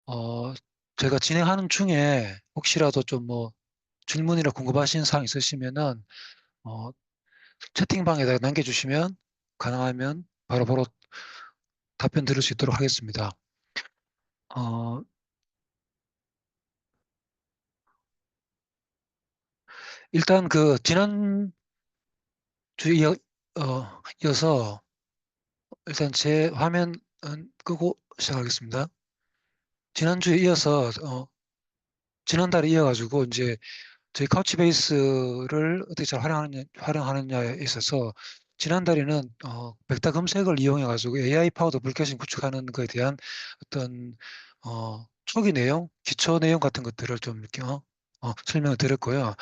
어, 제가 진행하는 중에 혹시라도 좀 뭐 질문이나 궁금하신 사항 있으시면은 어, 채팅방에다가 남겨주시면 가능하면 바로바로 답변 드릴 수 있도록 하겠습니다. 어, 일단 그 지난 주에 이어서 일단 제 화면 끄고 시작하겠습니다. 지난주에 이어서 지난달에 이어가지고 이제 저희 카우치베이스를 어떻게 잘 활용하느냐에 있어서 지난달에는 벡터 검색을 이용해 가지고 AI 파워드 어플리케이션 구축하는 것에 대한 어떤 초기 내용, 기초 내용 같은 것들을 좀 이렇게 설명을 드렸고요.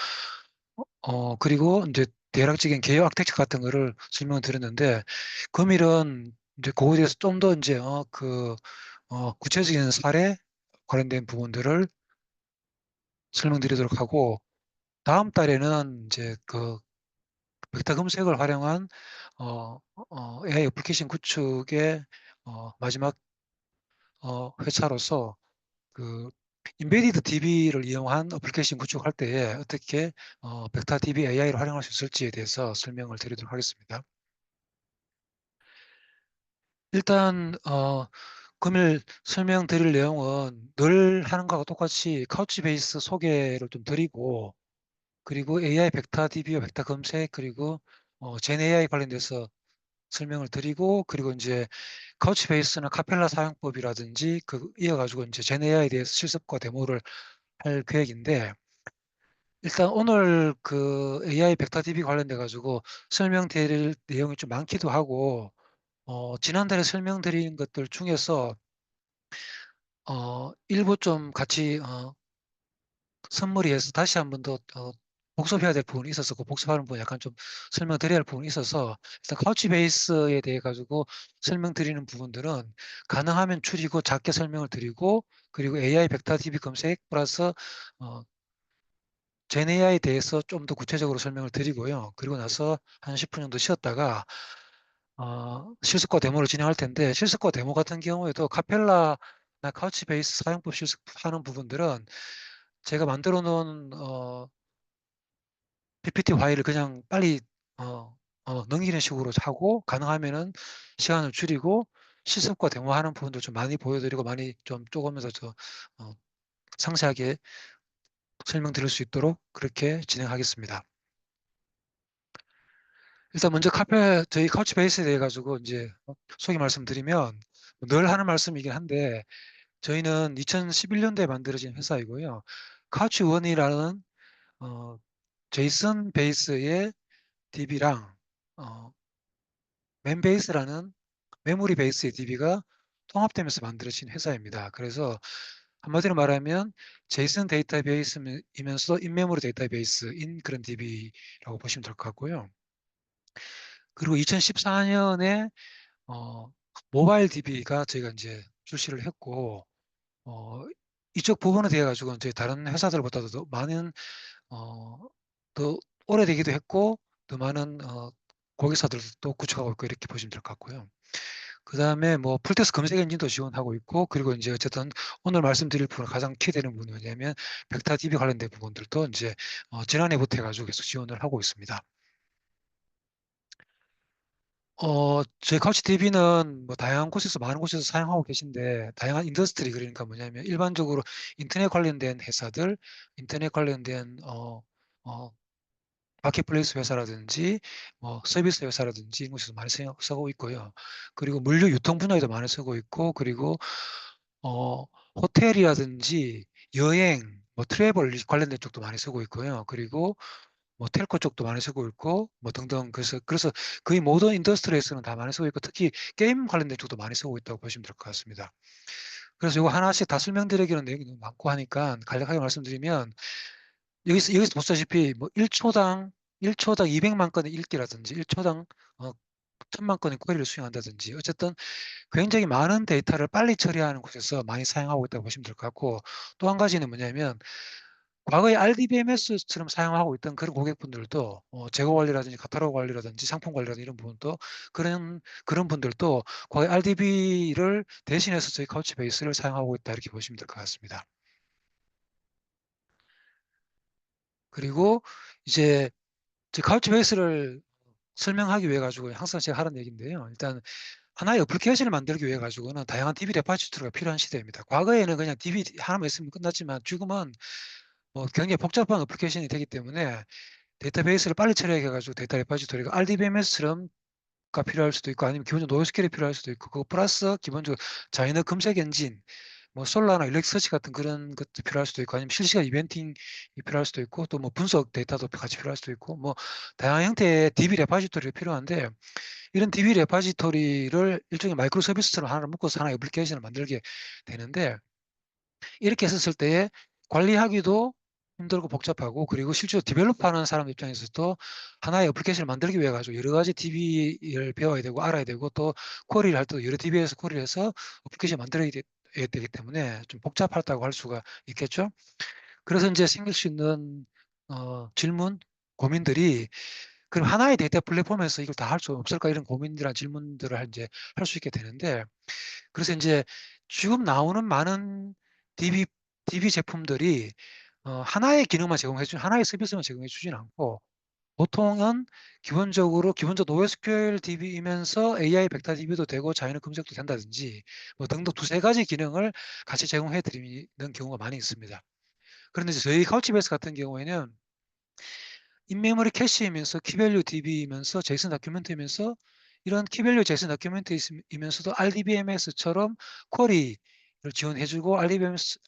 그리고 이제 대략적인 개요 아키텍처 같은 거를 설명을 드렸는데 금일은 이제 그거에 대해서 좀 더 이제 구체적인 사례 관련된 부분들을 설명드리도록 하고 다음 달에는 이제 그 벡터 검색을 활용한 AI 애플리케이션 구축의 마지막 회차로서 그 인베디드 DB를 이용한 애플리케이션 구축할 때에 어떻게 벡터 DB AI를 활용할 수 있을지에 대해서 설명을 드리도록 하겠습니다. 일단 금일 설명드릴 내용은 늘 하는 거하고 똑같이 카우치베이스 소개를 좀 드리고 그리고 AI 벡터 DB와 벡터 검색 그리고 젠 AI 관련돼서 설명을 드리고 그리고 이제 카우치베이스나 카펠라 사용법이라든지 그 이어가지고 이제 젠 AI에 대해서 실습과 데모를 할 계획인데 일단 오늘 그 AI 벡터 DB 관련돼 가지고 설명드릴 내용이 좀 많기도 하고 지난달에 설명드린 것들 중에서 일부 좀 같이 선머리해서 다시 한번 더 복습해야 될 부분이 있어서 그 복습하는 부분 약간 좀 설명드려야 할 부분이 있어서 일단 카우치 베이스에 대해 가지고 설명드리는 부분들은 가능하면 줄이고 작게 설명을 드리고 그리고 AI 벡터 DB 검색 플러스 어, 젠 AI에 대해서 좀 더 구체적으로 설명을 드리고요. 그리고 나서 한 10분 정도 쉬었다가 실습과 데모를 진행할 텐데 실습과 데모 같은 경우에도 카펠라나 카우치 베이스 사용법 실습하는 부분들은 제가 만들어 놓은 PPT 파일을 그냥 빨리 넘기는 식으로 하고 가능하면은 시간을 줄이고 실습과 데모하는 부분도 좀 많이 보여드리고 많이 좀 조금에서 어, 상세하게 설명드릴 수 있도록 그렇게 진행하겠습니다. 일단 먼저 저희 카우치 베이스에 대해 가지고 이제 소개 말씀드리면 늘 하는 말씀이긴 한데 저희는 2011년도에 만들어진 회사이고요. 카우치 원이라는 어, 제이슨 베이스의 DB랑 맨베이스라는 메모리 베이스의 DB가 통합되면서 만들어진 회사입니다. 그래서 한마디로 말하면 제이슨 데이터베이스이면서 인메모리 데이터베이스인 그런 DB라고 보시면 될 것 같고요. 그리고 2014년에 모바일 DB가 저희가 이제 출시를 했고 이쪽 부분에 대해 가지고 이제 다른 회사들보다도 더 많은 어, 더 오래되기도 했고 더 많은 고객사들도 구축하고 있고 이렇게 보시면 될 것 같고요. 그 다음에 뭐 풀텍스 검색 엔진도 지원하고 있고 그리고 이제 어쨌든 오늘 말씀드릴 부분 가장 키되는 부분이 뭐냐면 벡터 DB 관련된 부분들도 이제 지난해부터 해가지고 계속 지원을 하고 있습니다. 저희 카우치 DB는 뭐 다양한 곳에서 많은 곳에서 사용하고 계신데 다양한 인더스트리 그러니까 뭐냐면 일반적으로 인터넷 관련된 회사들, 인터넷 관련된 어, 마켓플레이스 회사라든지 뭐 서비스 회사라든지 이런 곳에서 많이 쓰고 있고요. 그리고 물류 유통 분야에도 많이 쓰고 있고 그리고 어, 호텔이라든지 여행, 뭐 트래블 관련된 쪽도 많이 쓰고 있고요. 그리고 뭐 텔코 쪽도 많이 쓰고 있고 뭐 등등 그래서 거의 모든 인더스트리에서는 다 많이 쓰고 있고 특히 게임 관련된 쪽도 많이 쓰고 있다고 보시면 될 것 같습니다. 그래서 이거 하나씩 다 설명드리기는 내용이 너무 많고 하니까 간략하게 말씀드리면 여기서 보시다시피 뭐 1초당 200만 건의 읽기라든지 1초당 1000만 건의 쿼리를 수행한다든지 어쨌든 굉장히 많은 데이터를 빨리 처리하는 곳에서 많이 사용하고 있다고 보시면 될 것 같고 또 한 가지는 뭐냐면 과거에 RDBMS처럼 사용하고 있던 그런 고객분들도 재고 관리라든지 카탈로그 관리라든지 상품 관리라든지 이런 부분도 그런 분들도 과거에 RDB를 대신해서 저희 카우치베이스를 사용하고 있다 이렇게 보시면 될 것 같습니다. 그리고 이제 저희 카우치베이스를 설명하기 위해 가지고 항상 제가 하는 얘기인데요. 일단 하나의 어플리케이션을 만들기 위해 가지고는 다양한 DB 레파지토리가 필요한 시대입니다. 과거에는 그냥 DB 하나만 있으면 끝났지만 지금은 굉장히 복잡한 어플리케이션이 되기 때문에 데이터베이스를 빨리 처리해가지고 데이터 레파지토리가 RDBMS처럼 가 필요할 수도 있고 아니면 기본적으로 노스케일이 필요할 수도 있고 그거 플러스 기본적으로 자이너 검색 엔진 뭐 솔라나 일렉서치 같은 그런 것도 필요할 수도 있고 아니면 실시간 이벤팅이 필요할 수도 있고 또 뭐 분석 데이터도 같이 필요할 수도 있고 뭐 다양한 형태의 DB 레파지토리가 필요한데 이런 DB 레파지토리를 일종의 마이크로 서비스처럼 하나를 묶어서 하나의 애플리케이션을 만들게 되는데 이렇게 했었을 때에 관리하기도 힘들고 복잡하고 그리고 실제로 디벨롭하는 사람 입장에서도 하나의 애플리케이션을 만들기 위해 가지고 여러 가지 DB를 배워야 되고 알아야 되고 또 쿼리를 할 때도 여러 DB에서 쿼리를 해서 애플리케이션 만들어야 되기 때문에 좀 복잡하다고 할 수가 있겠죠. 그래서 이제 생길 수 있는 질문, 고민들이 그럼 하나의 데이터 플랫폼에서 이걸 다 할 수 없을까 이런 고민들이나 질문들을 이제 할 수 있게 되는데 그래서 이제 지금 나오는 많은 DB, DB 제품들이 하나의 기능만 하나의 서비스만 제공해 주진 않고 보통은 기본적으로 NoSQL DB이면서 AI 벡터 DB도 되고 자연어 검색도 된다든지 뭐 등등 두세 가지 기능을 같이 제공해 드리는 경우가 많이 있습니다. 그런데 이제 저희 카우치베이스 같은 경우에는 인메모리 캐시이면서 키밸류 DB이면서 제이슨 다큐멘트이면서 이런 키밸류 제이슨 다큐멘트이면서도 RDBMS처럼 쿼리를 지원해주고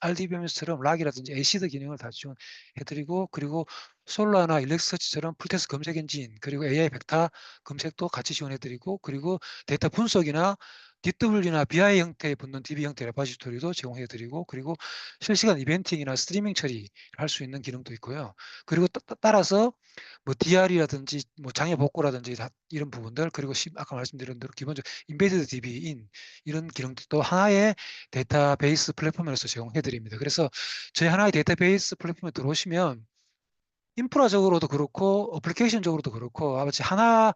RDBMS처럼 락이라든지 에이시드 기능을 다 지원해드리고 그리고 솔라나 일렉서치처럼 풀테스트 검색 엔진 그리고 AI 벡터 검색도 같이 지원해드리고 그리고 데이터 분석이나 DW나 BI 형태에 붙는 DB 형태 레파지토리도 제공해드리고 그리고 실시간 이벤팅이나 스트리밍 처리할 수 있는 기능도 있고요. 그리고 따라서 뭐 DR이라든지 뭐 장애 복구라든지 이런 부분들 그리고 아까 말씀드린 대로 기본적으로 인베디드 DB인 이런 기능도 하나의 데이터베이스 플랫폼에서 제공해 드립니다. 그래서 저희 하나의 데이터베이스 플랫폼에 들어오시면 인프라적으로도 그렇고 어플리케이션적으로도 그렇고 아버지 하나인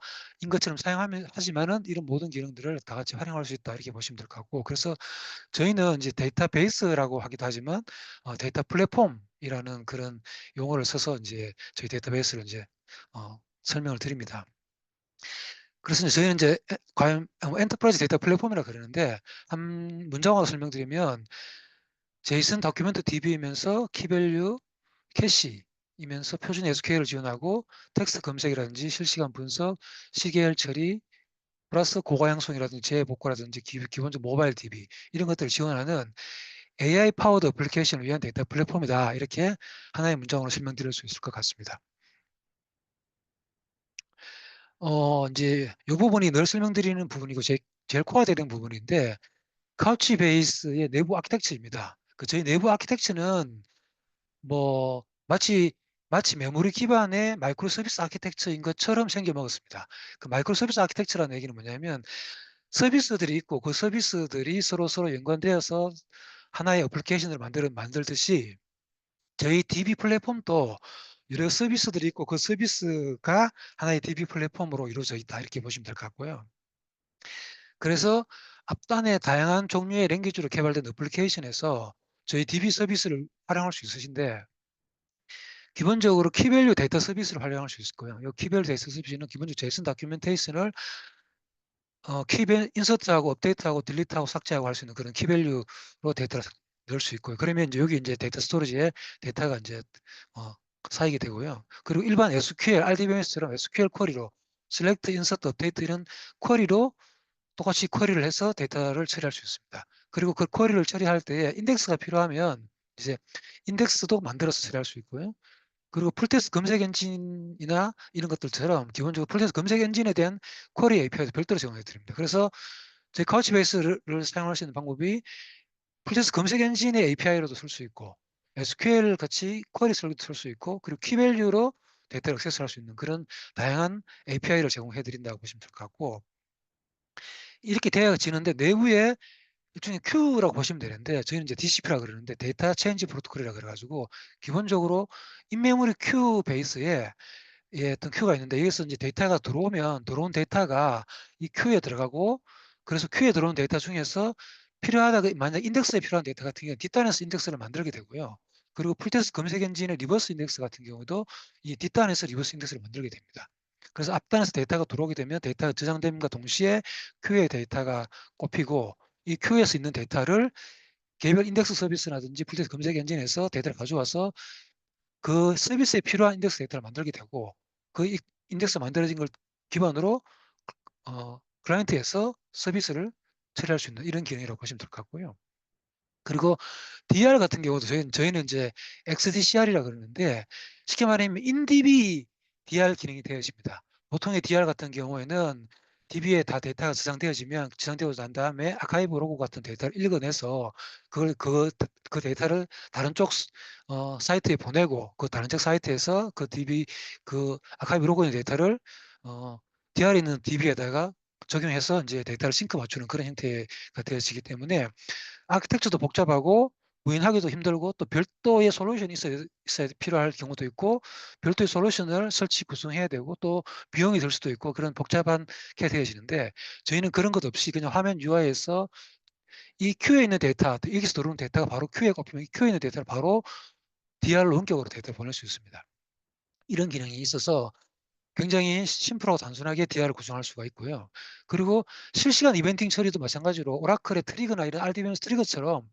것처럼 사용하면 하지만은 이런 모든 기능들을 다 같이 활용할 수 있다 이렇게 보시면 될 것 같고 그래서 저희는 이제 데이터베이스라고 하기도 하지만 데이터 플랫폼이라는 그런 용어를 써서 이제 저희 데이터베이스를 이제 설명을 드립니다. 그래서 저희는 이제 과연 엔터프라이즈 데이터 플랫폼이라 그러는데 한 문장으로 설명드리면 제이슨 다큐멘트 DB이면서 키밸류 캐시이면서 표준 SQL을 지원하고 텍스트 검색이라든지 실시간 분석, CKL 처리 플러스 고가양성이라든지 재복구라든지 기본적 모바일 DB 이런 것들을 지원하는 AI 파워드 어플리케이션을 위한 데이터 플랫폼이다. 이렇게 하나의 문장으로 설명드릴 수 있을 것 같습니다. 이제 이 부분이 늘 설명드리는 부분이고 제일 코어 되는 부분인데 카우치베이스의 내부 아키텍처입니다. 그 저희 내부 아키텍처는 뭐 마치 메모리 기반의 마이크로 서비스 아키텍처인 것처럼 생겨 먹었습니다. 그 마이크로 서비스 아키텍처라는 얘기는 뭐냐면 서비스들이 있고 그 서비스들이 서로 연관되어서 하나의 어플리케이션을 만들듯이 저희 DB 플랫폼도 여러 서비스들이 있고 그 서비스가 하나의 DB 플랫폼으로 이루어져 있다 이렇게 보시면 될 것 같고요. 그래서 앞단에 다양한 종류의 랭귀지로 개발된 어플리케이션에서 저희 DB 서비스를 활용할 수 있으신데 기본적으로 키밸류 데이터 서비스를 활용할 수 있을 거예요. 이 키밸류 데이터 서비스는 기본적으로 제이슨 다큐멘테이션을 인서트하고 업데이트하고 딜리트하고 삭제하고 할 수 있는 그런 키밸류로 데이터를 넣을 수 있고요. 그러면 이제 여기 이제 데이터 스토리지에 데이터가 이제 어, 쌓이게 되고요. 그리고 일반 SQL, RDBMS처럼 SQL 쿼리로 select, insert, update 이런 쿼리로 똑같이 쿼리를 해서 데이터를 처리할 수 있습니다. 그리고 그 쿼리를 처리할 때에 인덱스가 필요하면 이제 인덱스도 만들어서 처리할 수 있고요. 그리고 풀테스트 검색 엔진이나 이런 것들처럼 기본적으로 풀테스트 검색 엔진에 대한 쿼리 API도 별도로 제공해 드립니다. 그래서 저희 카우치베이스를 사용할 수 있는 방법이 풀테스트 검색 엔진의 API로도 쓸 수 있고 SQL 같이 쿼리 설계도 쓸 수 있고 그리고 키밸류로 데이터를 액세스할 수 있는 그런 다양한 API를 제공해 드린다고 보시면 될 것 같고 이렇게 되어지는데 내부에 일종의 큐라고 보시면 되는데 저희는 이제 DCP라 그러는데 데이터 체인지 프로토콜이라 그래가지고 기본적으로 인메모리 큐 베이스에 어떤 큐가 있는데 여기서 이제 데이터가 들어오면 들어온 데이터가 이 큐에 들어가고 그래서 큐에 들어온 데이터 중에서 필요하다 만약 인덱스에 필요한 데이터 같은 경우는 뒷단에서 인덱스를 만들게 되고요. 그리고 풀테스트 검색 엔진의 리버스 인덱스 같은 경우도 이 뒷단에서 리버스 인덱스를 만들게 됩니다. 그래서 앞단에서 데이터가 들어오게 되면 데이터가 저장됨과 동시에 큐에 데이터가 꼽히고 이 큐에서 있는 데이터를 개별 인덱스 서비스라든지 풀테스트 검색 엔진에서 데이터를 가져와서 그 서비스에 필요한 인덱스 데이터를 만들게 되고 그 인덱스 만들어진 걸 기반으로 클라이언트에서 서비스를 처리할 수 있는 이런 기능이라고 보시면 될 것 같고요. 그리고 DR 같은 경우도 저희는 이제 XDCR이라 그러는데 쉽게 말하면 인DB DR 기능이 되어집니다. 보통의 DR 같은 경우에는 DB에 다 데이터가 저장되어지면 저장되고 난 다음에 아카이브 로고 같은 데이터를 읽어내서 그 데이터를 다른 쪽 사이트에 보내고 그 다른 쪽 사이트에서 그 DB 그 아카이브 로고의 데이터를 DR에 있는 DB에다가 적용해서 이제 데이터를 싱크 맞추는 그런 형태가 되어지기 때문에 아키텍처도 복잡하고 구현하기도 힘들고 또 별도의 솔루션이 있어야 필요할 경우도 있고 별도의 솔루션을 설치 구성해야 되고 또 비용이 들 수도 있고 그런 복잡한 게 되어지는데 저희는 그런 것 없이 그냥 화면 UI에서 이 큐에 있는 데이터 여기서 들어오는 데이터가 바로 큐에 꼽히면 이 큐에 있는 데이터를 바로 DR로 원격으로 데이터를 보낼 수 있습니다. 이런 기능이 있어서 굉장히 심플하고 단순하게 DR을 구성할 수가 있고요. 그리고 실시간 이벤팅 처리도 마찬가지로 오라클의 트리거나 이런 RDBMS 트리거처럼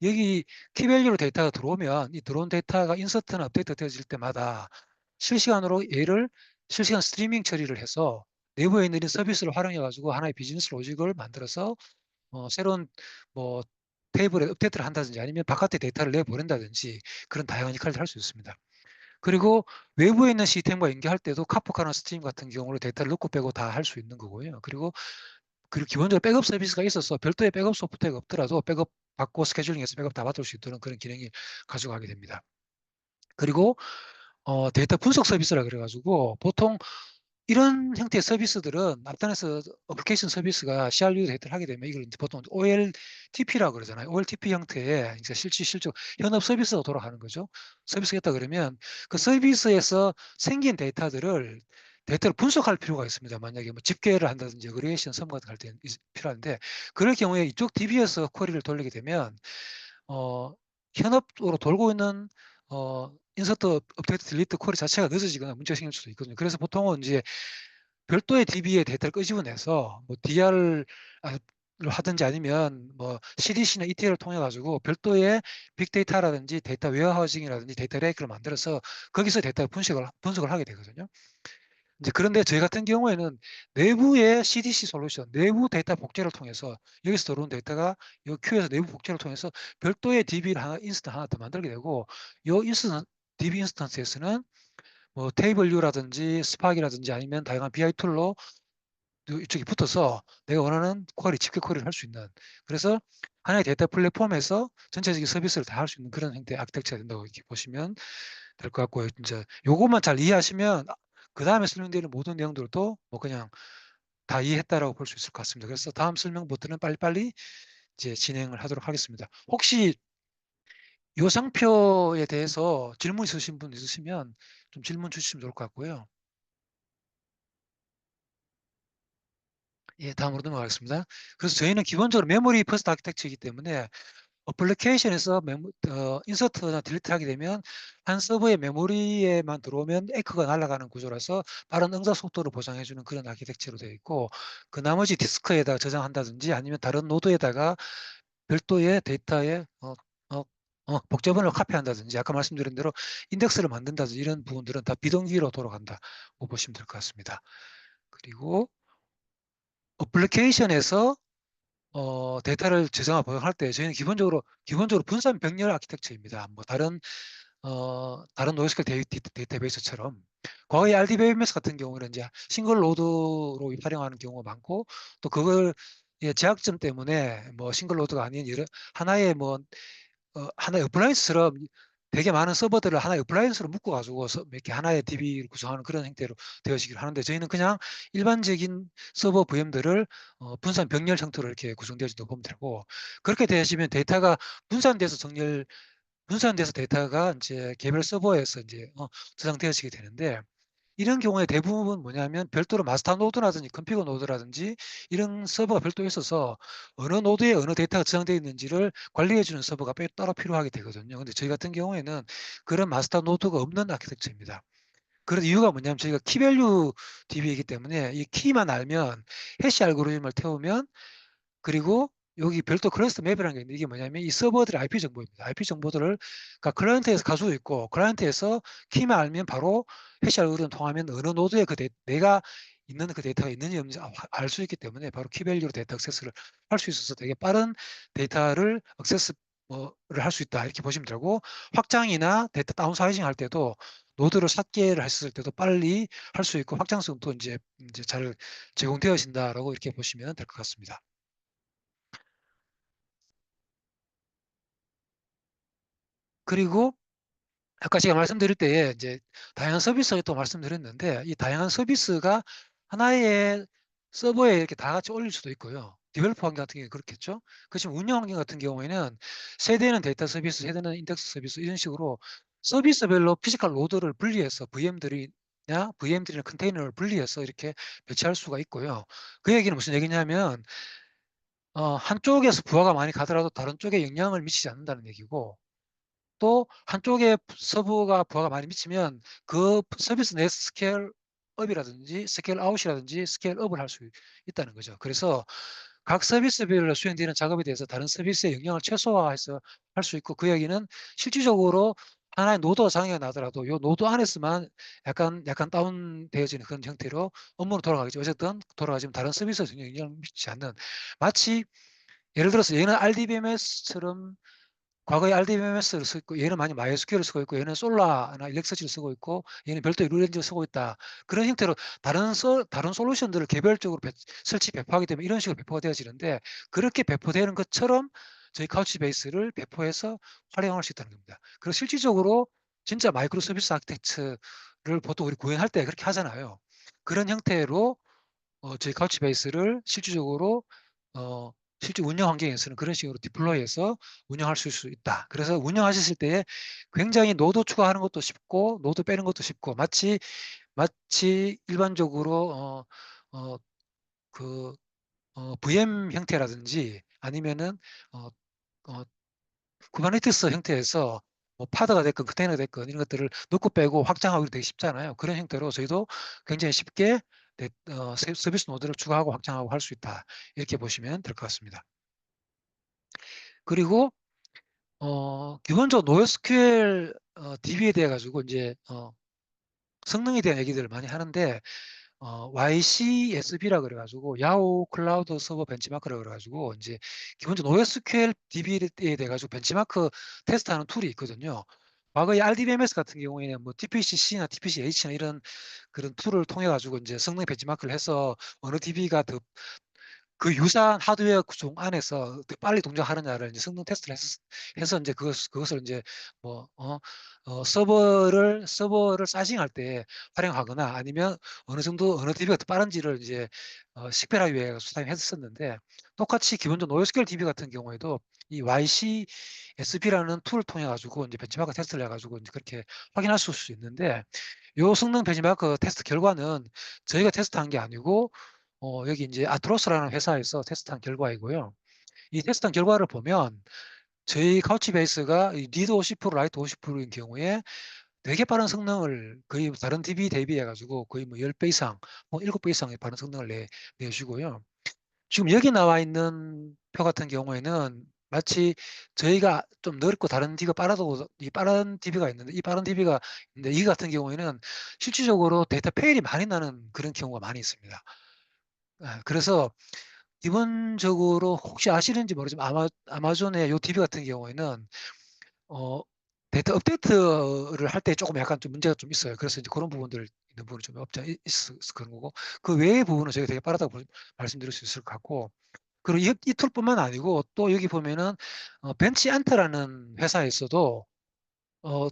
여기 키밸류로 데이터가 들어오면 이 들어온 데이터가 인서트나 업데이트 되어질 때마다 실시간으로 얘를 실시간 스트리밍 처리를 해서 내부에 있는 이 서비스를 활용해 가지고 하나의 비즈니스 로직을 만들어서 새로운 뭐 테이블에 업데이트를 한다든지 아니면 바깥에 데이터를 내보낸다든지 그런 다양한 역할을 할 수 있습니다. 그리고 외부에 있는 시스템과 연계할 때도 카프카나 스트림 같은 경우로 데이터를 넣고 빼고 다 할 수 있는 거고요. 그리고 기본적으로 백업 서비스가 있어서 별도의 백업 소프트웨어가 없더라도 백업 받고 스케줄링해서 백업 다 받을 수 있도록 그런 기능이 가져가게 됩니다. 그리고 데이터 분석 서비스라 그래가지고 보통 이런 형태의 서비스들은 앞단에서 어플리케이션 서비스가 CRU 데이터를 하게 되면 이걸 이제 보통 OLTP라고 그러잖아요. OLTP 형태의 이제 실질적 현업 서비스가 돌아가는 거죠. 서비스가 있다 그러면 그 서비스에서 생긴 데이터를 분석할 필요가 있습니다. 만약에 뭐 집계를 한다든지 어그리게이션 섬 같은 거할 때 필요한데 그럴 경우에 이쪽 DB에서 쿼리를 돌리게 되면 어, 현업으로 돌고 있는 인서트, 업데이트, 딜리트 쿼리 자체가 늦어지거나 문제가 생길 수도 있거든요. 그래서 보통은 이제 별도의 DB의 데이터를 끄집어내서 뭐 DR을 하든지 아니면 뭐 CDC나 ETL을 통해 가지고 별도의 빅데이터라든지 데이터 웨어하우징이라든지 데이터 레이크를 만들어서 거기서 데이터 분석을 하게 되거든요. 이제 그런데 저희 같은 경우에는 내부의 CDC 솔루션, 내부 데이터 복제를 통해서 여기서 들어온 데이터가 이 큐에서 내부 복제를 통해서 별도의 DB를 인스턴트 하나 더 만들게 되고 이 DB 인스턴스에서는 뭐 테이블류라든지 스파크라든지 아니면 다양한 BI 툴로 이쪽에 붙어서 내가 원하는 집계 쿼리를 할 수 있는 그래서 하나의 데이터 플랫폼에서 전체적인 서비스를 다 할 수 있는 그런 형태의 아키텍처가 된다고 이렇게 보시면 될 것 같고요. 이제 요것만 잘 이해하시면 그 다음에 설명드리는 모든 내용들도 뭐 그냥 다 이해했다라고 볼 수 있을 것 같습니다. 그래서 다음 설명부터는 빨리빨리 이제 진행을 하도록 하겠습니다. 혹시 요 상표에 대해서 질문 있으신 분 있으시면 좀 질문 주시면 좋을 것 같고요. 예, 다음으로 넘어가겠습니다. 그래서 저희는 기본적으로 메모리 퍼스트 아키텍처이기 때문에 어플리케이션에서 인서트나 딜리트 하게 되면 한 서버의 메모리에만 들어오면 에크가 날아가는 구조라서 빠른 응답 속도를 보장해주는 그런 아키텍처로 되어 있고 그 나머지 디스크에다가 저장한다든지 아니면 다른 노드에다가 별도의 데이터에 복제본을 카피한다든지 아까 말씀드린 대로 인덱스를 만든다든지 이런 부분들은 다 비동기로 돌아간다고 보시면 될 것 같습니다. 그리고 어플리케이션에서 데이터를 저장하고 보관할 때 저희는 기본적으로 분산 병렬 아키텍처입니다. 뭐 다른 노스QL 데이터베이스처럼 과거의 RDBMS 같은 경우는 이제 싱글 로드로 활용하는 경우가 많고 또 그걸 제약점 때문에 뭐 싱글 로드가 아닌 하나의 어플라이언스처럼 되게 많은 서버들을 하나의 어플라이언스로 묶어가지고 이렇게 하나의 DB를 구성하는 그런 형태로 되어지기를 하는데 저희는 그냥 일반적인 서버 VM들을 분산 병렬 형태로 이렇게 구성되어진다고 보면 되고 그렇게 되시면 데이터가 분산돼서 분산돼서 데이터가 이제 개별 서버에서 이제 저장되어지게 되는데 이런 경우에 대부분 뭐냐면 별도로 마스터 노드라든지 컨피그 노드라든지 이런 서버가 별도 있어서 어느 노드에 어느 데이터가 저장되어 있는지를 관리해주는 서버가 따로 필요하게 되거든요. 근데 저희 같은 경우에는 그런 마스터 노드가 없는 아키텍처입니다. 그런 이유가 뭐냐면 저희가 키밸류 DB이기 때문에 이 키만 알면 해시 알고리즘을 태우면 그리고 여기 별도 클러스터 맵이라는 게 있는데 이게 뭐냐면 이 서버들의 IP 정보입니다. IP 정보들을 그러니까 클라이언트에서 가지고 있고 클라이언트에서 키만 알면 바로 해시 알고리즘 통하면 어느 노드에 내가 있는 그 데이터가 있는지 없는지 알 수 있기 때문에 바로 키밸류로 데이터 액세스를 할 수 있어서 되게 빠른 데이터를 액세스를 할 수 있다 이렇게 보시면 되고 확장이나 데이터 다운사이징 할 때도 노드를 4개를 했을 때도 빨리 할 수 있고 확장성도 이제 잘 제공되어진다라고 이렇게 보시면 될 것 같습니다. 그리고 아까 제가 말씀드릴 때에 이제 다양한 서비스를 또 말씀드렸는데 이 다양한 서비스가 하나의 서버에 이렇게 다 같이 올릴 수도 있고요. 디벨로퍼 환경 같은 경우에 그렇겠죠. 그렇지만 운영 환경 같은 경우에는 세대는 데이터 서비스, 세대는 인덱스 서비스 이런 식으로 서비스별로 피지컬 로드를 분리해서 VM들이나 컨테이너를 분리해서 이렇게 배치할 수가 있고요. 그 얘기는 무슨 얘기냐면 한쪽에서 부하가 많이 가더라도 다른 쪽에 영향을 미치지 않는다는 얘기고 또 한쪽에 서버가 부하가 많이 미치면 그 서비스 내 스케일 업이라든지 스케일 아웃이라든지 스케일 업을 할 수 있다는 거죠. 그래서 각 서비스별로 수행되는 작업에 대해서 다른 서비스의 영향을 최소화해서 할 수 있고 그 얘기는 실질적으로 하나의 노드가 장애가 나더라도 이 노드 안에서만 약간 다운되어지는 그런 형태로 업무로 돌아가겠죠. 어쨌든 돌아가지만 다른 서비스에 전혀 영향을 미치지 않는 마치 예를 들어서 얘는 RDBMS처럼 과거에 RDBMS를 쓰고 있고 얘는 많이 MySQL을 쓰고 있고 얘는 솔라나 일렉서치를 쓰고 있고 얘는 별도의 룰엔진을 쓰고 있다. 그런 형태로 다른 솔루션들을 개별적으로 설치 배포하기 때문에 이런 식으로 배포가 되어지는데 그렇게 배포되는 것처럼 저희 카우치베이스를 배포해서 활용할 수 있다는 겁니다. 그리고 실질적으로 진짜 마이크로 서비스 아키텍처를 보통 우리 구현할 때 그렇게 하잖아요. 그런 형태로 저희 카우치베이스를 실질적으로 어, 실제 운영 환경에서는 그런 식으로 디플로이해서 운영할 수 있다. 그래서 운영하셨을 때 굉장히 노드 추가하는 것도 쉽고 노드 빼는 것도 쉽고 마치 일반적으로 어, 그 VM 형태라든지 아니면은 어, 어, 쿠버네티스 형태에서 뭐 파드가 됐건 컨테이너가 됐건 이런 것들을 넣고 빼고 확장하기 되게 쉽잖아요. 그런 형태로 저희도 굉장히 쉽게 서비스 노드를 추가하고 확장하고 할 수 있다. 이렇게 보시면 될 것 같습니다. 그리고 기본적으로 NoSQL DB에 대해 가지고 이제 성능에 대한 얘기들을 많이 하는데 YCSB라 그래가지고 야후 클라우드 서버 벤치마크라 그래가지고 이제 기본적으로 NoSQL DB에 대해 가지고 벤치마크 테스트하는 툴이 있거든요. 과거에 RDBMS 같은 경우에는 뭐 TPC-C나 TPC-H나 이런 그런 툴을 통해 가지고 이제 성능 벤치마크를 해서 어느 DB가 더 그 유사한 하드웨어 구성 안에서 더 빨리 동작하느냐를 이제 성능 테스트를 해서 이제 그것을 이제 뭐, 서버를 사싱할 때 활용하거나 아니면 어느 정도 어느 DB가 더 빠른지를 이제 식별하기 위해 사용했었는데 똑같이 기본적으로 NoSQL DB 같은 경우에도 이 YCSB라는 툴을 통해 가지고 이제 벤치마크 테스트를 해가지고 이제 그렇게 확인할 수 있는데 요 성능 벤치마크 테스트 결과는 저희가 테스트한 게 아니고 여기 이제 아트로스라는 회사에서 테스트한 결과이고요. 이 테스트한 결과를 보면 저희 카우치베이스가 리드 50%, 라이트 50%인 경우에 되게 빠른 성능을 거의 다른 DB 대비해가지고 거의 뭐 10배 이상, 뭐 7배 이상의 빠른 성능을 내주고요. 지금 여기 나와 있는 표 같은 경우에는 마치 저희가 좀 넓고 다른 DB가 빠르고 이 빠른 DB가 있는데 이 빠른 DB가 있는데 이 같은 경우에는 실질적으로 데이터 페일이 많이 나는 그런 경우가 많이 있습니다. 그래서 기본적으로 혹시 아시는지 모르지만 아마존의 요 DB 같은 경우에는 어, 데이터 업데이트를 할 때 조금 약간 좀 문제가 좀 있어요. 그래서 이제 그런 부분들 있는 부분이 좀 없지 않 있어 그런 거고 그 외의 부분은 저희가 되게 빠르다고 말씀드릴 수 있을 것 같고 그리고 이 툴뿐만 아니고 또 여기 보면은 벤치 안트라는 회사에서도 어,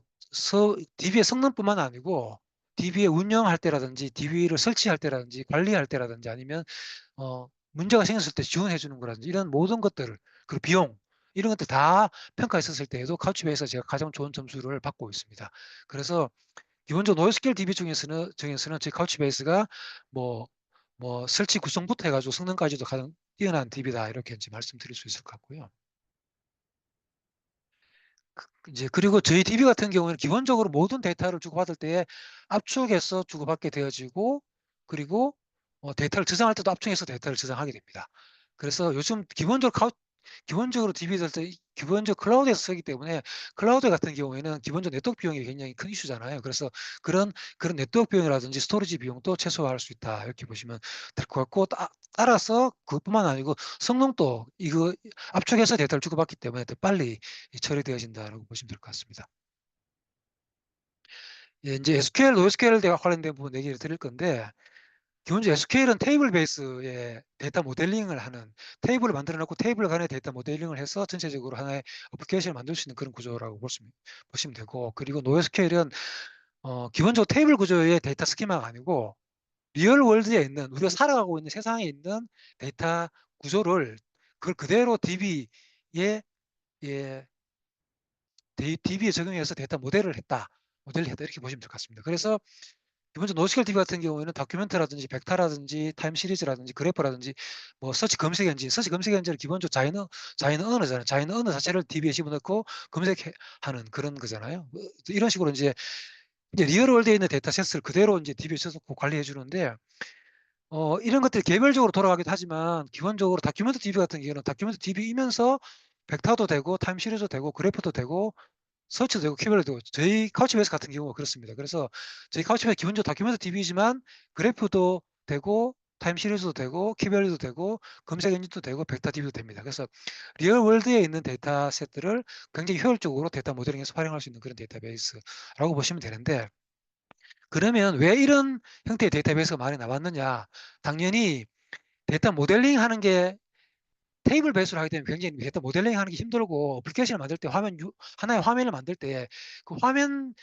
DB의 성능뿐만 아니고 DB에 운영할 때라든지 DB를 설치할 때라든지 관리할 때라든지 아니면 문제가 생겼을 때 지원해 주는 거라든지 이런 모든 것들을 그리고 비용 이런 것들 다 평가했었을 때에도 카우치베이스가 제가 가장 좋은 점수를 받고 있습니다. 그래서 기본적으로 노이스케일 DB 중에서는 제 카우치베이스가 뭐, 뭐 설치 구성부터 해가지고 성능까지도 가장 뛰어난 DB다 이렇게 이제 말씀드릴 수 있을 것 같고요. 이제 그리고 저희 DB 같은 경우에는 기본적으로 모든 데이터를 주고받을 때 압축해서 주고받게 되어지고 그리고 데이터를 저장할 때도 압축해서 데이터를 저장하게 됩니다. 그래서 요즘 기본적으로 DB들 때 기본적 클라우드에서 쓰기 때문에 클라우드 같은 경우에는 기본적 네트워크 비용이 굉장히 큰 이슈잖아요. 그래서 그런 네트워크 비용이라든지 스토리지 비용도 최소화할 수 있다 이렇게 보시면 될 것 같고 따라서 그것뿐만 아니고 성능도 이거 압축해서 데이터를 주고받기 때문에 더 빨리 처리되어진다고 보시면 될 것 같습니다. 예, 이제 SQL, NoSQL 대와 관련된 부분 얘기를 드릴 건데 기본적으로 SQL은 테이블 베이스의 데이터 모델링을 하는 테이블을 만들어 놓고 테이블 간의 데이터 모델링을 해서 전체적으로 하나의 어플리케이션을 만들 수 있는 그런 구조라고 보시면 되고 그리고 NoSQL은 기본적으로 테이블 구조의 데이터 스키마가 아니고 리얼 월드에 있는 우리가 살아가고 있는 세상에 있는 데이터 구조를 그걸 그대로 DB에 예, DB에 적용해서 데이터 모델을 했다 이렇게 보시면 될 것 같습니다. 그래서 기본적으로 노스케일 DB 같은 경우에는 다큐멘트라든지 벡터라든지 타임 시리즈라든지 그래프라든지 뭐 서치 검색 엔진은 기본적으로 자이는 언어잖아요. 자이는 언어 자체를 DB에 집어넣고 검색하는 그런 거잖아요. 이런 식으로 이제 리얼 월드에 있는 데이터셋을 그대로 이제 DB에 써놓고 관리해 주는데 이런 것들이 개별적으로 돌아가기도 하지만 기본적으로 다큐멘트 DB 같은 경우는 다큐멘트 DB이면서 벡터도 되고 타임 시리즈도 되고 그래프도 되고 서치도 되고 키별도 되고 저희 카우치베이스 같은 경우가 그렇습니다. 그래서 저희 카우치베이스 기본적으로 다큐멘트 DB지만 그래프도 되고 타임 시리즈도 되고 키별도 되고 검색 엔진도 되고 벡터 DB도 됩니다. 그래서 리얼 월드에 있는 데이터 셋들을 굉장히 효율적으로 데이터 모델링해서 활용할 수 있는 그런 데이터베이스라고 보시면 되는데 그러면 왜 이런 형태의 데이터베이스가 많이 나왔느냐? 당연히 데이터 모델링 하는 게 테이블 베이스로 하게 되면 굉장히 데이터 모델링 하는 게 힘들고 어플리케이션을 만들 때 하나의 화면을 만들 때 그 화면,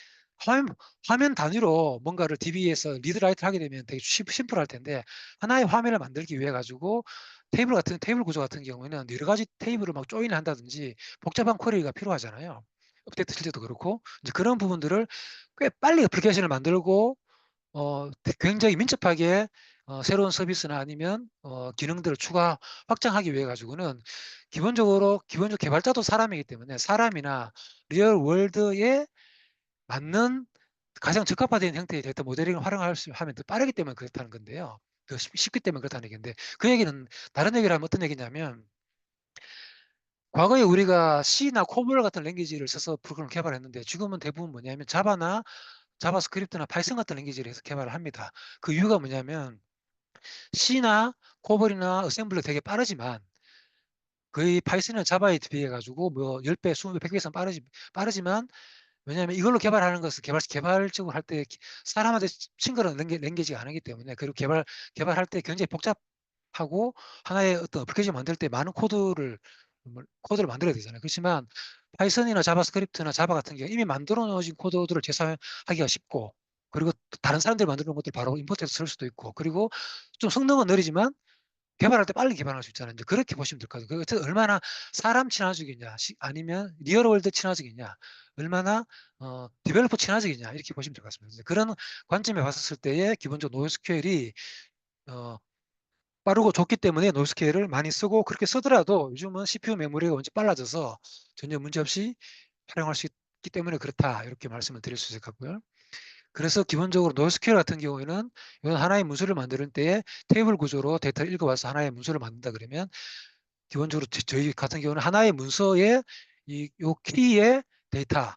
화면 단위로 뭔가를 DB에서 리드 라이트를 하게 되면 되게 심플할 텐데 하나의 화면을 만들기 위해 가지고 테이블 구조 같은 경우에는 여러 가지 테이블을 막 조인을 한다든지 복잡한 쿼리가 필요하잖아요. 업데이트 실 때도 그렇고 이제 그런 부분들을 꽤 빨리 어플리케이션을 만들고 굉장히 민첩하게 새로운 서비스나 아니면 기능들을 추가 확장하기 위해 가지고는 기본적 개발자도 사람이기 때문에 사람이나 리얼 월드에 맞는 가장 적합화된 형태의 데이터 모델링을 활용할 수 하면 더 빠르기 때문에 그렇다는 건데요. 더 쉽기 때문에 그렇다는 얘기인데 그 얘기는 다른 얘기를 하면 어떤 얘기냐면 과거에 우리가 C나 코볼 같은 랭귀지를 써서 프로그램을 개발했는데 지금은 대부분 뭐냐면 자바나 자바스크립트나 파이썬 같은 랭귀지를 해서 개발을 합니다. 그 이유가 뭐냐면 C나 코볼이나 어셈블리 되게 빠르지만 거의 파이썬이나 자바에 비해 가지고 뭐 10배, 20배, 100배 이상 빠르지만 왜냐하면 이걸로 개발하는 것은 개발적으로 할 때 사람한테 친근한 랭귀지가 아니기 때문에 그리고 개발할 때 굉장히 복잡하고 하나의 어떤 어플리케이션 만들 때 많은 코드를 만들어야 되잖아요. 그렇지만 파이썬이나 자바스크립트나 자바 같은 경우 이미 만들어 놓은 코드들을 재사용하기가 쉽고 그리고 다른 사람들이 만들어 놓은 것들 바로 임포트해서 쓸 수도 있고 그리고 좀 성능은 느리지만 개발할 때 빨리 개발할 수 있잖아요. 이제 그렇게 보시면 될 것 같아요. 그래서 얼마나 사람 친화적이냐, 아니면 리얼월드 친화적이냐, 얼마나 디벨로퍼 친화적이냐 이렇게 보시면 될 것 같습니다. 그런 관점에 봤었을 때에 기본적으로 노스케일이 어, 빠르고 좋기 때문에 노스케일을 많이 쓰고 그렇게 쓰더라도 요즘은 CPU 메모리가 완전 빨라져서 전혀 문제없이 활용할 수 있기 때문에 그렇다 이렇게 말씀을 드릴 수 있을 것 같고요. 그래서 기본적으로 노스케일 같은 경우에는 이건 하나의 문서를 만드는 때에 테이블 구조로 데이터를 읽어와서 하나의 문서를 만든다 그러면 기본적으로 저희 같은 경우는 하나의 문서에 요 키의 데이터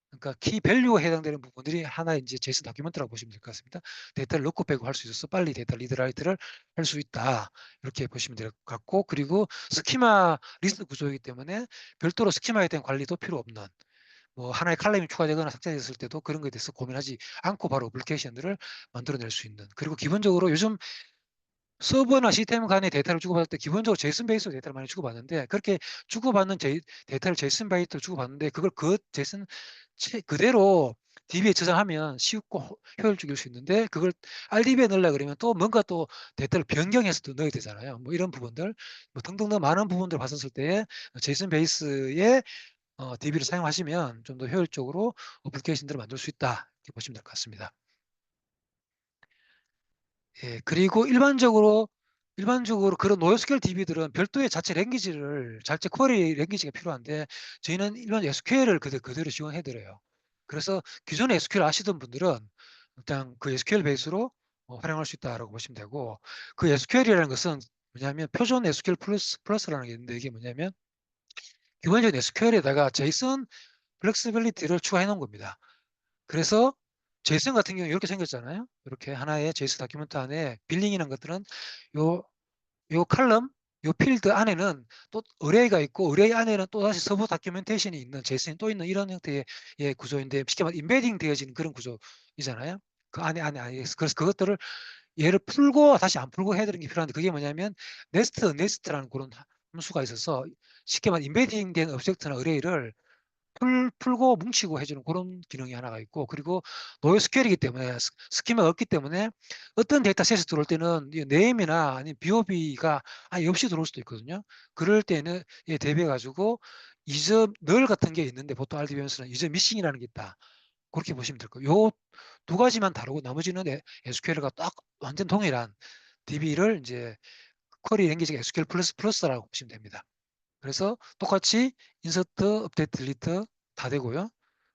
그러니까 키 밸류에 해당되는 부분들이 하나의 이제 제이슨 다큐멘트라고 보시면 될 것 같습니다. 데이터를 넣고 빼고 할 수 있어서 빨리 데이터 리드라이트를 할 수 있다. 이렇게 보시면 될 것 같고 그리고 스키마 리스트 구조이기 때문에 별도로 스키마에 대한 관리도 필요 없는 뭐 하나의 칼럼이 추가되거나 삭제됐을 때도 그런 것에 대해서 고민하지 않고 바로 어플리케이션들을 만들어낼 수 있는 그리고 기본적으로 요즘 서버나 시스템 간의 데이터를 주고받을 때 기본적으로 제이슨 베이스로 데이터를 많이 주고받는데 그렇게 주고받는 데이터를 제이슨 베이스로 주고받는데 그걸 그 제이슨 그대로 DB에 저장하면 쉽고 효율적일 수 있는데 그걸 RDB에 넣으려 그러면 또 뭔가 또 데이터를 변경해서 또 넣어야 되잖아요. 뭐 이런 부분들, 뭐 등등등 많은 부분들을 봤었을 때 제이슨 베이스의 DB를 사용하시면 좀 더 효율적으로 어플리케이션들을 만들 수 있다. 이렇게 보시면 될 것 같습니다. 예, 그리고 일반적으로 그런 노스QL DB들은 별도의 자체 랭귀지를 자체 쿼리 랭귀지가 필요한데 저희는 일반 SQL을 그대로 지원해 드려요. 그래서 기존에 SQL 아시던 분들은 일단 그 SQL 베이스로 활용할 수 있다라고 보시면 되고 그 SQL이라는 것은 뭐냐면 표준 SQL 플러스라는 게 있는데 이게 뭐냐면 기본적인 SQL에다가 JSON 플렉시빌리티를 추가해 놓은 겁니다. 그래서 제이슨 같은 경우 이렇게 생겼잖아요. 이렇게 하나의 제이슨 다큐멘트 안에 빌링이라는 것들은 요, 요 칼럼, 요 필드 안에는 또 어레이가 있고 어레이 안에는 또 다시 서브 다큐멘테이션이 있는 제이슨이 또 있는 이런 형태의 구조인데 쉽게 말해 인베딩 되어지는 그런 구조이잖아요. 그 안에 그래서 그것들을 얘를 풀고 다시 안 풀고 해야 되는 게 필요한데 그게 뭐냐면 네스트라는 그런 함수가 있어서 쉽게 말해 인베딩 된 오브젝트나 어레이를 풀고 뭉치고 해주는 그런 기능이 하나가 있고 그리고 노에스QL이기 때문에 스키마가 없기 때문에 어떤 데이터셋이 들어올 때는 네임이나 아니면 BOB가 아예 없이 들어올 수도 있거든요. 그럴 때는 대비해 가지고 이점 널 같은 게 있는데 보통 RDBMS는 이점 미싱이라는 게 있다. 그렇게 보시면 될 거예요. 요 두 가지만 다르고 나머지는 SQL과 딱 완전 동일한 DB를 이제 쿼리 랭귀지가 SQL 플러스라고 보시면 됩니다. 그래서 똑같이 인서트, 업데이트, 딜리트 다 되고요.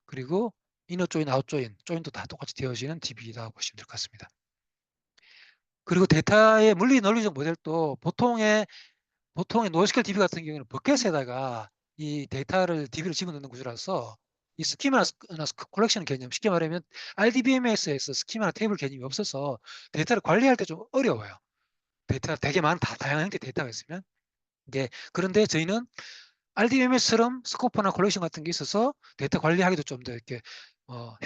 그리고 이너 조인, 아웃 조인도 다 똑같이 되어지는 DB라고 보시면 될 것 같습니다. 그리고 데이터의 물리 논리적 모델도 보통의 노스QL DB 같은 경우는 버켓에다가 이 데이터를 DB를 집어넣는 구조라서 이 스키마나 컬렉션 개념, 쉽게 말하면 RDBMS에서 스키마나 테이블 개념이 없어서 데이터를 관리할 때 좀 어려워요. 데이터가 되게 많은 다양한 형태의 데이터가 있으면. 그런데 저희는 RDMS처럼 스코프나 컬렉션 같은 게 있어서 데이터 관리하기도 좀 더 이렇게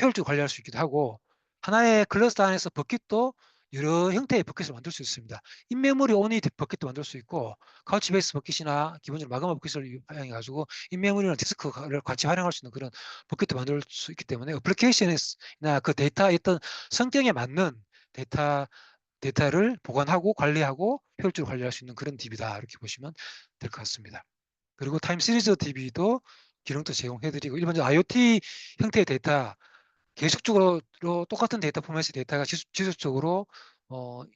효율적으로 관리할 수 있기도 하고 하나의 클러스터 안에서 버킷도 여러 형태의 버킷을 만들 수 있습니다. 인메모리 오니 버킷도 만들 수 있고 카우치베이스 버킷이나 기본적으로 마그마 버킷을 활용해 가지고 인메모리나 디스크를 같이 활용할 수 있는 그런 버킷도 만들 수 있기 때문에 어플리케이션이나 그 데이터의 어떤 성격에 맞는 데이터 데이터를 보관하고 관리하고 효율적으로 관리할 수 있는 그런 DB다 이렇게 보시면 될 것 같습니다. 그리고 타임 시리즈 DB도 기능도 제공해드리고 일반적으로 IoT 형태의 데이터 계속적으로 똑같은 데이터 포맷의 데이터가 지속적으로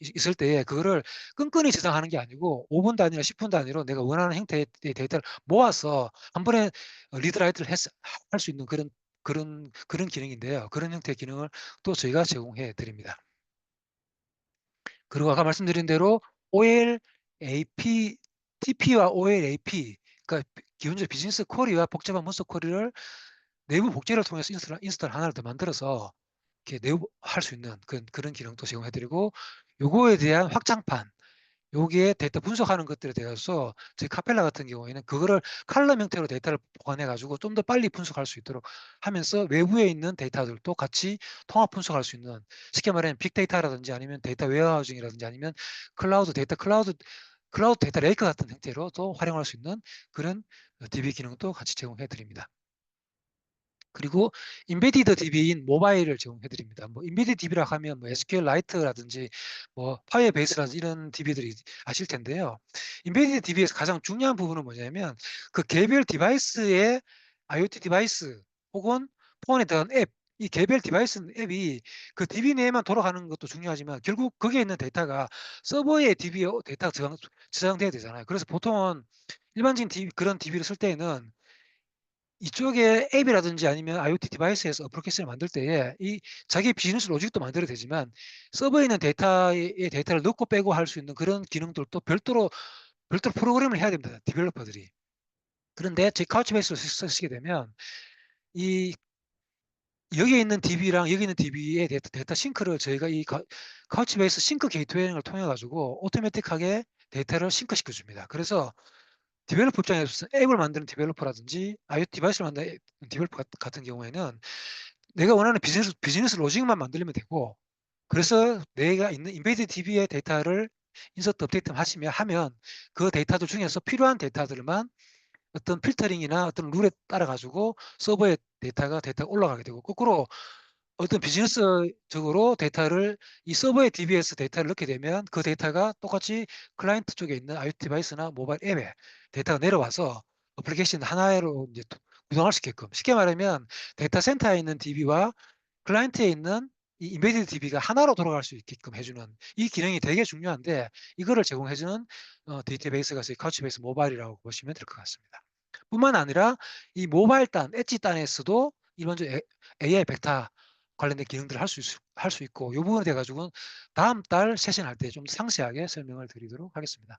있을 때 그거를 끈끈이 저장하는 게 아니고 5분 단위나 10분 단위로 내가 원하는 형태의 데이터를 모아서 한 번에 리드 라이트를 할 수 있는 그런 기능인데요. 그런 형태의 기능을 또 저희가 제공해 드립니다. 그리고 아까 말씀드린 대로 OLAP, TP와 OLAP, 그러니까 기본적으로 비즈니스 쿼리와 복잡한 문서 쿼리를 내부 복제를 통해서 인스톨 하나를 더 만들어서 이렇게 내부 할 수 있는 그런 기능도 제공해드리고 요거에 대한 확장판, 여기에 데이터 분석하는 것들에 대해서 저희 카펠라 같은 경우에는 그거를 칼럼 형태로 데이터를 보관해 가지고 좀 더 빨리 분석할 수 있도록 하면서 외부에 있는 데이터들도 같이 통합 분석할 수 있는 쉽게 말하면 빅데이터라든지 아니면 데이터 웨어하우징이라든지 아니면 클라우드 데이터 레이크 같은 형태로도 활용할 수 있는 그런 DB 기능도 같이 제공해 드립니다. 그리고 인베디드 DB인 모바일을 제공해 드립니다. 뭐 인베디드 DB라 하면 뭐 SQL라이트라든지 뭐 파이어베이스라든지 이런 DB들이 아실 텐데요. 인베디드 DB에서 가장 중요한 부분은 뭐냐면 그 개별 디바이스의 IoT 디바이스 혹은 폰에 들어간 앱, 이 개별 디바이스 앱이 그 DB 내에만 돌아가는 것도 중요하지만 결국 거기에 있는 데이터가 서버의 DB에 데이터가 저장돼야 되잖아요. 그래서 보통은 일반적인 그런 DB를 쓸 때에는 이쪽에 앱이라든지 아니면 IoT 디바이스에서 어플리케이션을 만들 때에 이 자기 비즈니스 로직도 만들어야 되지만 서버에 있는 데이터의 데이터를 넣고 빼고 할 수 있는 그런 기능들도 별도로 프로그램을 해야 됩니다. 디벨로퍼들이. 그런데 제 카우치베이스를 쓰시게 되면 이 여기에 있는 DB랑 여기 있는 DB의 데이터 싱크를 저희가 이 카우치베이스 싱크 게이트웨이를 통해 가지고 오토매틱하게 데이터를 싱크시켜 줍니다. 그래서 디벨로퍼 입장에서 앱을 만드는 디벨로퍼라든지 IoT 디바이스를 만드는 디벨로퍼 같은 경우에는 내가 원하는 비즈니스 로직만 만들면 되고 그래서 내가 있는 인베이드 DB의 데이터를 인서트 업데이트 하면 그 데이터들 중에서 필요한 데이터들만 어떤 필터링이나 어떤 룰에 따라 가지고 서버에 데이터가 올라가게 되고, 거꾸로 어떤 비즈니스적으로 데이터를 이 서버에 DB에서 데이터를 넣게 되면 그 데이터가 똑같이 클라이언트 쪽에 있는 IoT 디바이스나 모바일 앱에 데이터가 내려와서 어플리케이션 하나로 이제 구동할 수 있게끔, 쉽게 말하면 데이터 센터에 있는 DB와 클라이언트에 있는 이 인베디드 DB가 하나로 돌아갈 수 있게끔 해주는 이 기능이 되게 중요한데, 이거를 제공해주는 데이터베이스가 저희 카우치베이스 모바일이라고 보시면 될 것 같습니다. 뿐만 아니라 이 모바일 단, 엣지 단에서도 일반적으로 AI 벡터 관련된 기능들을 할 수 있고, 이 부분에 대해 가지고는 다음 달 세션 할 때 좀 상세하게 설명을 드리도록 하겠습니다.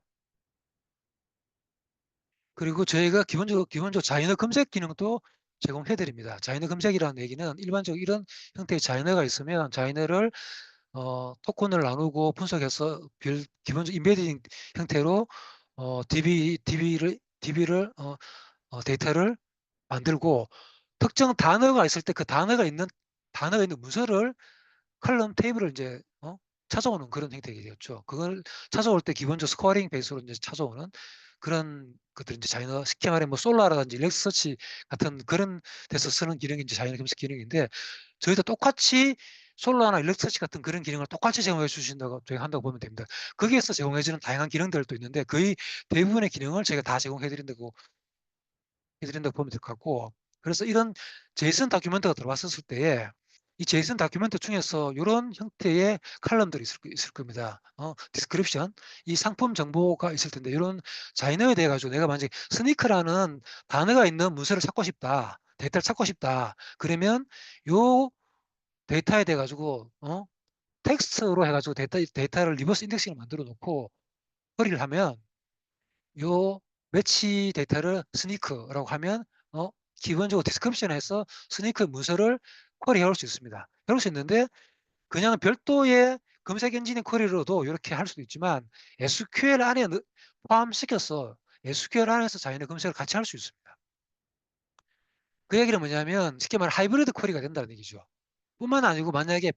그리고 저희가 기본적으로 자인어 검색 기능도 제공해 드립니다. 자인어 검색이라는 얘기는 일반적으로 이런 형태의 자인어가 있으면 자인어를 토큰을 나누고 분석해서 기본적 인베딩 형태로 DB를 데이터를 만들고, 특정 단어가 있을 때 그 단어가 있는 문서를 컬럼 테이블을 이제 찾아오는 그런 형태가 되었죠. 그걸 찾아올 때 기본적 스코어링 베이스로 이제 찾아오는 그런 것들, 이제 자이너 쉽게 말해 뭐 솔라라든지 렉서치 같은 그런 데서 쓰는 기능이 이제 자이너 검색 기능인데, 저희도 똑같이 솔라나 일렉서치 같은 그런 기능을 똑같이 제공해 주신다고 저희가 한다고 보면 됩니다. 거기에서 제공해 주는 다양한 기능들도 있는데 거의 대부분의 기능을 제가 다 제공해 드린다고 보면 될 것 같고, 그래서 이런 제이슨 다큐멘트가 들어왔었을 때에 이 제이슨 다큐멘트 중에서 이런 형태의 칼럼들이 있을 겁니다. 디스크립션, 이 상품 정보가 있을 텐데, 이런 자이너에 대해 가지고 내가 만약에 스니커라는 단어가 있는 문서를 찾고 싶다, 데이터를 찾고 싶다, 그러면 요 데이터에 대해 가지고 텍스트로 해가지고 데이터를 리버스 인덱싱을 만들어 놓고 처리를 하면, 요 매치 데이터를 스니크라고 하면 기본적으로 디스크립션에서 스니크 문서를 쿼리해올 수 있습니다. 해올 수 있는데, 그냥 별도의 검색 엔진의 쿼리로도 이렇게 할 수도 있지만 SQL 안에 포함시켜서 SQL 안에서 자연의 검색을 같이 할 수 있습니다. 그 얘기는 뭐냐면 쉽게 말해 하이브리드 쿼리가 된다는 얘기죠. 뿐만 아니고 만약에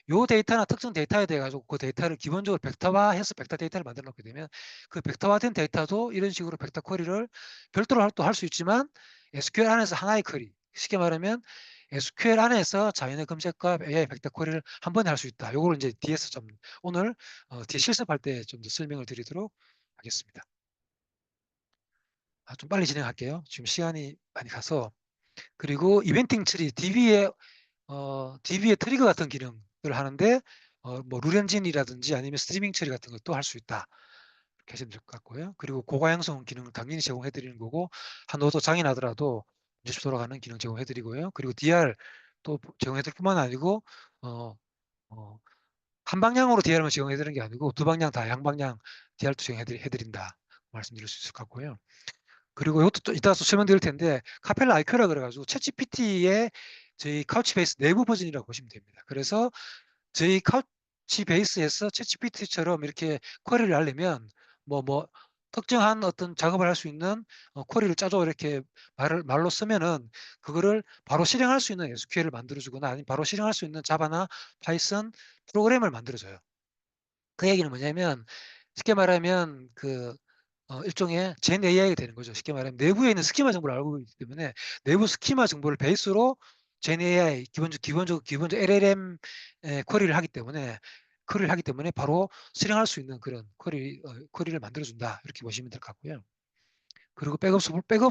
요 데이터나 특정 데이터에 대해 가지고 그 데이터를 기본적으로 벡터화해서 벡터 데이터를 만들어 놓게 되면 그 벡터화된 데이터도 이런 식으로 벡터 쿼리를 별도로 또 할 수 있지만 SQL 안에서 하나의 쿼리, 쉽게 말하면 SQL 안에서 자연의 검색과 AI 벡터 쿼리를 한 번에 할 수 있다. 요거를 이제 뒤에서 좀 오늘 뒤에 실습할 때 좀 더 설명을 드리도록 하겠습니다. 좀 빨리 진행할게요. 지금 시간이 많이 가서. 그리고 이벤팅 처리, DB의 트리거 같은 기능을 하는데 뭐 룰엔진이라든지 아니면 스트리밍 처리 같은 것도 할 수 있다. 이렇게 하시면 될 것 같고요. 그리고 고가 형성 기능을 당연히 제공해 드리는 거고, 한 노드 장애 나더라도 즉시 돌아가는 기능 제공해 드리고요. 그리고 DR 또 제공해 드릴 뿐만 아니고 어, 어, 한 방향으로 DR만 제공해 드리는 게 아니고 두 방향 다 양방향 DR도 제공해 드린다 말씀드릴 수 있을 것 같고요. 그리고 이것도 또 이따 또 설명드릴 텐데, 카펠라 IQ라 그래가지고 챗GPT의 저희 카우치베이스 내부 버전이라고 보시면 됩니다. 그래서 저희 카우치베이스에서 챗GPT처럼 이렇게 쿼리를 하려면 뭐 특정한 어떤 작업을 할 수 있는 쿼리를 짜줘 이렇게 말로 쓰면은 그거를 바로 실행할 수 있는 SQL을 만들어주거나 아니면 바로 실행할 수 있는 자바나 파이썬 프로그램을 만들어줘요. 그 얘기는 뭐냐면 쉽게 말하면 일종의 젠 AI가 되는 거죠. 쉽게 말하면 내부에 있는 스키마 정보를 알고 있기 때문에 내부 스키마 정보를 베이스로 젠 AI 기본적 LLM 쿼리를 하기 때문에 바로 실행할 수 있는 그런 쿼리를 만들어준다, 이렇게 보시면 될 것 같고요. 그리고 백업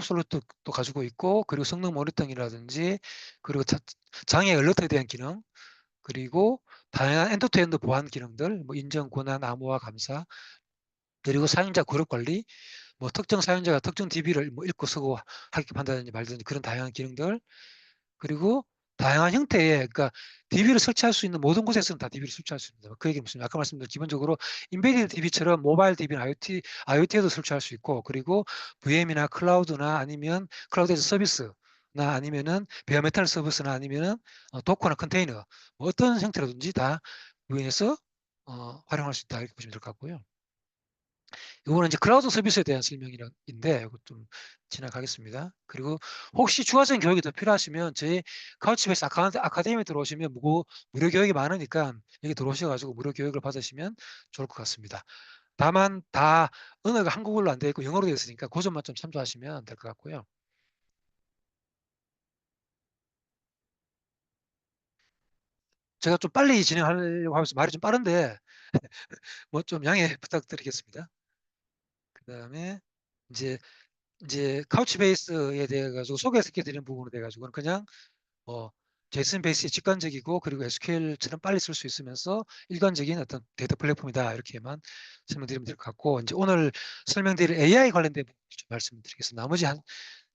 솔루트도 또 가지고 있고, 그리고 성능 모니터링이라든지, 그리고 장애 얼러트에 대한 기능, 그리고 다양한 엔드투엔드 보안 기능들, 뭐 인정, 권한, 암호화, 감사, 그리고 사용자 그룹 관리, 뭐 특정 사용자가 특정 DB를 뭐 읽고 쓰고 하게끔 한다든지 말든지 그런 다양한 기능들, 그리고 다양한 형태의, 그러니까 DB를 설치할 수 있는 모든 곳에서는 다 DB를 설치할 수 있습니다. 그 얘기 무슨 아까 말씀드린 기본적으로 인베디드 DB처럼 모바일 DB나 IoT에도 설치할 수 있고, 그리고 VM이나 클라우드나 아니면 클라우드 에즈 서비스나 아니면은 베어메탈 서비스나 아니면은 도커나 컨테이너, 뭐 어떤 형태로든지 다 유인해서 활용할 수 있다, 이렇게 보시면 될 것 같고요. 이거는 이제 클라우드 서비스에 대한 설명인데 이거 좀 지나가겠습니다. 그리고 혹시 추가적인 교육이 더 필요하시면 저희 카우치베이스 아카데미에 들어오시면 무료 교육이 많으니까 여기 들어오셔가지고 무료 교육을 받으시면 좋을 것 같습니다. 다만 다 언어가 한국어로 안 되어 있고 영어로 되어 있으니까 그 점만 좀 참조하시면 될 것 같고요. 제가 좀 빨리 진행하려고 하면서 말이 좀 빠른데 뭐 좀 양해 부탁드리겠습니다. 그다음에 이제 카우치베이스에 대해 가지고 소개시켜 드리는 부분에 대해 가지고는 그냥 뭐 제이슨 베이스의 직관적이고 그리고 SQL처럼 빨리 쓸 수 있으면서 일관적인 어떤 데이터 플랫폼이다 이렇게만 설명드리면 될 것 같고 이제 오늘 설명드릴 AI 관련된 부분 좀 말씀드리겠습니다. 나머지 한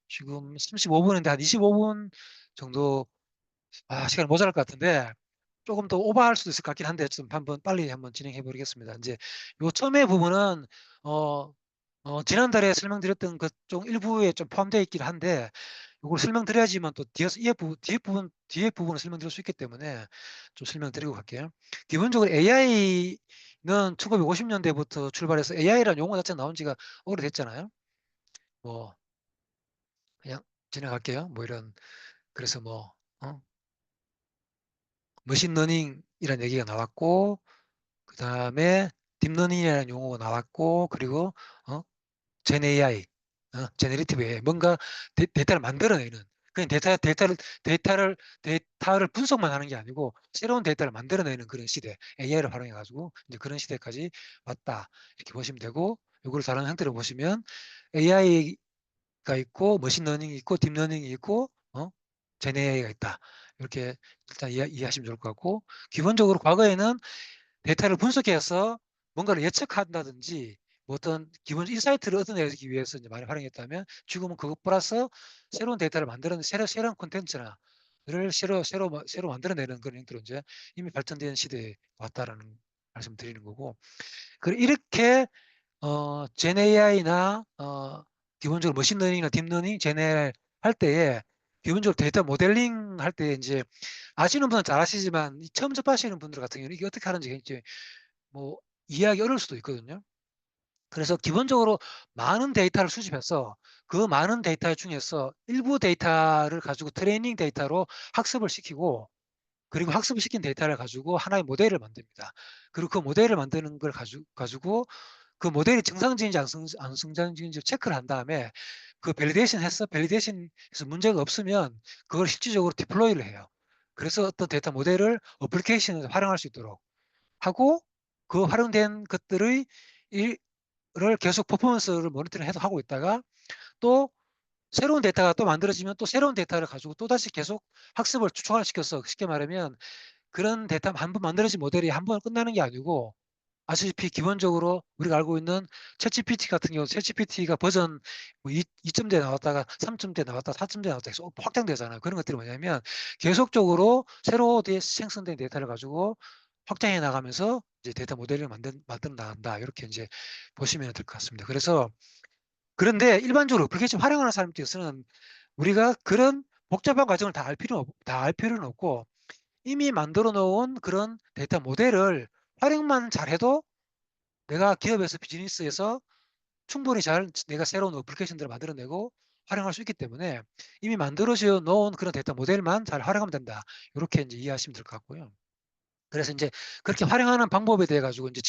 지금 35분인데 한 25분 정도 시간 모자랄 것 같은데 조금 더 오버할 수도 있을 것 같긴 한데 좀 한번 빨리 한번 진행해 보겠습니다. 이제 요 처음에 부분은 어, 지난달에 설명드렸던 그쪽 일부에 좀 포함되어 있긴 한데 이걸 설명드려야지만 또 뒤에서 뒤에 부분을 설명드릴 수 있기 때문에 좀 설명드리고 갈게요. 기본적으로 AI는 1950년대부터 출발해서 AI라는 용어 자체가 나온 지가 오래됐잖아요. 뭐 그냥 지나갈게요. 뭐 이런 그래서 뭐 머신러닝이라는 얘기가 나왔고 그 다음에 딥러닝이라는 용어가 나왔고 그리고 어, 젠 AI, 제네리티브 AI, 뭔가 데이터를 만들어내는 그냥 데이터를 분석만 하는 게 아니고 새로운 데이터를 만들어내는 그런 시대, AI를 활용해가지고 이제 그런 시대까지 왔다 이렇게 보시면 되고 이걸 다른 형태로 보시면 AI가 있고 머신러닝이 있고 딥러닝이 있고 젠 AI가 있다 이렇게 일단 이해하시면 좋을 것 같고 기본적으로 과거에는 데이터를 분석해서 뭔가를 예측한다든지 뭐 어떤 기본 인사이트를 얻어내기 위해서 이제 많이 활용했다면 지금은 그것 플러스 새로운 데이터를 만드는 새로운 콘텐츠나 를 새로 만들어내는 그런 형태로 이제 이미 발전된 시대에 왔다라는 말씀 드리는 거고 그리고 이렇게 젠 AI나 기본적으로 머신러닝이나 딥러닝, 젠 AI 할 때에 기본적으로 데이터 모델링 할 때 이제 아시는 분은 잘 아시지만 처음 접하시는 분들 같은 경우는 이게 어떻게 하는지 이제 뭐 이해하기 어려울 수도 있거든요. 그래서 기본적으로 많은 데이터를 수집해서 그 많은 데이터 중에서 일부 데이터를 가지고 트레이닝 데이터로 학습을 시키고 그리고 학습을 시킨 데이터를 가지고 하나의 모델을 만듭니다. 그리고 그 모델을 만드는 걸 가지고 그 모델이 정상적인지 안 정상적인지 체크를 한 다음에 그 밸리데이션해서 문제가 없으면 그걸 실질적으로 디플로이를 해요. 그래서 어떤 데이터 모델을 어플리케이션에서 활용할 수 있도록 하고 그 활용된 것들의 를 계속 퍼포먼스를 모니터링해서 하고 있다가 또 새로운 데이터가 또 만들어지면 또 새로운 데이터를 가지고 또 다시 계속 학습을 추가시켜서 쉽게 말하면 그런 데이터 한 번 만들어진 모델이 한 번 끝나는 게 아니고 아시다시피 기본적으로 우리가 알고 있는 챗GPT 같은 경우 챗GPT가 버전 뭐 2점대 나왔다가 3점대 나왔다 4점대 나왔다 해서 확장되잖아요. 그런 것들이 뭐냐면 계속적으로 새로 생성된 데이터를 가지고 확장해 나가면서 이제 데이터 모델을 만들어 나간다. 이렇게 이제 보시면 될 것 같습니다. 그래서 그런데 일반적으로 어플리케이션 활용하는 사람들께서는 우리가 그런 복잡한 과정을 다 알 필요는 없고 이미 만들어 놓은 그런 데이터 모델을 활용만 잘해도 내가 기업에서 비즈니스에서 충분히 잘 내가 새로운 어플리케이션들을 만들어내고 활용할 수 있기 때문에 이미 만들어져 놓은 그런 데이터 모델만 잘 활용하면 된다. 이렇게 이제 이해하시면 될 것 같고요. 그래서 이제 그렇게 활용하는 방법에 대해 가지고 이제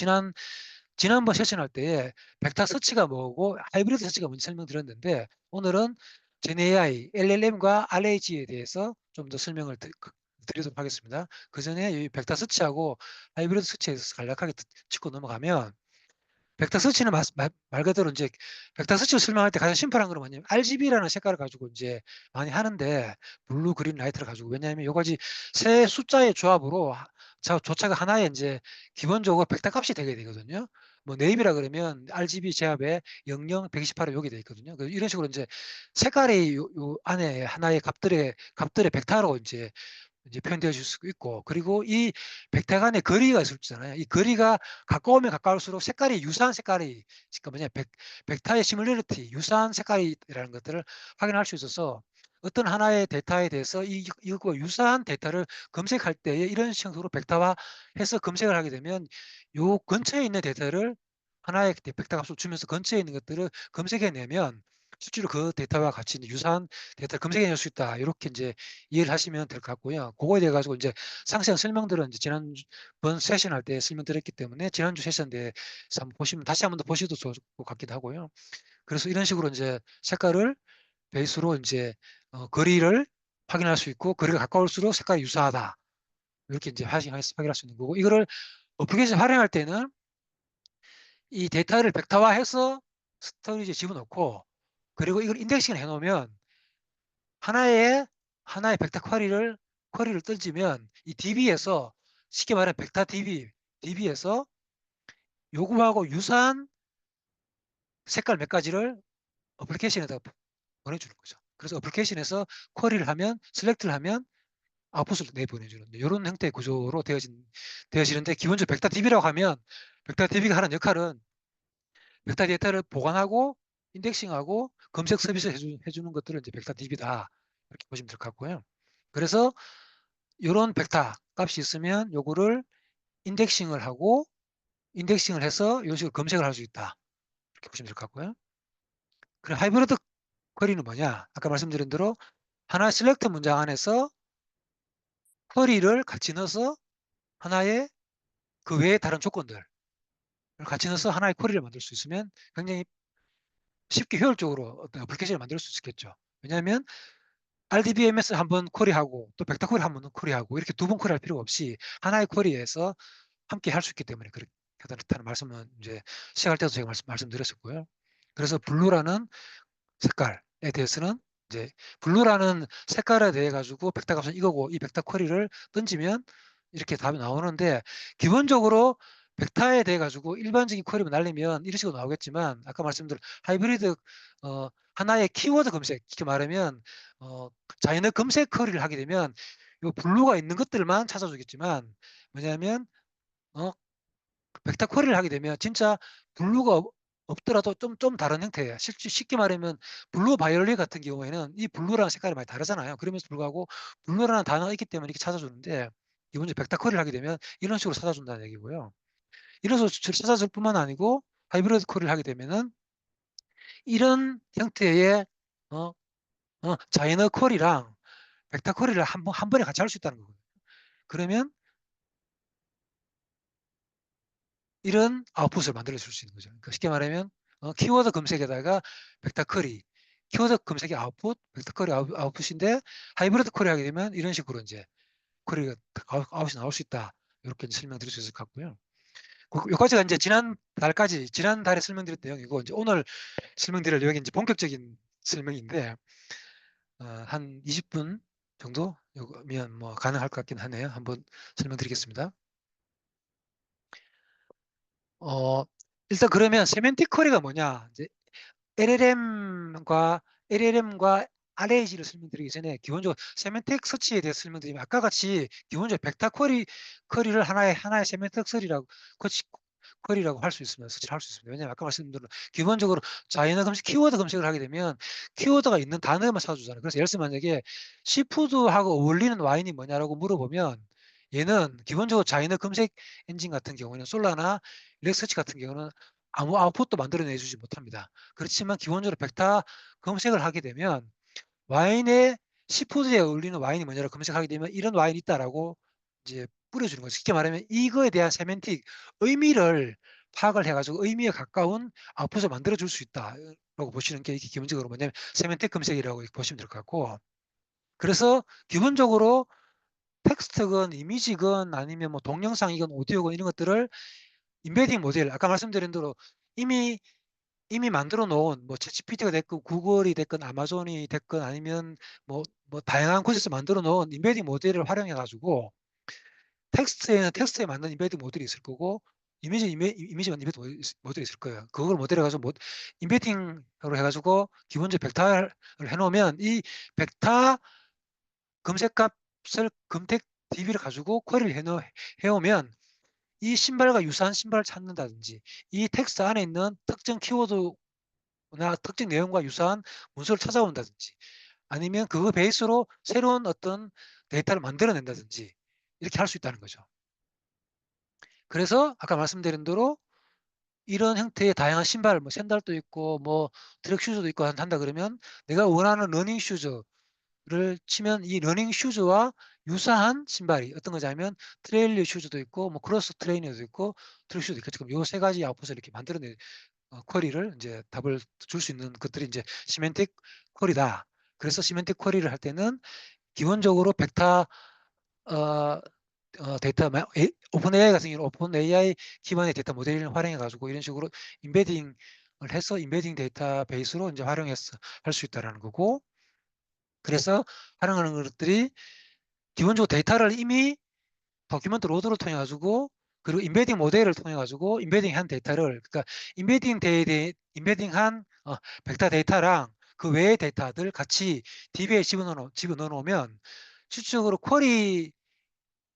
지난번 세션할 때에 벡터 서치가 뭐고 하이브리드 서치가 뭔지 설명드렸는데 오늘은 젠 AI, LLM과 RAG에 대해서 좀 더 설명을 드리도록 하겠습니다. 그 전에 이 벡터 서치하고 하이브리드 서치에 대해서 간략하게 짚고 넘어가면 벡터 서치는 말 그대로 이제 벡터 서치를 설명할 때 가장 심플한 건 뭐냐면 RGB라는 색깔을 가지고 이제 많이 하는데 블루, 그린, 라이트를 가지고 왜냐하면 요 가지 세 숫자의 조합으로 조차가 하나의 이제 기본적으로 벡터 값이 되게 되거든요. 뭐 네이비라 그러면 RGB 제압에 00, 128에 여기 돼 있거든요. 이런 식으로 이제 색깔이 요 안에 하나의 값들의 벡터로 이제 표현되어 줄 수 있고 그리고 이 백태 간의 거리가 있잖아요. 이 거리가 가까우면 가까울수록 색깔이 유사한 색깔이 그러니까 뭐냐 벡터의 시뮬리티 유사한 색깔이라는 것들을 확인할 수 있어서 어떤 하나의 데이터에 대해서 이거 유사한 데이터를 검색할 때에 이런 식으로 벡터화해서 검색을 하게 되면 요 근처에 있는 데이터를 하나의 벡터 값을 주면서 근처에 있는 것들을 검색해내면 실제로 그 데이터와 같이 이제 유사한 데이터를 검색해낼 수 있다. 이렇게 이제 이해를 하시면 될 것 같고요. 그거에 대해 가지고 이제 상세한 설명들은 이제 지난번 세션 할 때 설명드렸기 때문에 지난주 세션 대해서 한번 보시면 다시 한번 더 보셔도 좋을 것 같기도 하고요. 그래서 이런 식으로 이제 색깔을 베이스로 이제 거리를 확인할 수 있고 거리가 가까울수록 색깔이 유사하다. 이렇게 이제 확인할 수 있는 거고 이거를 어플리케이션 활용할 때는 이 데이터를 벡터화해서 스토리지에 집어넣고 그리고 이걸 인덱싱을 해놓으면 하나의 벡터 쿼리를 던지면 이 DB에서 쉽게 말하면 벡터 DB에서 요구하고 유사한 색깔 몇 가지를 어플리케이션에다 보내주는 거죠. 그래서 어플리케이션에서 쿼리를 하면 셀렉트를 하면 아웃풋을 내보내주는데 이런 형태의 구조로 되어지는데 기본적으로 벡터 DB라고 하면 벡터 DB가 하는 역할은 벡터 데이터를 보관하고 인덱싱하고 검색 서비스 해주는 것들을 이제 벡터 DB다 이렇게 보시면 될 것 같고요. 그래서 이런 벡터 값이 있으면 요거를 인덱싱을 하고 인덱싱을 해서 이런 식으로 검색을 할 수 있다 이렇게 보시면 될 것 같고요. 그리고 하이브리드 쿼리는 뭐냐? 아까 말씀드린 대로 하나 셀렉트 문장 안에서 쿼리를 같이 넣어서 하나의 그 외에 다른 조건들을 같이 넣어서 하나의 쿼리를 만들 수 있으면 굉장히 쉽게 효율적으로 어떤 어플리케이션을 만들 수 있겠죠. 왜냐하면 RDBMS 한번 쿼리하고 또 벡터 쿼리 한번 쿼리하고 이렇게 두 번 쿼리할 필요가 없이 하나의 쿼리에서 함께 할 수 있기 때문에 그렇다는 말씀은 이제 시작할 때도 제가 말씀드렸었고요. 그래서 블루라는 색깔에 대해서는 이제 블루라는 색깔에 대해 가지고 벡터 값은 이거고 이 벡터 쿼리를 던지면 이렇게 답이 나오는데 기본적으로 벡터에 대해 가지고 일반적인 쿼리만 날리면 이런 식으로 나오겠지만 아까 말씀드린 하이브리드 하나의 키워드 검색 이렇게 말하면 자연의 검색 쿼리를 하게 되면 이 블루가 있는 것들만 찾아주겠지만 뭐냐면 어, 벡터 쿼리를 하게 되면 진짜 블루가 없더라도 좀 다른 형태예요. 실제 쉽게 말하면 블루 바이올렛 같은 경우에는 이 블루라는 색깔이 많이 다르잖아요. 그러면서 불구하고 블루라는 단어가 있기 때문에 이렇게 찾아주는데 기본적으로 벡터 쿼리를 하게 되면 이런 식으로 찾아준다는 얘기고요. 이런 식으로 찾아줄 뿐만 아니고 하이브리드 쿼리를 하게 되면은 이런 형태의 어, 자이너 쿼리랑 벡터 쿼리를 한 번에 같이 할 수 있다는 거거든요. 그러면 이런 아웃풋을 만들어 줄 수 있는 거죠. 그러니까 쉽게 말하면 키워드 검색에다가 벡터 쿼리, 키워드 검색의 아웃풋, 벡터 쿼리 아웃풋인데 하이브리드 쿼리 하게 되면 이런 식으로 이제 쿼리가 아웃이 나올 수 있다. 이렇게 설명드릴 수 있을 것 같고요. 여기까지가 이제 지난 달에 설명드렸던 내용이고 이제 오늘 설명드릴 내용이 이제 본격적인 설명인데 한 20분 정도면 뭐 가능할 것 같긴 하네요. 한번 설명드리겠습니다. 어, 일단 그러면 세멘틱 쿼리가 뭐냐? 이제 LLM과 RAG를 설명드리기 전에 기본적으로 세멘틱 서치에 대해서 설명드리면 아까 같이 기본적으로 벡터 쿼리를 하나의 세멘틱 쿼리라고 할 수 있으면 서치를 할 수 있습니다. 왜냐하면 아까 말씀드린 기본적으로 자연어 검색, 키워드 검색을 하게 되면 키워드가 있는 단어만 찾아주잖아요. 그래서 예를 들어 만약에 시푸드하고 어울리는 와인이 뭐냐라고 물어보면 얘는 기본적으로 자연어 검색 엔진 같은 경우에는 솔라나 렉서치 같은 경우는 아무 아웃풋도 만들어내주지 못합니다. 그렇지만 기본적으로 벡터 검색을 하게 되면 와인의 시푸드에 어울리는 와인이 뭐냐를 검색하게 되면 이런 와인이 있다라고 이제 뿌려주는 거죠. 쉽게 말하면 이거에 대한 세멘틱 의미를 파악을 해가지고 의미에 가까운 아웃풋을 만들어줄 수 있다라고 보시는 게 이게 기본적으로 뭐냐면 세멘틱 검색이라고 보시면 될 것 같고 그래서 기본적으로 텍스트건 이미지건 아니면 뭐 동영상이건 오디오건 이런 것들을 인베딩 모델 아까 말씀드린 대로 이미 만들어 놓은 뭐 챗GPT가 됐건 구글이 됐건 아마존이 됐건 아니면 뭐 다양한 곳에서 만들어 놓은 인베딩 모델을 활용해 가지고 텍스트에는 텍스트에 맞는 인베딩 모델이 있을 거고 이미지만 인베딩 모델이 있을 거예요. 그걸 모델해 가지고 인베딩으로 해 가지고 기본적 벡터를 해 놓으면 이 벡터 검색 값을 검색 DB를 가지고 쿼리를 해 오면 이 신발과 유사한 신발을 찾는다든지 이 텍스트 안에 있는 특정 키워드 나 특정 내용과 유사한 문서를 찾아온다든지 아니면 그거 베이스로 새로운 어떤 데이터를 만들어낸다든지 이렇게 할 수 있다는 거죠. 그래서 아까 말씀드린 대로 이런 형태의 다양한 신발, 뭐 샌들도 있고, 뭐 트랙 슈즈도 있고 한다 그러면 내가 원하는 러닝 슈즈를 치면 이 러닝 슈즈와 유사한 신발이 어떤 거지 하면 트레일러 슈즈도 있고, 뭐 크로스 트레이너도 있고, 트랙 슈즈도 있고, 지금 요 세 가지 아웃풋을 이렇게 만들어내 쿼리를 이제 답을 줄 수 있는 것들이 이제 시멘틱 쿼리다. 그래서 시멘틱 쿼리를 할 때는 기본적으로 벡터 어, 데이터 오픈 AI 같은 경우는 오픈 AI 기반의 데이터 모델을 활용해 가지고 이런 식으로 임베딩을 해서 임베딩 데이터 베이스로 이제 활용해서 할 수 있다라는 거고, 그래서 활용하는 것들이 기본적으로 데이터를 이미 도큐멘트 로드를 통해 가지고, 그리고 임베딩 모델을 통해 가지고 임베딩한 데이터를, 그러니까 임베딩한 벡터 데이터랑 그 외의 데이터들 같이 DB에 집어넣어 놓으면 실질적으로 쿼리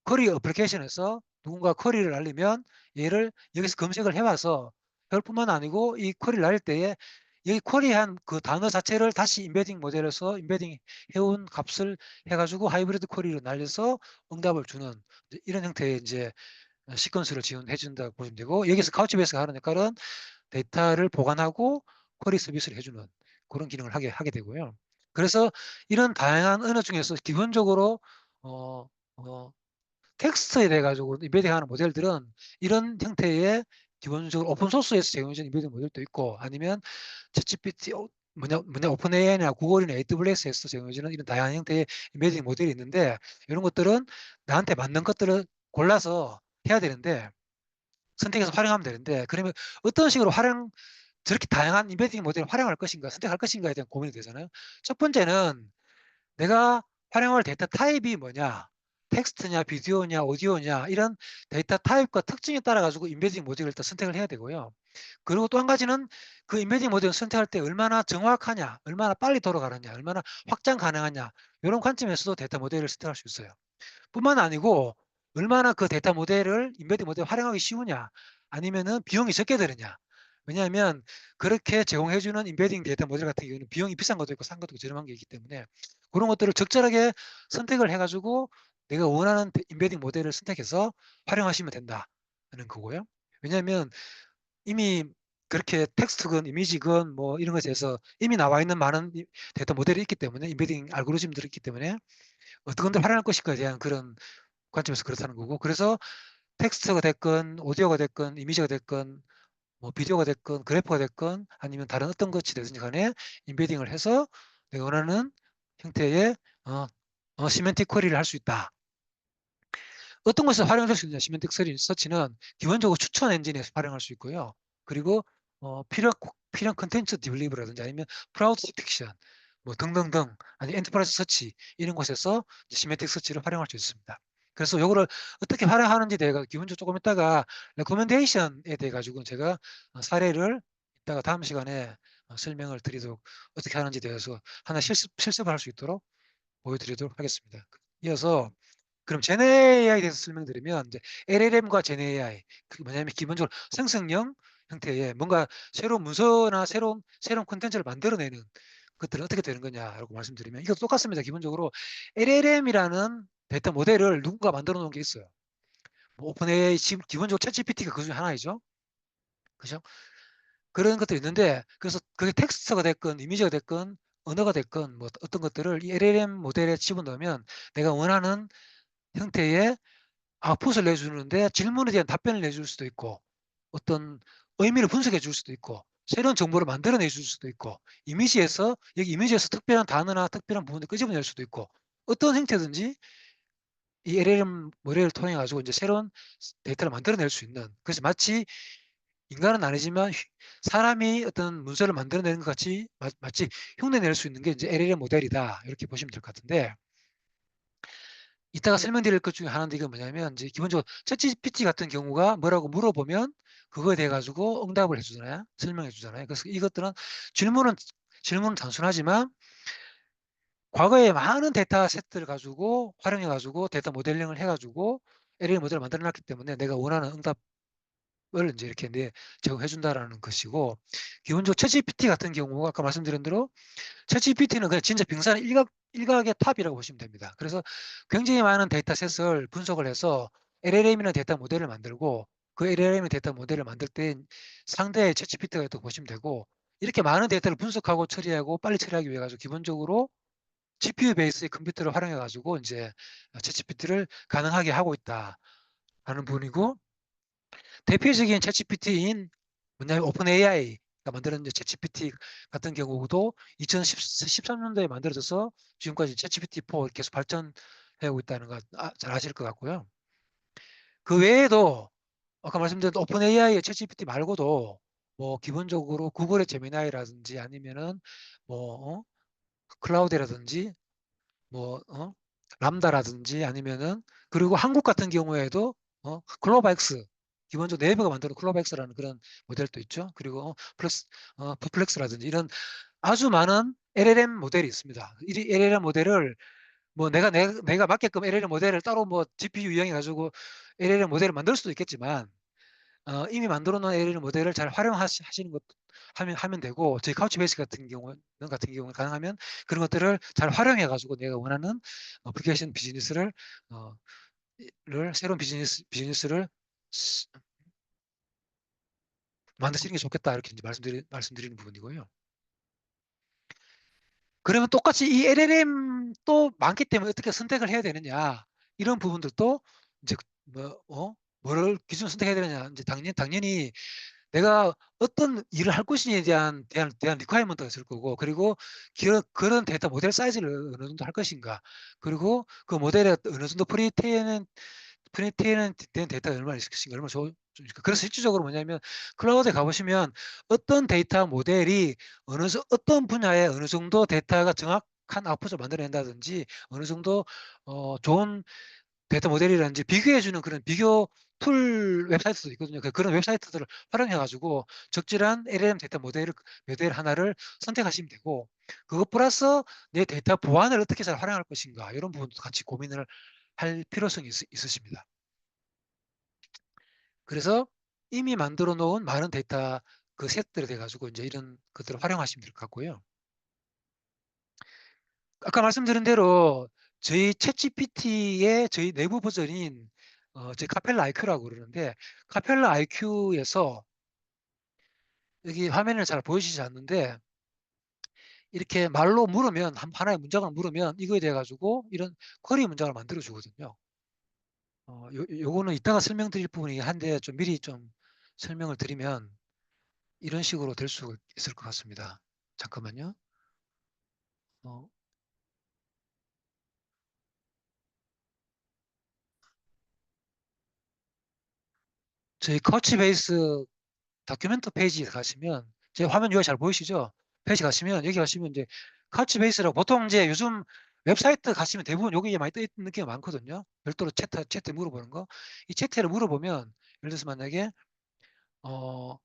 어플리케이션에서 누군가 쿼리를 날리면 얘를 여기서 검색을 해와서 그럴 뿐만 아니고 이 쿼리를 날릴 때에 여기 쿼리한 그 단어 자체를 다시 임베딩 모델에서 임베딩 해온 값을 해가지고 하이브리드 쿼리로 날려서 응답을 주는 이런 형태의 이제 시퀀스를 지원해 준다고 보시면 되고, 여기서 카우치베이스가 하는 역할은 데이터를 보관하고 쿼리 서비스를 해주는 그런 기능을 하게 되고요. 그래서 이런 다양한 언어 중에서 기본적으로 어, 어, 텍스트에 대해 가지고 임베딩하는 모델들은 이런 형태의 기본적으로 오픈 소스에서 제공해주는 임베딩 모델도 있고, 아니면 챗GPT 뭐냐 오픈 AI나 구글이나 AWS에서 제공해주는 이런 다양한 형태의 임베딩 모델이 있는데, 이런 것들은 나한테 맞는 것들을 골라서 해야 되는데, 선택해서 활용하면 되는데, 그러면 어떤 식으로 저렇게 다양한 임베딩 모델을 활용할 것인가 선택할 것인가에 대한 고민이 되잖아요. 첫 번째는 내가 활용할 데이터 타입이 뭐냐, 텍스트냐, 비디오냐, 오디오냐, 이런 데이터 타입과 특징에 따라 가지고 임베딩 모델을 일단 선택을 해야 되고요. 그리고 또 한 가지는 그 임베딩 모델을 선택할 때 얼마나 정확하냐, 얼마나 빨리 돌아가느냐, 얼마나 확장 가능하냐, 이런 관점에서도 데이터 모델을 선택할 수 있어요. 뿐만 아니고 얼마나 그 데이터 모델을 임베딩 모델을 활용하기 쉬우냐, 아니면은 비용이 적게 드느냐. 왜냐하면 그렇게 제공해주는 임베딩 데이터 모델 같은 경우는 비용이 비싼 것도 있고 싼 것도 있고 저렴한 게 있기 때문에 그런 것들을 적절하게 선택을 해가지고 내가 원하는 임베딩 모델을 선택해서 활용하시면 된다는 거고요. 왜냐하면 이미 그렇게 텍스트건 이미지건 뭐 이런 것에 대해서 이미 나와 있는 많은 데이터 모델이 있기 때문에, 임베딩 알고리즘들이 있기 때문에 어떤 건들 활용할 것인가에 대한 그런 관점에서 그렇다는 거고, 그래서 텍스트가 됐건 오디오가 됐건 이미지가 됐건 뭐 비디오가 됐건 그래프가 됐건 아니면 다른 어떤 것이 되든지 간에 임베딩을 해서 내가 원하는 형태의 시멘틱 쿼리를 할 수 있다. 어떤 것을 활용할 수 있느냐, 시멘틱 서치는 기본적으로 추천 엔진에서 활용할 수 있고요. 그리고 필연 컨텐츠 디블리브라든지 아니면 프라우드 픽션 뭐 등등등, 아니 엔터프라이즈 서치 이런 곳에서 시멘틱 서치를 활용할 수 있습니다. 그래서 이거를 어떻게 활용하는지 대해서 기본적으로 조금 이따가 레코멘데이션에 대해 가지고 제가 사례를 이따가 다음 시간에 설명을 드리도록, 어떻게 하는지 대해서 하나 실습을 할 수 있도록 보여드리도록 하겠습니다. 이어서 그럼 제네 AI에 대해서 설명드리면, 이제 LLM과 제네 AI 그게 뭐냐면 기본적으로 생성형 형태의 뭔가 새로운 문서나 새로운 콘텐츠를 만들어내는 것들은 어떻게 되는 거냐라고 말씀드리면, 이것도 똑같습니다. 기본적으로 LLM이라는 데이터 모델을 누군가 만들어 놓은 게 있어요. 뭐 오픈 AI 지금 기본적으로 챗GPT가 그 중에 하나이죠. 그죠? 그런 것들이 있는데, 그래서 그게 텍스트가 됐건 이미지가 됐건 언어가 됐건 뭐 어떤 것들을 이 LLM 모델에 집어넣으면 내가 원하는 형태의 아웃풋을 내주는데 질문에 대한 답변을 내줄 수도 있고, 어떤 의미를 분석해 줄 수도 있고, 새로운 정보를 만들어내 줄 수도 있고, 여기 이미지에서 특별한 단어나 특별한 부분을 끄집어낼 수도 있고, 어떤 형태든지 이 LLM 모델을 통해 가지고 이제 새로운 데이터를 만들어낼 수 있는, 그래서 마치 인간은 아니지만 사람이 어떤 문서를 만들어내는 것 같이 마치 흉내낼 수 있는 게 이제 LLM 모델이다, 이렇게 보시면 될 것 같은데, 이따가 설명드릴 것 중에 하나인데, 이건 뭐냐면 이제 기본적으로 챗GPT 같은 경우가 뭐라고 물어보면 그거에 대해 가지고 응답을 해주잖아요. 설명해 주잖아요. 그래서 이것들은 질문은 질문은 단순하지만 과거에 많은 데이터 세트를 가지고 활용해 가지고 데이터 모델링을 해 가지고 LLM 모델을 만들어 놨기 때문에 내가 원하는 응답을 이제 이렇게 제공해 준다라는 것이고, 기본적으로 챗GPT 같은 경우 아까 말씀드린 대로 챗GPT는 그냥 진짜 빙산의 일각의 탑이라고 보시면 됩니다. 그래서 굉장히 많은 데이터셋을 분석을 해서 LLM이라는 데이터 모델을 만들고, 그 LLM 데이터 모델을 만들 때 상대의 챗GPT가 있다고 보시면 되고 이렇게 많은 데이터를 분석하고 처리하고 빨리 처리하기 위해 가지고 기본적으로 GPU 베이스의 컴퓨터를 활용해 가지고 이제 챗GPT를 가능하게 하고 있다라는 부분이고 대표적인 챗GPT인 뭐냐면 오픈 AI가 만드는 챗GPT 같은 경우도 2013년도에 만들어져서 지금까지 챗GPT4 계속 발전해 오고 있다는 거 잘 아실 것 같고요. 그 외에도 아까 말씀드린 오픈 AI의 챗GPT 말고도 뭐 기본적으로 구글의 제미나이라든지 아니면은 뭐 클라우드라든지 뭐 람다라든지 아니면은 그리고 한국 같은 경우에도 클로바엑스 기본적으로 네이버가 만드는 클로바엑스라는 그런 모델도 있죠. 그리고 플러스 퍼플렉스라든지 이런 아주 많은 LLM 모델이 있습니다. 이 LLM 모델을 뭐 내가 맞게끔 LLM 모델을 따로 뭐 GPU 이용해 가지고 LLM 모델을 만들 수도 있겠지만 이미 만들어 놓은 LLM 모델을 잘 활용하시는 것 하면 되고 저희 카우치베이스 같은 경우는 가능하면 그런 것들을 잘 활용해 가지고 내가 원하는 어플리케이션 비즈니스를 어, 새로운 비즈니스를 만드시는 게 좋겠다 이렇게 이제 말씀드리는 부분이고요. 그러면 똑같이 이 LLM 또 많기 때문에 어떻게 선택을 해야 되느냐 이런 부분들도 이제 뭐를 기준 선택해야 되느냐 이제 당연히 내가 어떤 일을 할 것인지에 대한 리퀘어먼트가 있을 거고 그리고 그런 데이터 모델 사이즈를 어느 정도 할 것인가 그리고 그 모델에 어느 정도 프리테이는 된 데이터가 얼마나 있을 것인가 얼마나 좋으니까 그래서 실질적으로 뭐냐면 클라우드에 가보시면 어떤 데이터 모델이 어떤 분야에 어느 정도 데이터가 정확한 아웃풋을 만들어낸다든지 어느 정도 좋은 데이터 모델이라든지 비교해주는 그런 비교 툴 웹사이트도 있거든요. 그런 웹사이트들을 활용해가지고 적절한 LLM 데이터 모델 하나를 선택하시면 되고 그것 플러스 내 데이터 보안을 어떻게 잘 활용할 것인가 이런 부분도 같이 고민을 할 필요성이 있으십니다. 그래서 이미 만들어 놓은 많은 데이터 그 셋들에 대해 가지고 이제 이런 것들을 활용하시면 될 것 같고요. 아까 말씀드린 대로 저희 챗GPT의 저희 내부 버전인 저희 카펠라 IQ라고 그러는데 카펠라 IQ에서 여기 화면을 잘 보이시지 않는데 이렇게 말로 물으면 하나의 문장을 물으면 이거에 대해 가지고 이런 쿼리 문장을 만들어 주거든요. 요거는 이따가 설명드릴 부분이긴 한데 좀 미리 좀 설명을 드리면 이런 식으로 될 수 있을 것 같습니다. 잠깐만요. 어, 저희 커치베이스 다큐멘터 페이지에 가시면 제 화면 여기 잘 보이시죠? 페이지 가시면 여기 가시면 이제 카우치베이스라고 보통 이제 요즘 웹사이트 가시면 대부분 여기에 많이 떠 있는 게 많거든요. 별도로 채트 물어보는 거. 이 채트를 물어보면 예를 들어서 만약에 어,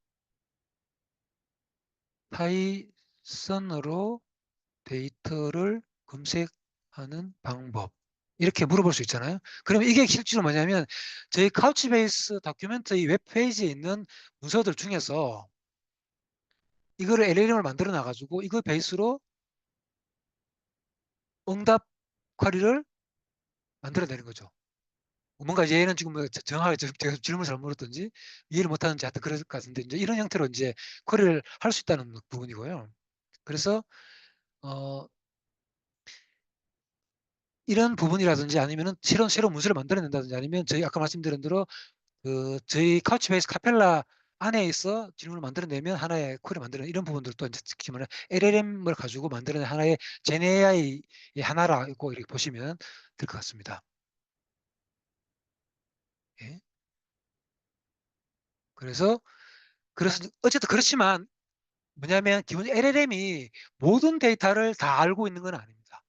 파이썬으로 데이터를 검색하는 방법 이렇게 물어볼 수 있잖아요. 그러면 이게 실제로 뭐냐면 저희 카우치베이스 다큐멘터 이 웹페이지에 있는 문서들 중에서 이거를 LLM을 만들어 놔가지고 이거 베이스로 응답 쿼리를 만들어내는 거죠. 뭔가 얘는 지금 뭐 정확하게 제가 질문을 잘못 물었든지 이해를 못하는지 하여튼 그럴 것 같은데 이제 이런 형태로 이제 쿼리를 할 수 있다는 부분이고요. 그래서 어, 이런 부분이라든지 아니면은 새로운 문서를 만들어낸다든지 아니면 저희 아까 말씀드린 대로 저희 카우치베이스 카펠라 안에 있어 질문을 만들어내면 하나의 쿼리 만드는 이런 부분들도 이제 특히 말해 LLM을 가지고 만드는 하나의 젠 AI의 하나라고 이렇게 보시면 될 것 같습니다. 예. 그래서 어쨌든 그렇지만 뭐냐면 기본 LLM이 모든 데이터를 다 알고 있는 건 아닙니다.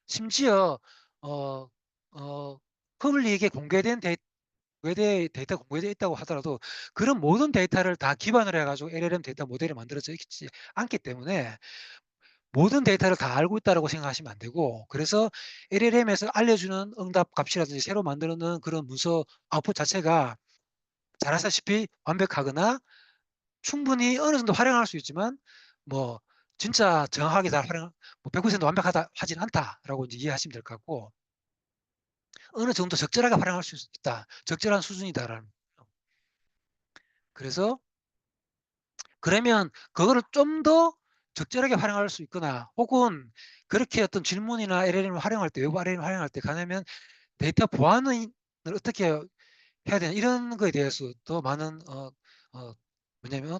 심지어 어, 퍼블릭에 공개된 데이터 공개되어 있다고 하더라도 그런 모든 데이터를 다 기반으로 해가지고 LLM 데이터 모델이 만들어져 있지 않기 때문에 모든 데이터를 다 알고 있다고 생각하시면 안 되고 그래서 LLM에서 알려주는 응답 값이라든지 새로 만드는 그런 문서 아웃풋 자체가 잘 아시다시피 완벽하거나 충분히 어느 정도 활용할 수 있지만 뭐 진짜 정확하게 다 뭐 100% 완벽하다 하진 않다라고 이제 이해하시면 될 것 같고 어느 정도 적절하게 활용할 수 있다. 적절한 수준이다라는. 그래서 그러면 그거를 좀 더 적절하게 활용할 수 있거나 혹은 그렇게 어떤 질문이나 LLM을 활용할 때, 외부 LLM을 활용할 때 가능하면 데이터 보안을 어떻게 해야 되나 이런 거에 대해서 더 많은 어, 뭐냐면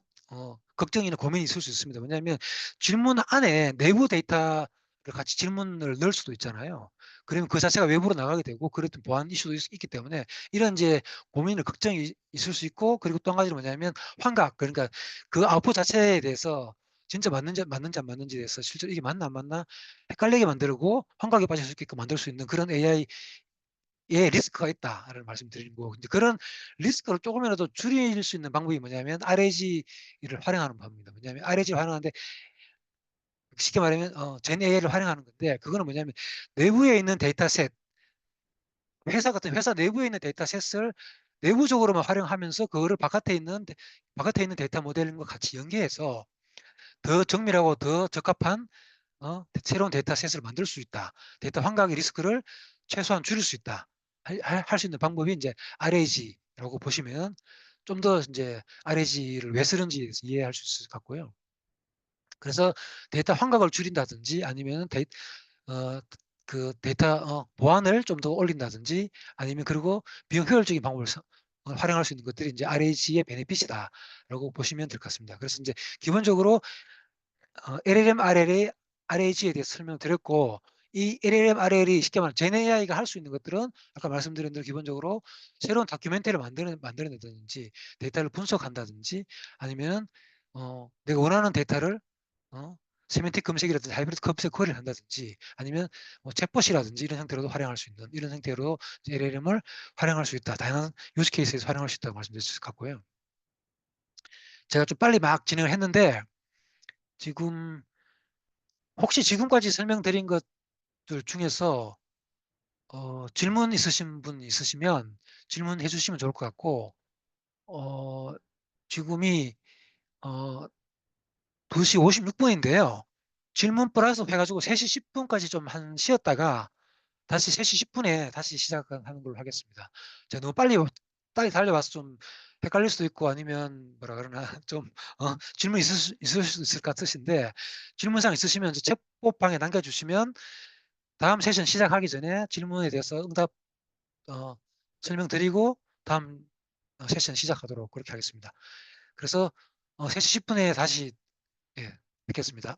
걱정이나 고민이 있을 수 있습니다. 왜냐하면 질문 안에 내부 데이터를 같이 질문을 넣을 수도 있잖아요. 그러면 그 자체가 외부로 나가게 되고 그런 보안 이슈도 있기 때문에 이런 이제 고민을 걱정이 있을 수 있고 그리고 또 한 가지는 뭐냐면 환각 그러니까 그 아웃풋 자체에 대해서 진짜 맞는지 안 맞는지에 대해서 실제로 이게 맞나 안 맞나 헷갈리게 만들고 환각에 빠질 수 있게끔 만들 수 있는 그런 AI 예, 리스크가 있다를 말씀드리는 거고, 이제 그런 리스크를 조금이라도 줄일 수 있는 방법이 뭐냐면 RAG를 활용하는 방법입니다. 뭐냐면 RAG를 활용하는데 쉽게 말하면 젠 AI를 활용하는 건데 그거는 뭐냐면 내부에 있는 데이터셋, 회사 같은 회사 내부에 있는 데이터셋을 내부적으로만 활용하면서 그거를 바깥에 있는 데이터 모델과 같이 연계해서 더 정밀하고 더 적합한 새로운 데이터셋을 만들 수 있다. 데이터 환각의 리스크를 최소한 줄일 수 있다. 할 수 있는 방법이 이제 RAG라고 보시면 좀 더 이제 RAG를 왜 쓰는지 이해할 수 있을 것 같고요. 그래서 데이터 환각을 줄인다든지 아니면 어, 그 데이터 보안을 좀 더 올린다든지 아니면 그리고 비용 효율적인 방법을 활용할 수 있는 것들이 이제 RAG의 베네핏이다라고 보시면 될 것 같습니다. 그래서 이제 기본적으로 LLM, RAG에 대해서 설명드렸고 이 LLM, RL이 쉽게 말하면 젠 AI가 할 수 있는 것들은 아까 말씀드린 대로 기본적으로 새로운 다큐멘터리를 만들어낸다든지 데이터를 분석한다든지 아니면 내가 원하는 데이터를 어, 세면틱 검색이라든지 하이브리드 검색 쿼리를 한다든지 아니면 뭐 챗봇이라든지 이런 형태로도 활용할 수 있는 이런 형태로 LLM을 활용할 수 있다. 다양한 유즈 케이스에서 활용할 수 있다고 말씀드릴 수 있을 것 같고요. 제가 좀 빨리 막 진행을 했는데 지금 혹시 지금까지 설명드린 것들 중에서 질문 있으신 분 있으시면 질문해 주시면 좋을 것 같고 어, 지금이 어, 2시 56분인데요. 질문 플러스 해가지고 3시 10분까지 좀 한 쉬었다가 다시 3시 10분에 다시 시작하는 걸로 하겠습니다. 제가 너무 빨리 달려와서 좀 헷갈릴 수도 있고 아니면 뭐라 그러나 좀 질문 있을 수 있을 것 같으신데 질문사항 있으시면 챗봇방에 남겨주시면 다음 세션 시작하기 전에 질문에 대해서 응답 어, 설명드리고 다음 세션 시작하도록 그렇게 하겠습니다. 그래서 3시 10분에 다시 예, 뵙겠습니다.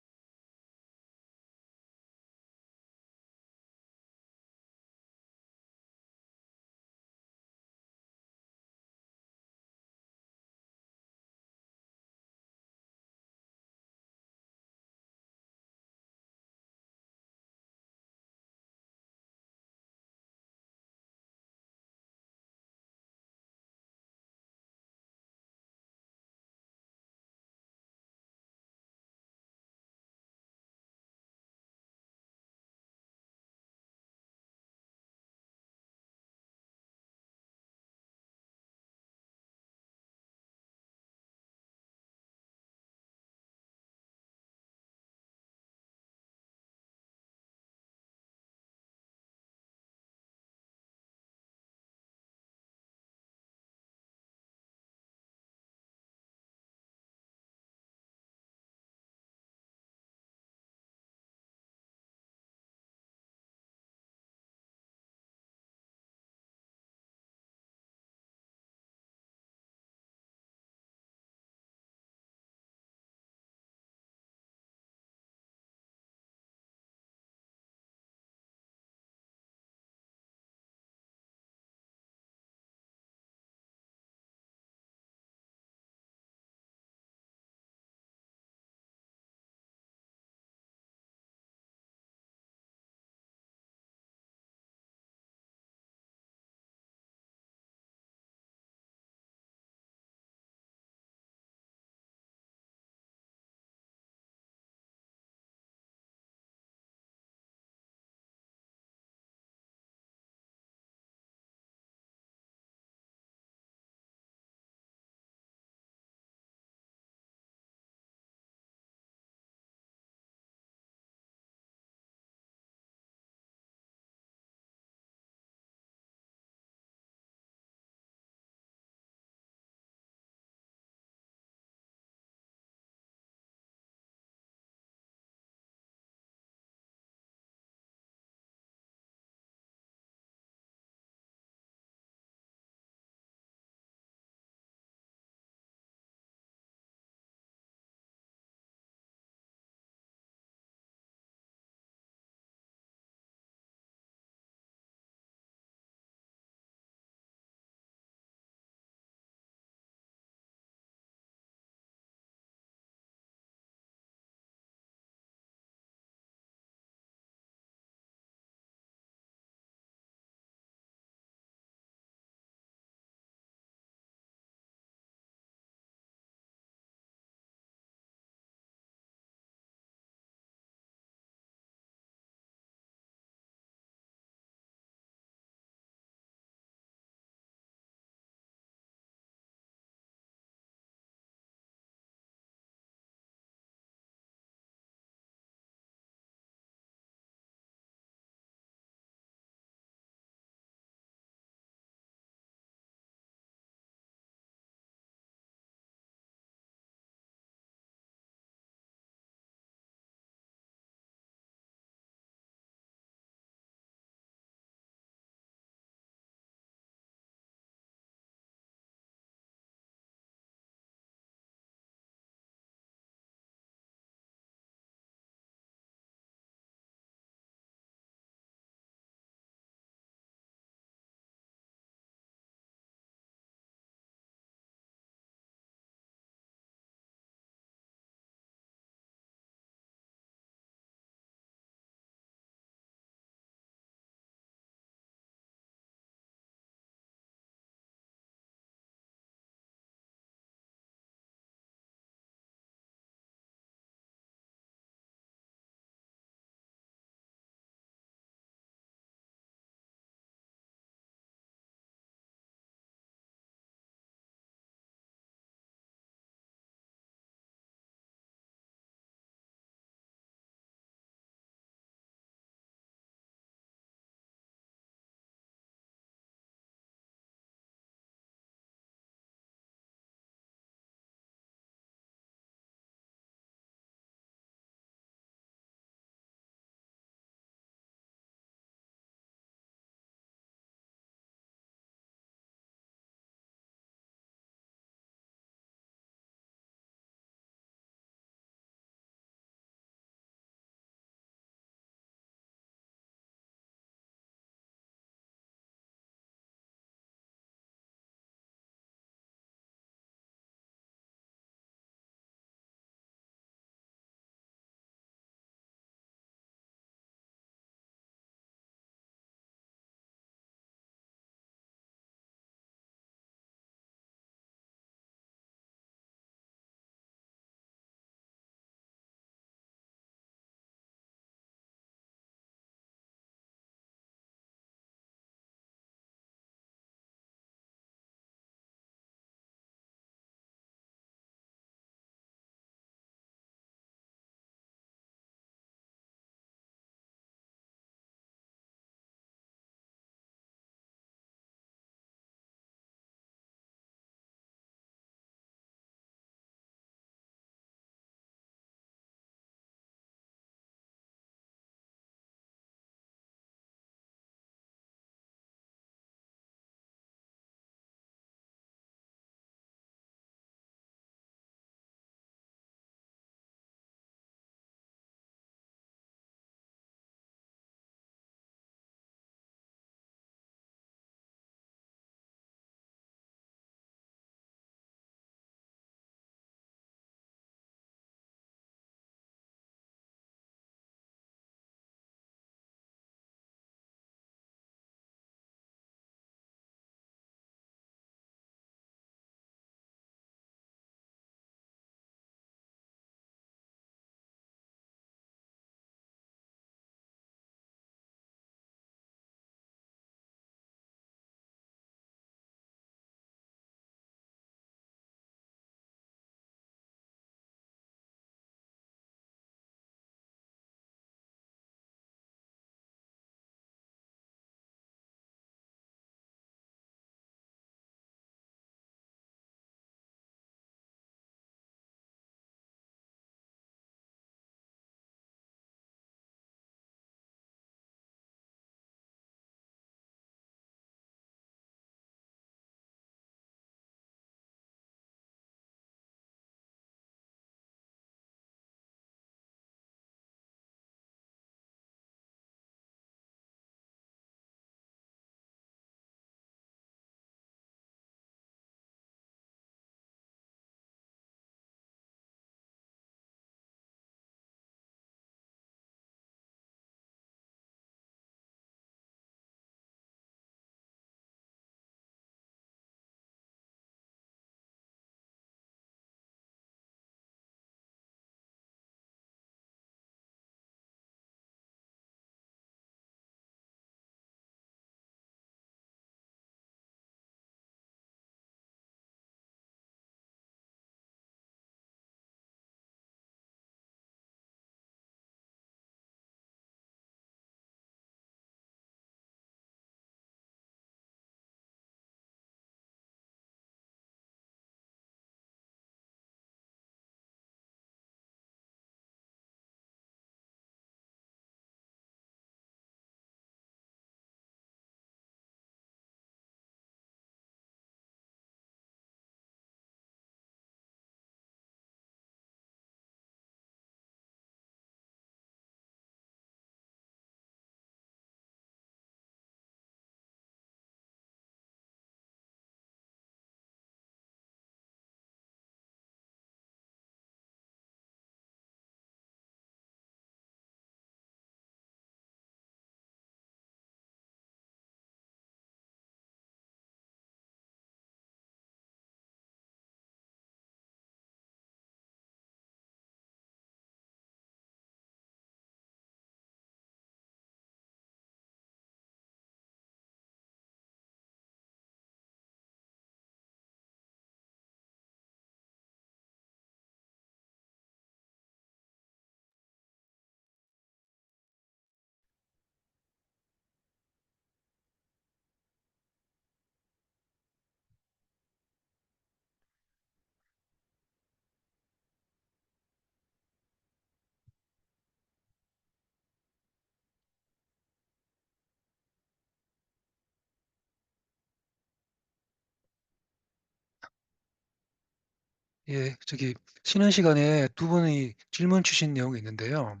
저기 쉬는 시간에 두 분이 질문 주신 내용이 있는데요.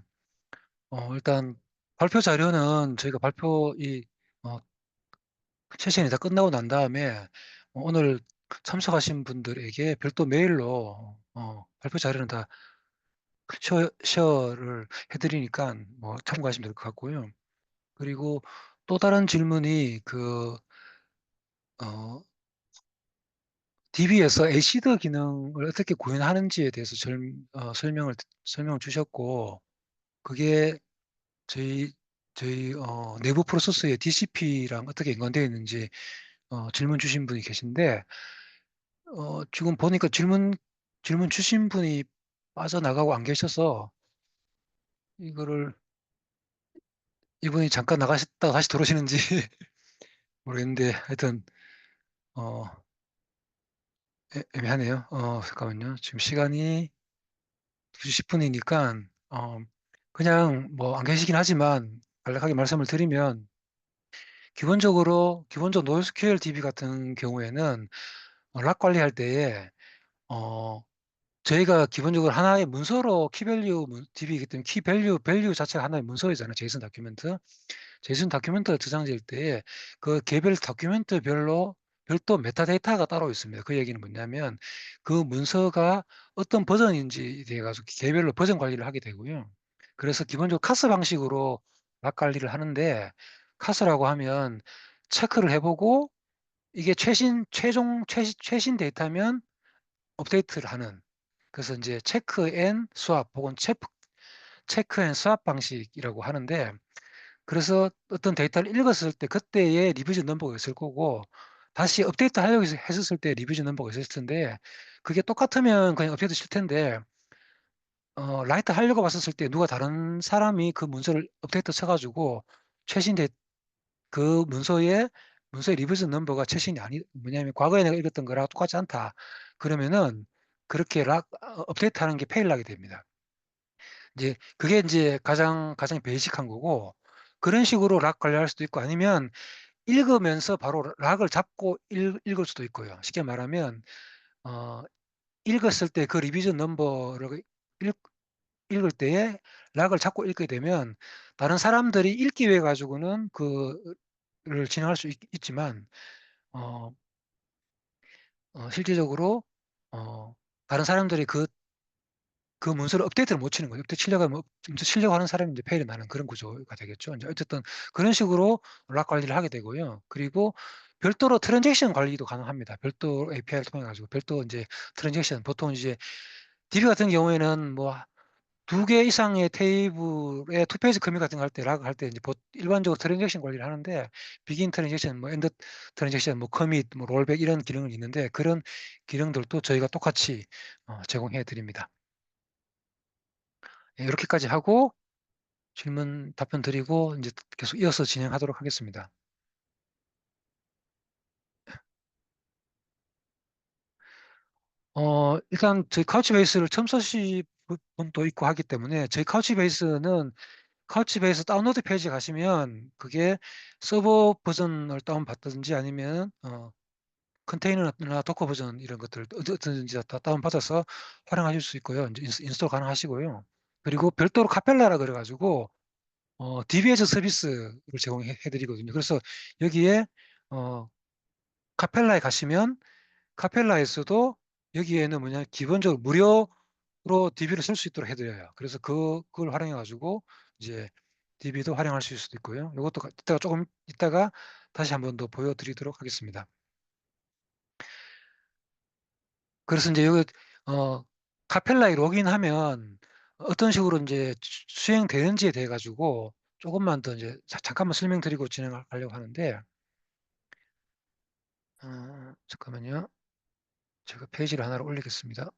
일단 발표 자료는 저희가 발표 어, 세션이 다 끝나고 난 다음에 오늘 참석하신 분들에게 별도 메일로 발표 자료는 다 셔를 해드리니까 뭐 참고하시면 될 것 같고요. 그리고 또 다른 질문이 어, DB에서 에시드 기능을 어떻게 구현하는지에 대해서 설명을 주셨고, 그게 저희 내부 프로세스의 DCP랑 어떻게 연관되어 있는지 질문 주신 분이 계신데, 지금 보니까 질문 주신 분이 빠져나가고 안 계셔서 이거를 이분이 잠깐 나가셨다가 다시 들어오시는지 모르겠는데, 하여튼 어, 애매하네요. 잠깐만요. 지금 시간이 2시 10분이니까 그냥 뭐 안 계시긴 하지만 간략하게 말씀을 드리면, 기본적 NoSQL DB 같은 경우에는 락 관리할 때에 어, 저희가 기본적으로 하나의 문서로 키밸류 DB이기 때문에 밸류 자체가 하나의 문서이잖아요. 제이슨 다큐멘트. 제이슨 다큐멘트가 저장될 때에 그 개별 다큐멘트별로 별도 메타데이터가 따로 있습니다. 그 얘기는 뭐냐면 그 문서가 어떤 버전인지에 대해 가지고 개별로 버전 관리를 하게 되고요. 그래서 기본적으로 카스 방식으로 락 관리를 하는데, 카스라고 하면 체크를 해보고 이게 최신 데이터면 업데이트를 하는, 그래서 이제 체크 앤 스왑 혹은 체크 앤 스왑 방식이라고 하는데, 그래서 어떤 데이터를 읽었을 때 그때의 리비전 넘버가 있을 거고, 다시 업데이트 하려고 했었을 때 리비전 넘버가 있을 텐데, 그게 똑같으면 그냥 업데이트 실 텐데, 라이트 하려고 봤었을 때 누가 다른 사람이 그 문서를 업데이트 쳐가지고 최신 그 문서의 리비전 넘버가 최신이 뭐냐면 과거에 내가 읽었던 거랑 똑같지 않다. 그러면은 그렇게 업데이트 하는 게 페일 나게 됩니다. 이제 그게 이제 가장 베이직한 거고, 그런 식으로 락 관리할 수도 있고, 아니면 읽으면서 바로 락을 잡고 읽을 수도 있고요. 쉽게 말하면 어, 읽었을 때 그 리비전 넘버를 읽, 읽을 때에 락을 잡고 읽게 되면 다른 사람들이 읽기 위해 가지고는 그를 진행할 수 있지만 어, 실질적으로 어, 다른 사람들이 그 문서를 업데이트를 못 치는 거죠. 업데이트 치려고 하면 문서 치려고 하는 사람이 이제 페일이 나는 그런 구조가 되겠죠. 이제 어쨌든 그런 식으로 락 관리를 하게 되고요. 그리고 별도로 트랜잭션 관리도 가능합니다. 별도 API를 통해 가지고 별도 이제 트랜잭션, 보통 이제 DB 같은 경우에는 뭐 두 개 이상의 테이블에 투페이지 커밋 같은 거 할 때, 락 할 때 이제 일반적으로 트랜잭션 관리를 하는데, 비긴 트랜잭션, 뭐 엔드 트랜잭션, 뭐 커밋, 뭐 롤백 이런 기능을 있는데, 그런 기능들도 저희가 똑같이 제공해 드립니다. 이렇게까지 하고 질문 답변 드리고 이제 계속 이어서 진행하도록 하겠습니다. 일단 저희 카우치베이스를 처음 쓰실 분도 있고 하기 때문에, 저희 카우치베이스는 카우치베이스 다운로드 페이지 가시면 그게 서버 버전을 다운받든지 아니면 컨테이너나 도커 버전 이런 것들 어떤지 다 다운받아서 활용하실 수 있고요. 이제 인스톨 가능하시고요. 그리고 별도로 카펠라라 그래가지고 DB에서 서비스를 제공해 드리거든요. 그래서 여기에 어, 카펠라에 가시면 카펠라에서도 여기에는 뭐냐 기본적으로 무료로 DB를 쓸 수 있도록 해드려요. 그래서 그걸 활용해 가지고 이제 DB도 활용할 수 있을 수도 있고요. 이것도 이따가 조금 이따가 다시 한번 더 보여드리도록 하겠습니다. 그래서 이제 여기 어, 카펠라에 로그인하면 어떤 식으로 이제 수행되는지에 대해 가지고 조금만 더 이제 잠깐만 설명드리고 진행하려고 하는데, 잠깐만요. 제가 페이지를 하나를 올리겠습니다.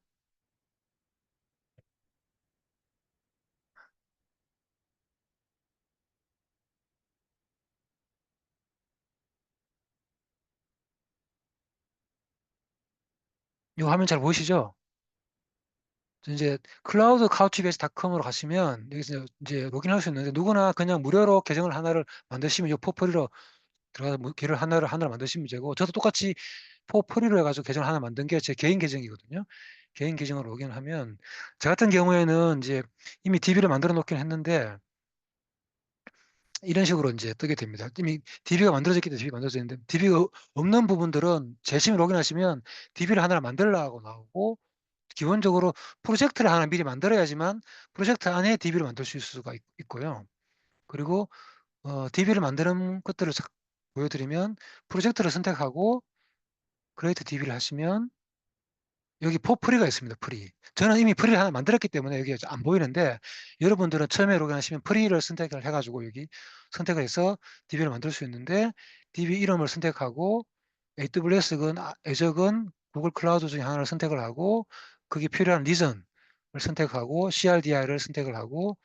이 화면 잘 보이시죠? 이제 클라우드 카우치베이스닷컴으로 가시면 여기서 이제 로그인할 수 있는데, 누구나 그냥 무료로 계정을 하나를 만드시면 이 포프리로 들어가서 계를 하나를 만드시면 되고, 저도 똑같이 포프리로 해가지고 계정을 하나 만든 게 제 개인 계정이거든요. 개인 계정으로 로그인하면 저 같은 경우에는 이제 이미 DB를 만들어 놓긴 했는데 이런 식으로 이제 뜨게 됩니다. 이미 DB가 만들어졌기 때문에 DB 만들어져 있는데 DB가 없는 부분들은 재심에 로그인하시면 DB를 하나 만들라고 나오고 기본적으로 프로젝트를 하나 미리 만들어야지만 프로젝트 안에 DB를 만들 수 있을 수가 있고요. 그리고 DB를 만드는 것들을 보여드리면 프로젝트를 선택하고 크리에이트 DB를 하시면 여기 프리가 있습니다. 프리. 저는 이미 프리를 하나 만들었기 때문에 여기 안 보이는데 여러분들은 처음에 로그인하시면 프리를 선택을 해가지고 여기 선택을 해서 DB를 만들 수 있는데 DB 이름을 선택하고 AWS건 애저건 구글 클라우드 중에 하나를 선택을 하고 그게 필요한 리전을 선택하고 CRDI를 선택을 하고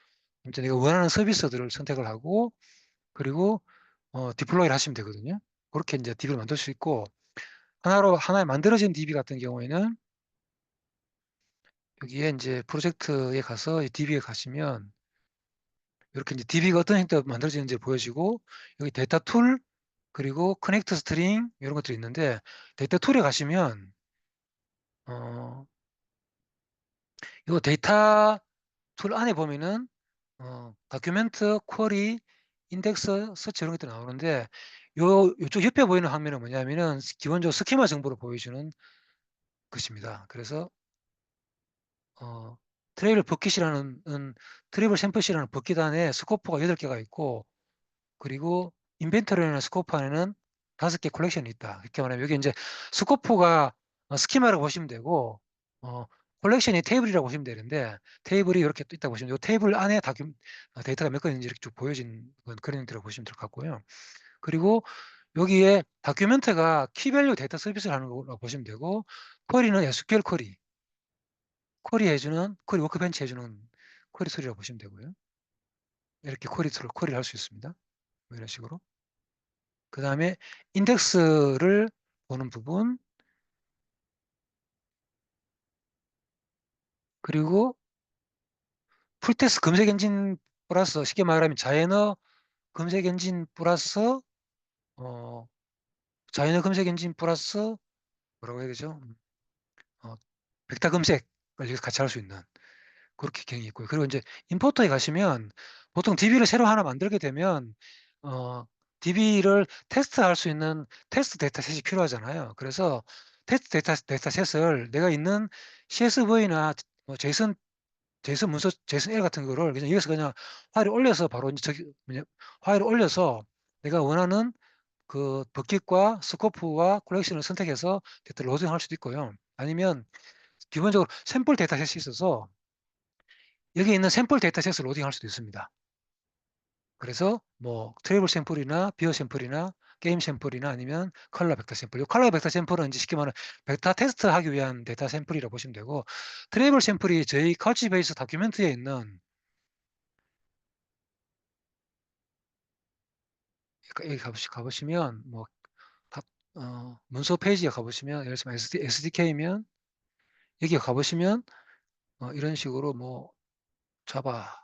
이제 내가 원하는 서비스들을 선택을 하고 그리고 디플로이를 하시면 되거든요. 그렇게 이제 DB를 만들 수 있고 하나에 만들어진 DB 같은 경우에는 여기에 이제 프로젝트에 가서 이 DB에 가시면 이렇게 이제 DB가 어떤 형태로 만들어지는지 보여지고 여기 데이터 툴 그리고 커넥트 스트링 이런 것들이 있는데 데이터 툴에 가시면 어, 이 데이터 툴 안에 보면은 다큐멘트, 쿼리, 인덱스, 서치 이런 것들이 나오는데 요쪽 옆에 보이는 화면은 뭐냐면은 기본적으로 스키마 정보를 보여주는 것입니다. 그래서 어, 트레이블 버킷이라는 트레이블 샘플이라는 버킷 안에 스코프가 8개가 있고 그리고 인벤토리라는 스코프 안에는 5개 콜렉션이 있다. 이렇게 말하면 여기 이제 스코프가 스키마라고 보시면 되고 어, 콜렉션이 테이블이라고 보시면 되는데 테이블이 이렇게 또 있다고 보시면 이 테이블 안에 데이터가 몇 건 있는지 이렇게 쭉 보여진 그런 형태로 보시면 될 것 같고요. 그리고 여기에 다큐멘트가 키밸류 데이터 서비스를 하는 거라고 보시면 되고 쿼리는 SQL 쿼리 워크벤치 해주는 쿼리 툴이라고 보시면 되고요. 이렇게 쿼리를 할 수 있습니다. 뭐 이런 식으로. 그 다음에 인덱스를 보는 부분, 그리고 풀테스트 검색 엔진 플러스 쉽게 말하면 자연어 검색 엔진 플러스 어, 자연어 검색 엔진 플러스 뭐라고 해야 되죠? 어, 벡터 검색을 여기서 같이 할 수 있는 그렇게 기능이 있고요. 그리고 이제 임포터에 가시면 보통 DB를 새로 하나 만들게 되면 어, DB를 테스트할 수 있는 테스트 데이터셋이 필요하잖아요. 그래서 테스트 데이터셋을 내가 있는 CSV나 제이슨 문서, 제이슨 L 같은 거를 그냥 여기서 그냥 파일을 올려서 바로 이제 파일을 올려서 내가 원하는 그 버킷과 스코프와 콜렉션을 선택해서 데이터를 로딩할 수도 있고요. 아니면 기본적으로 샘플 데이터셋이 있어서 여기 있는 샘플 데이터셋을 로딩할 수도 있습니다. 그래서 뭐 트래블 샘플이나 비어 샘플이나 게임 샘플이나 아니면 컬러 벡터 샘플. 이 컬러 벡터 샘플은 이제 쉽게 말하면 벡터 테스트 하기 위한 데이터 샘플이라고 보시면 되고 트래블 샘플이 저희 카우치베이스 다큐멘트에 있는 여기 가보시면 뭐 문서 페이지에 가보시면 예를 들면 SDK면 여기 가보시면 이런 식으로 뭐 자바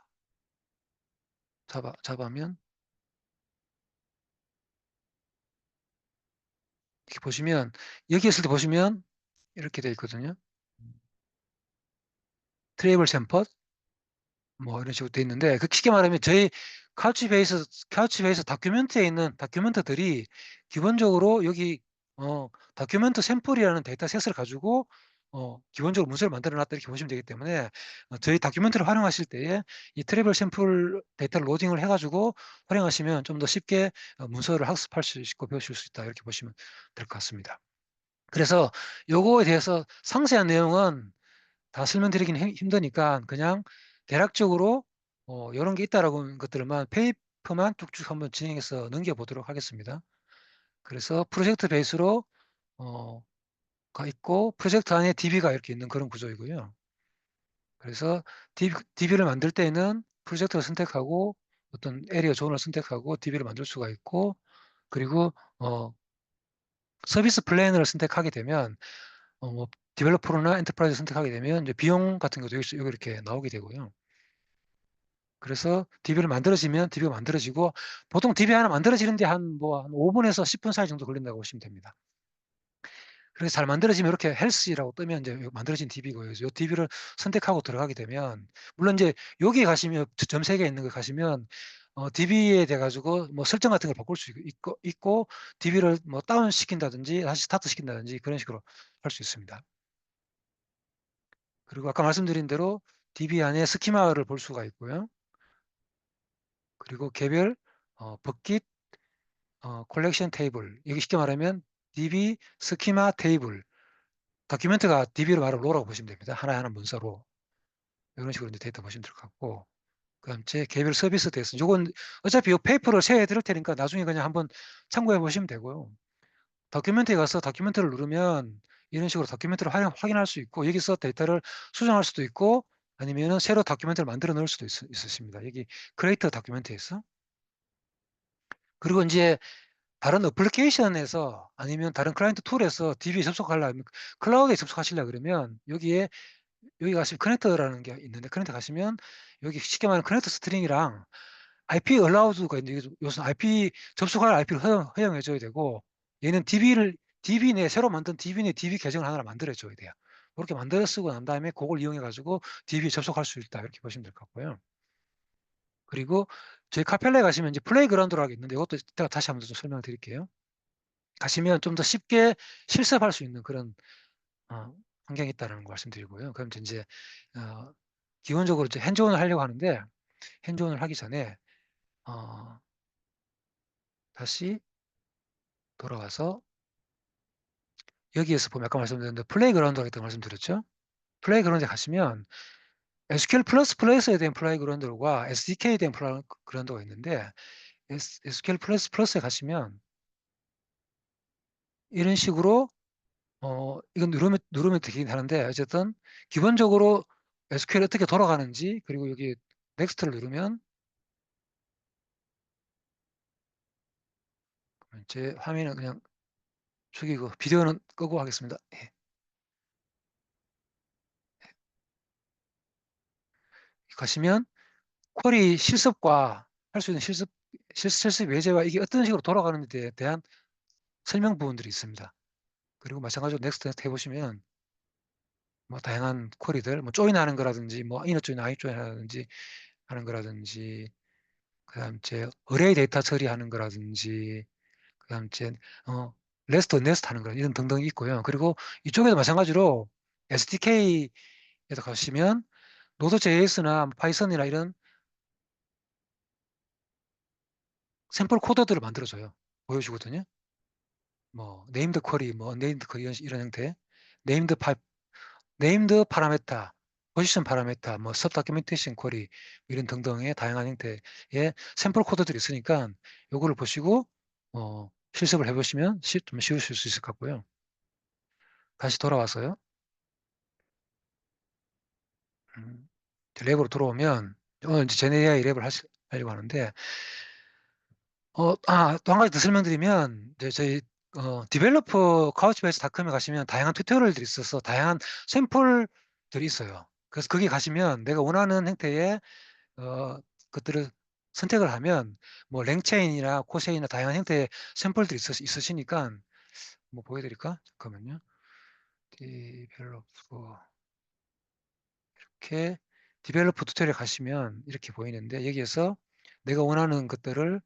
자바면 이렇게 보시면 여기 있을 때 보시면 이렇게 되어 있거든요. 트래블 샘플 뭐 이런 식으로 돼 있는데 그 쉽게 말하면 저희 카우치베이스 다큐멘트에 있는 다큐멘트들이 기본적으로 여기 다큐멘트 샘플이라는 데이터셋을 가지고 기본적으로 문서를 만들어 놨다 이렇게 보시면 되기 때문에 저희 다큐멘트를 활용하실 때에 이 트래블 샘플 데이터를 로딩을 해가지고 활용하시면 좀 더 쉽게 문서를 학습할 수 있고 배우실 수 있다 이렇게 보시면 될 것 같습니다. 그래서 요거에 대해서 상세한 내용은 다 설명드리긴 힘드니까 그냥 대략적으로 이런 게 있다라고 하는 것들만 페이퍼만 쭉쭉 한번 진행해서 넘겨보도록 하겠습니다. 그래서 프로젝트 베이스로 어, 가 있고 프로젝트 안에 DB가 이렇게 있는 그런 구조이고요. 그래서 DB를 만들 때는 프로젝트를 선택하고 어떤 에리어 존을 선택하고 DB를 만들 수가 있고 그리고 서비스 플랜을 선택하게 되면 뭐 디벨로퍼나 엔터프라이즈 선택하게 되면 이제 비용 같은 것도 여기 이렇게 나오게 되고요. 그래서 DB가 만들어지고 보통 DB 하나 만들어지는데 한 5분에서 10분 사이 정도 걸린다고 보시면 됩니다. 그래서 잘 만들어지면 이렇게 헬스라고 뜨면 이제 만들어진 DB고요. 이 DB를 선택하고 들어가게 되면 물론 이제 여기 가시면 점 3개 있는 거 가시면 DB에 돼 가지고 뭐 설정 같은 걸 바꿀 수 있고 DB를 뭐 다운 시킨다든지 다시 스타트 시킨다든지 그런 식으로 할 수 있습니다. 그리고 아까 말씀드린 대로 DB 안에 스키마를 볼 수가 있고요. 그리고 개별 버킷 콜렉션 테이블 여기 쉽게 말하면 DB 스키마 테이블 다큐멘트가 DB로 말하면 로라고 보시면 됩니다. 하나하나 문서로. 이런 식으로 이제 데이터 보시면 될 것 같고. 그다음 제 개별 서비스 대해서 요건 어차피 이 페이퍼를 쉐어해 드릴 테니까 나중에 그냥 한번 참고해 보시면 되고요. 다큐멘트에 가서 다큐멘트를 누르면 이런 식으로 다큐멘트를 확인할 수 있고 여기서 데이터를 수정할 수도 있고 아니면은 새로 다큐멘트를 만들어 넣을 수도 있으십니다. 여기 크리에이터 다큐멘트에서. 그리고 이제 다른 어플리케이션에서 아니면 다른 클라이언트 툴에서 DB에 접속하려면 클라우드에 접속하시려 그러면 여기 가시면 커넥터라는 게 있는데 커넥터 가시면 여기 쉽게 말하면 커넥터 스트링이랑 IP allowed가 있는데 요즘 IP 접속할 IP를 허용해 줘야 되고 얘는 DB 내 새로 만든 DB 내 DB 계정을 하나 만들어 줘야 돼요. 그렇게 만들어 쓰고 난 다음에 그걸 이용해 가지고 DB에 접속할 수 있다 이렇게 보시면 될 것 같고요. 그리고 저희 카펠라에 가시면 이제 플레이그라운드라고 있는데 이것도 이따가 다시 한번 좀 설명을 드릴게요. 가시면 좀 더 쉽게 실습할 수 있는 그런 환경이 있다는 걸 말씀드리고요. 그럼 이제 어, 기본적으로 이제 핸즈온을 하려고 하는데 핸즈온을 하기 전에 어, 다시 돌아와서 여기에서 보면 아까 말씀드렸는데 플레이그라운드라고 했던 말씀드렸죠. 플레이그라운드에 가시면 SQL 플러스에 대한 플레이그라운드와 SDK에 대한 플레이그라운드가 있는데 SQL 플러스에 가시면 이런 식으로 이건 누르면 되긴 하는데 어쨌든 기본적으로 SQL이 어떻게 돌아가는지 그리고 여기 넥스트를 누르면 제 화면은 그냥 죽이고 비디오는 끄고 하겠습니다. 예. 가시면 쿼리 실습과 할 수 있는 실습 예제와 이게 어떤 식으로 돌아가는지에 대한 설명 부분들이 있습니다. 그리고 마찬가지로 넥스트 해보시면 뭐 다양한 쿼리들, 뭐 조인하는 거라든지, 뭐 이너 조인, 아이 조인하든지 하는 거라든지, 그다음 제 어레이 데이터 처리하는 거라든지, 그다음 제 레스트 네스트 하는 거 이런 등등 있고요. 그리고 이쪽에도 마찬가지로 SDK에서 가시면 노드.js나 파이썬이나 이런 샘플 코드들을 만들어줘요. 보여주거든요. 뭐 네임드 쿼리, 뭐 네임드 쿼리 이런 형태, 네임드 파 네임드 파라메타, 포지션 파라메타, 뭐 섭 다큐멘테이션 쿼리 이런 등등의 다양한 형태의 샘플 코드들이 있으니까 요거를 보시고 실습을 해보시면 좀 쉬우실 수 있을 것 같고요. 다시 돌아와서요. 음, 랩으로 들어오면 오늘 이제 제네AI 랩을 하려고 하는데 또 한 가지 더 설명드리면 이제 저희 디벨로퍼 카우치베이스닷컴에 가시면 다양한 튜토리얼들이 있어서 다양한 샘플들이 있어요. 그래서 거기 가시면 내가 원하는 형태의 것들을 선택을 하면 뭐 랭체인이나 코세인이나 다양한 형태의 샘플들이 있으시니까 뭐 보여드릴까? 잠깐만요. 디벨로퍼 이렇게 디벨로퍼 튜토리얼 가시면 이렇게 보이는데 여기에서 내가 원하는 것들을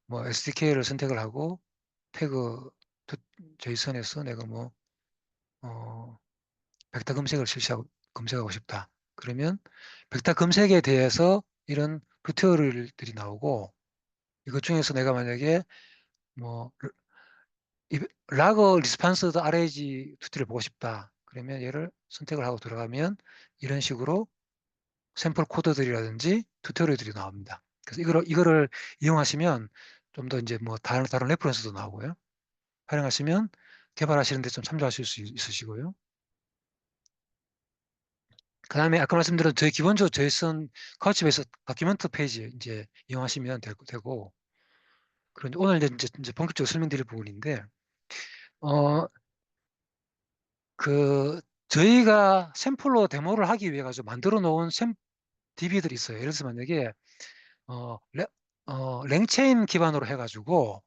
뭐 SDK를 선택을 하고 태그 제이슨에서 내가 뭐 벡터 검색을 실시하고 검색하고 싶다. 그러면 벡터 검색에 대해서 이런 튜토리얼들이 나오고 이것 중에서 내가 만약에 뭐 라그 리스판스 RAG 튜토리얼 보고 싶다. 그러면 얘를 선택을 하고 들어가면 이런 식으로 샘플 코드들이라든지 튜토리얼들이 나옵니다. 그래서 이거를 이용하시면 좀 더 이제 뭐 다른 레퍼런스도 나오고요. 활용하시면 개발하시는 데 좀 참조하실 수 있으시고요. 그 다음에 아까 말씀드린 저희 기본적으로 제이슨 카우치베이스 다큐멘트 페이지 이제 이용하시면 되고 그런데 오늘 이제 본격적으로 설명드릴 부분인데 어, 그 저희가 샘플로 데모를 하기 위해 가지고 만들어 놓은 DB들이 있어요. 예를 들어서 만약에 어, 랭체인 기반으로 해가지고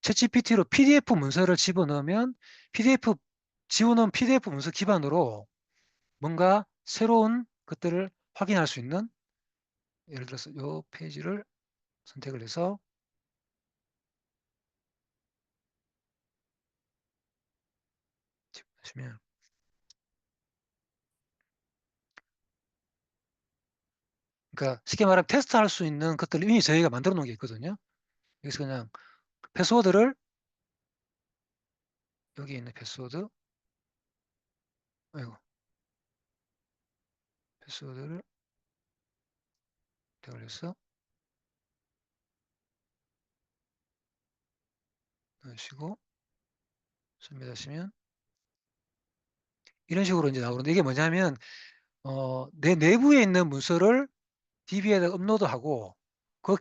챗GPT로 PDF 문서를 집어넣으면 PDF 지우는 PDF 문서 기반으로 뭔가 새로운 것들을 확인할 수 있는, 예를 들어서 이 페이지를 선택을 해서 하시면, 그러니까 쉽게 말하면 테스트할 수 있는 것들을 이미 저희가 만들어 놓은 게 있거든요. 여기서 그냥 패스워드를, 여기 있는 패스워드, 아이고, 패스워드를 대걸해서 넣으시고 submit하시면 이런 식으로 이제 나오는데, 이게 뭐냐면 내 내부에 있는 문서를 DB에다 업로드하고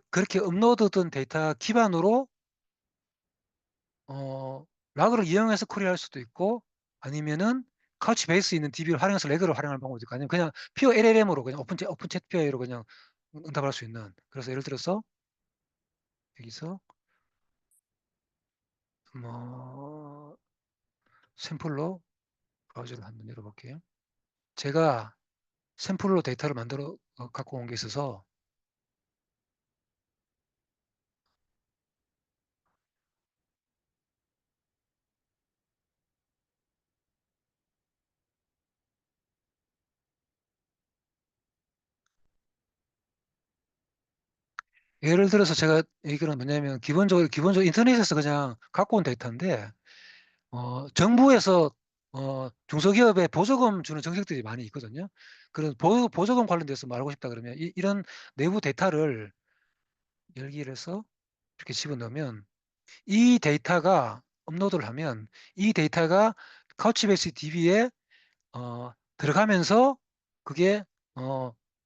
그렇게 업로드된 데이터 기반으로 어, 락을 이용해서 쿼리할 수도 있고, 아니면은 카우치 베이스 있는 DB를 활용해서 레그를 활용할 방법도 있고, 아니면 그냥 퓨어 LLM으로 그냥 오픈 챗 PI로 그냥 응답할 수 있는. 그래서 예를 들어서 여기서 뭐 샘플로 브라우저를 한번 열어볼게요. 제가 샘플로 데이터를 만들어 갖고 온 게 있어서, 예를 들어서 제가 얘기는 뭐냐면, 기본적으로 인터넷에서 그냥 갖고 온 데이터인데, 정부에서 중소기업에 보조금 주는 정책들이 많이 있거든요. 그런 보조금 관련돼서 말하고 싶다 그러면 런 내부 데이터를 열기를 해서 이렇게 집어넣으면, 이 데이터가 업로드를 하면 이 데이터가 카우치베이스 DB에 들어가면서, 그게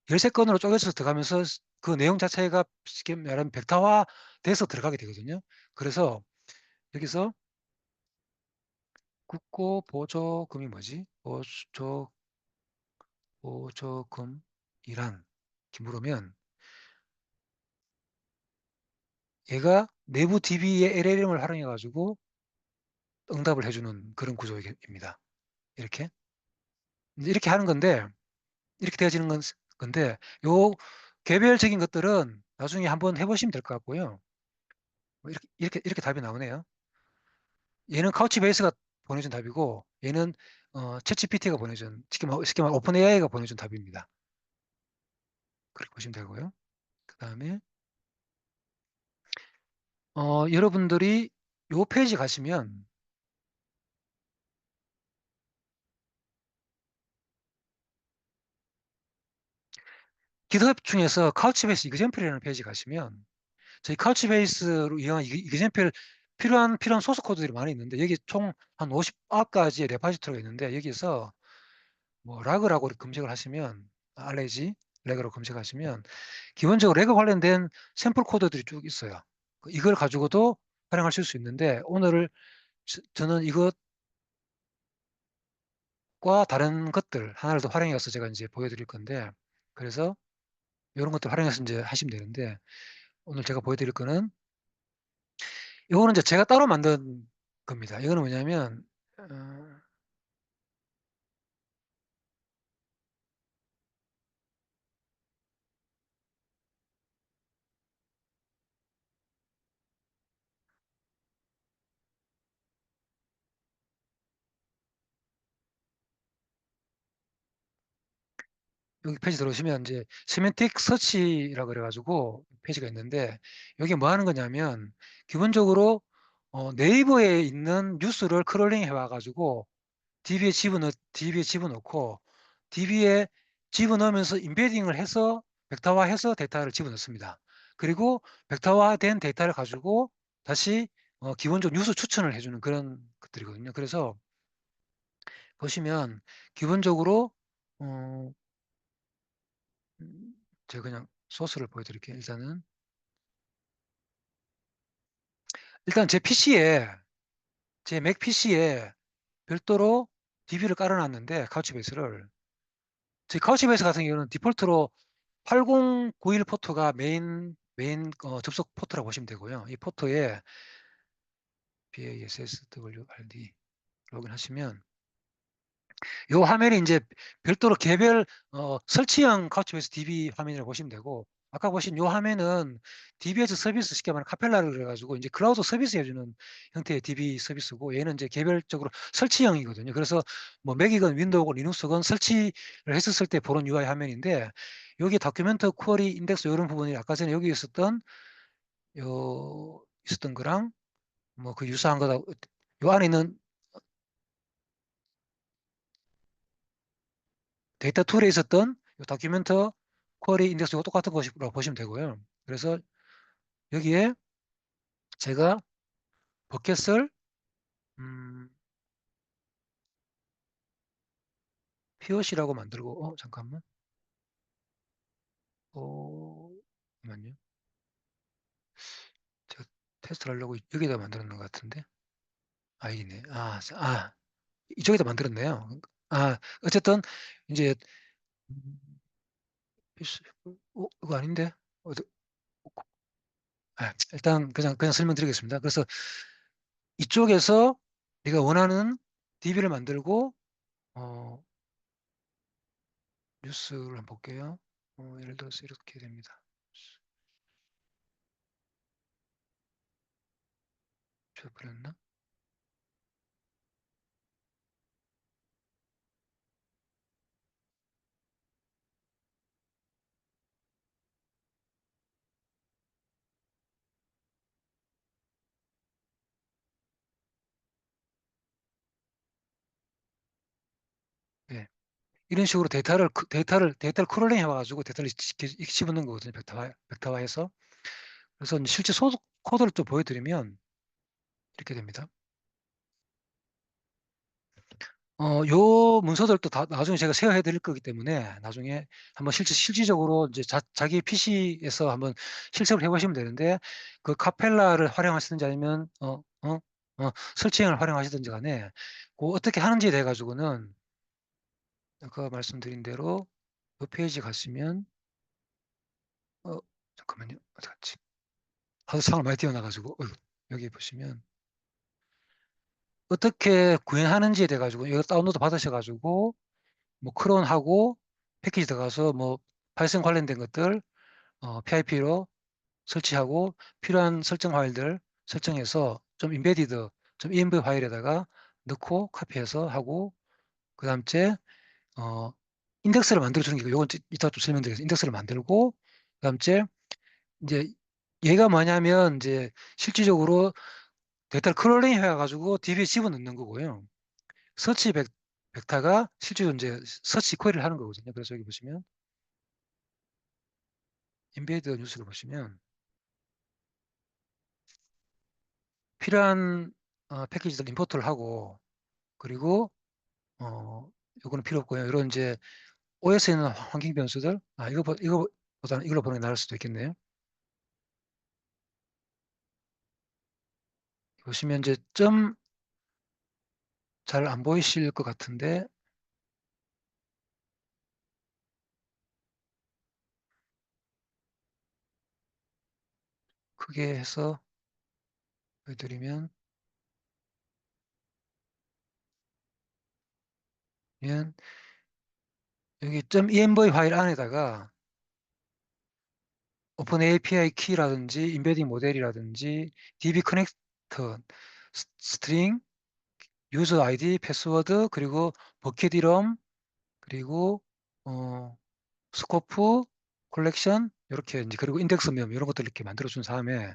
열세 건으로 쪼개서 들어가면서 그 내용 자체가 쉽게 말하면 벡터화 돼서 들어가게 되거든요. 그래서 여기서 국고 보조금이 뭐지? 보조금이란 이렇게 물으면, 얘가 내부 DB의 LLM을 활용해 가지고 응답을 해주는 그런 구조입니다. 이렇게 이렇게 하는 건데, 이렇게 되어지는 건데, 요 개별적인 것들은 나중에 한번 해보시면 될 것 같고요. 이렇게 답이 나오네요. 얘는 카우치 베이스가 보내준 답이고, 얘는 챗GPT가 보내준, 쉽게 말 오픈 AI가 보내준 답입니다. 그렇게 보시면 되고요. 그 다음에 여러분들이 요 페이지 가시면 GitHub 중에서 카우치베이스 이그젠플이라는 페이지 가시면, 저희 카우치베이스로 이용한 이그젠플 필요한 소스 코드들이 많이 있는데, 여기 총 한 59가지의 레파지토리가 있는데, 여기서 뭐 락이라고 검색을 하시면, 알레지 렉으로 검색하시면 기본적으로 렉과 관련된 샘플 코드들이 쭉 있어요. 이걸 가지고도 활용하실 수 있는데, 오늘 저는 이것과 다른 것들 하나를 더 활용해서 제가 이제 보여드릴 건데, 그래서 이런 것들 활용해서 이제 하시면 되는데, 오늘 제가 보여드릴 거는, 이거는 이제 제가 따로 만든 겁니다. 이거는 뭐냐면 여기 페이지 들어오시면 이제 세맨틱 서치라고 그래가지고 페이지가 있는데, 여기 뭐 하는 거냐면, 기본적으로 네이버에 있는 뉴스를 크롤링 해와가지고 DB에 집어넣고, DB에 집어넣으면서 임베딩을 해서 벡터화해서 데이터를 집어넣습니다. 그리고 벡터화된 데이터를 가지고 다시 기본적으로 뉴스 추천을 해주는 그런 것들이거든요. 그래서 보시면 기본적으로 어, 제가 그냥 소스를 보여드릴게요. 일단 제 맥 PC에 별도로 DB를 깔아놨는데, 카우치베이스를. 제 카우치베이스 같은 경우는 디폴트로 8091 포트가 메인 접속 포트라고 보시면 되고요. 이 포트에 BASSWRD 로그인 하시면 요 화면이 이제 별도로 개별 설치형 카우치베이스 DB 화면이라고 보시면 되고, 아까 보신 요 화면은 DB에서 서비스 쉽게 말하면 카펠라를 그래가지고 이제 클라우드 서비스 해주는 형태의 DB 서비스고, 얘는 이제 개별적으로 설치형이거든요. 그래서 뭐 맥이건 윈도우건 리눅스건 설치를 했었을 때 보는 UI 화면인데, 여기 다큐멘트 쿼리 인덱스 이런 부분이 아까 전에 여기 있었던 거랑 뭐 그 유사한 거다. 요 안에 있는 데이터 툴에 있었던 요 다큐멘트 쿼리 인덱스가 똑같은 것이라고 보시면 되고요. 그래서 여기에 제가 버켓을 POC라고 만들고 잠깐만. 잠깐만요. 제가 테스트를 하려고 여기다 만들었는 것 같은데. 아니네. 이쪽에다 만들었네요. 어쨌든 이제 음, 이거 아닌데. 일단 그냥 설명드리겠습니다. 그래서 이쪽에서 내가 원하는 DB를 만들고 어, 뉴스를 한번 볼게요. 예를 들어서 이렇게 됩니다. 버렸나? 네. 이런 식으로 데이터를 크롤링 해와가지고 데이터를 집어넣는 거거든요. 벡터화해서. 그래서 이제 실제 소스 코드를 좀 보여드리면 이렇게 됩니다. 요 문서들도 다 나중에 제가 쉐어해 드릴 거기 때문에 나중에 한번 실질적으로 이제 자기 PC에서 한번 실습을 해보시면 되는데, 그 카펠라를 활용하시든지 아니면 설치형을 활용하시든지 간에 그 어떻게 하는지에 대해 가지고는 아까 말씀드린 대로 이 페이지 가시면 어 잠깐만요. 어디 갔지? 하도 창을 많이 띄워놔가지고 여기 보시면 어떻게 구현하는지에 대해 가지고 이거 다운로드 받으셔가지고 뭐 크론하고 패키지 들어가서 뭐 파이썬 관련된 것들 PIP로 설치하고 필요한 설정 파일들 설정해서 좀 인베디드 좀 env 파일에다가 넣고 카피해서 하고, 그 다음째 어, 인덱스를 만들어 주는 게 이건 이따 좀 설명드리겠습니다. 인덱스를 만들고, 그 다음째 이제 얘가 뭐냐면 이제 실질적으로 데이터를 크롤링 해가지고 DB에 집어넣는 거고요. 서치 벡터가 실제로 이제 서치 쿼리를 하는 거거든요. 그래서 여기 보시면 인베이드 뉴스를 보시면 필요한 패키지들 임포트를 하고, 그리고 요거는 필요 없고요. 이런 이제 OS에 있는 환경 변수들, 이거보다는 이걸로 보는 게 나을 수도 있겠네요. 보시면 이제 점 잘 안 보이실 것 같은데, 크게 해서 보여드리면 여기 .env 파일 안에다가 오픈 API 키라든지 인베딩 모델이라든지 DB 커넥터, 스트링, 유저 아이디, 패스워드, 그리고 버킷 이름, 그리고 어, 스코프, 콜렉션 이렇게 이제 그리고 인덱스 명 이런 것들 이렇게 만들어 준 다음에,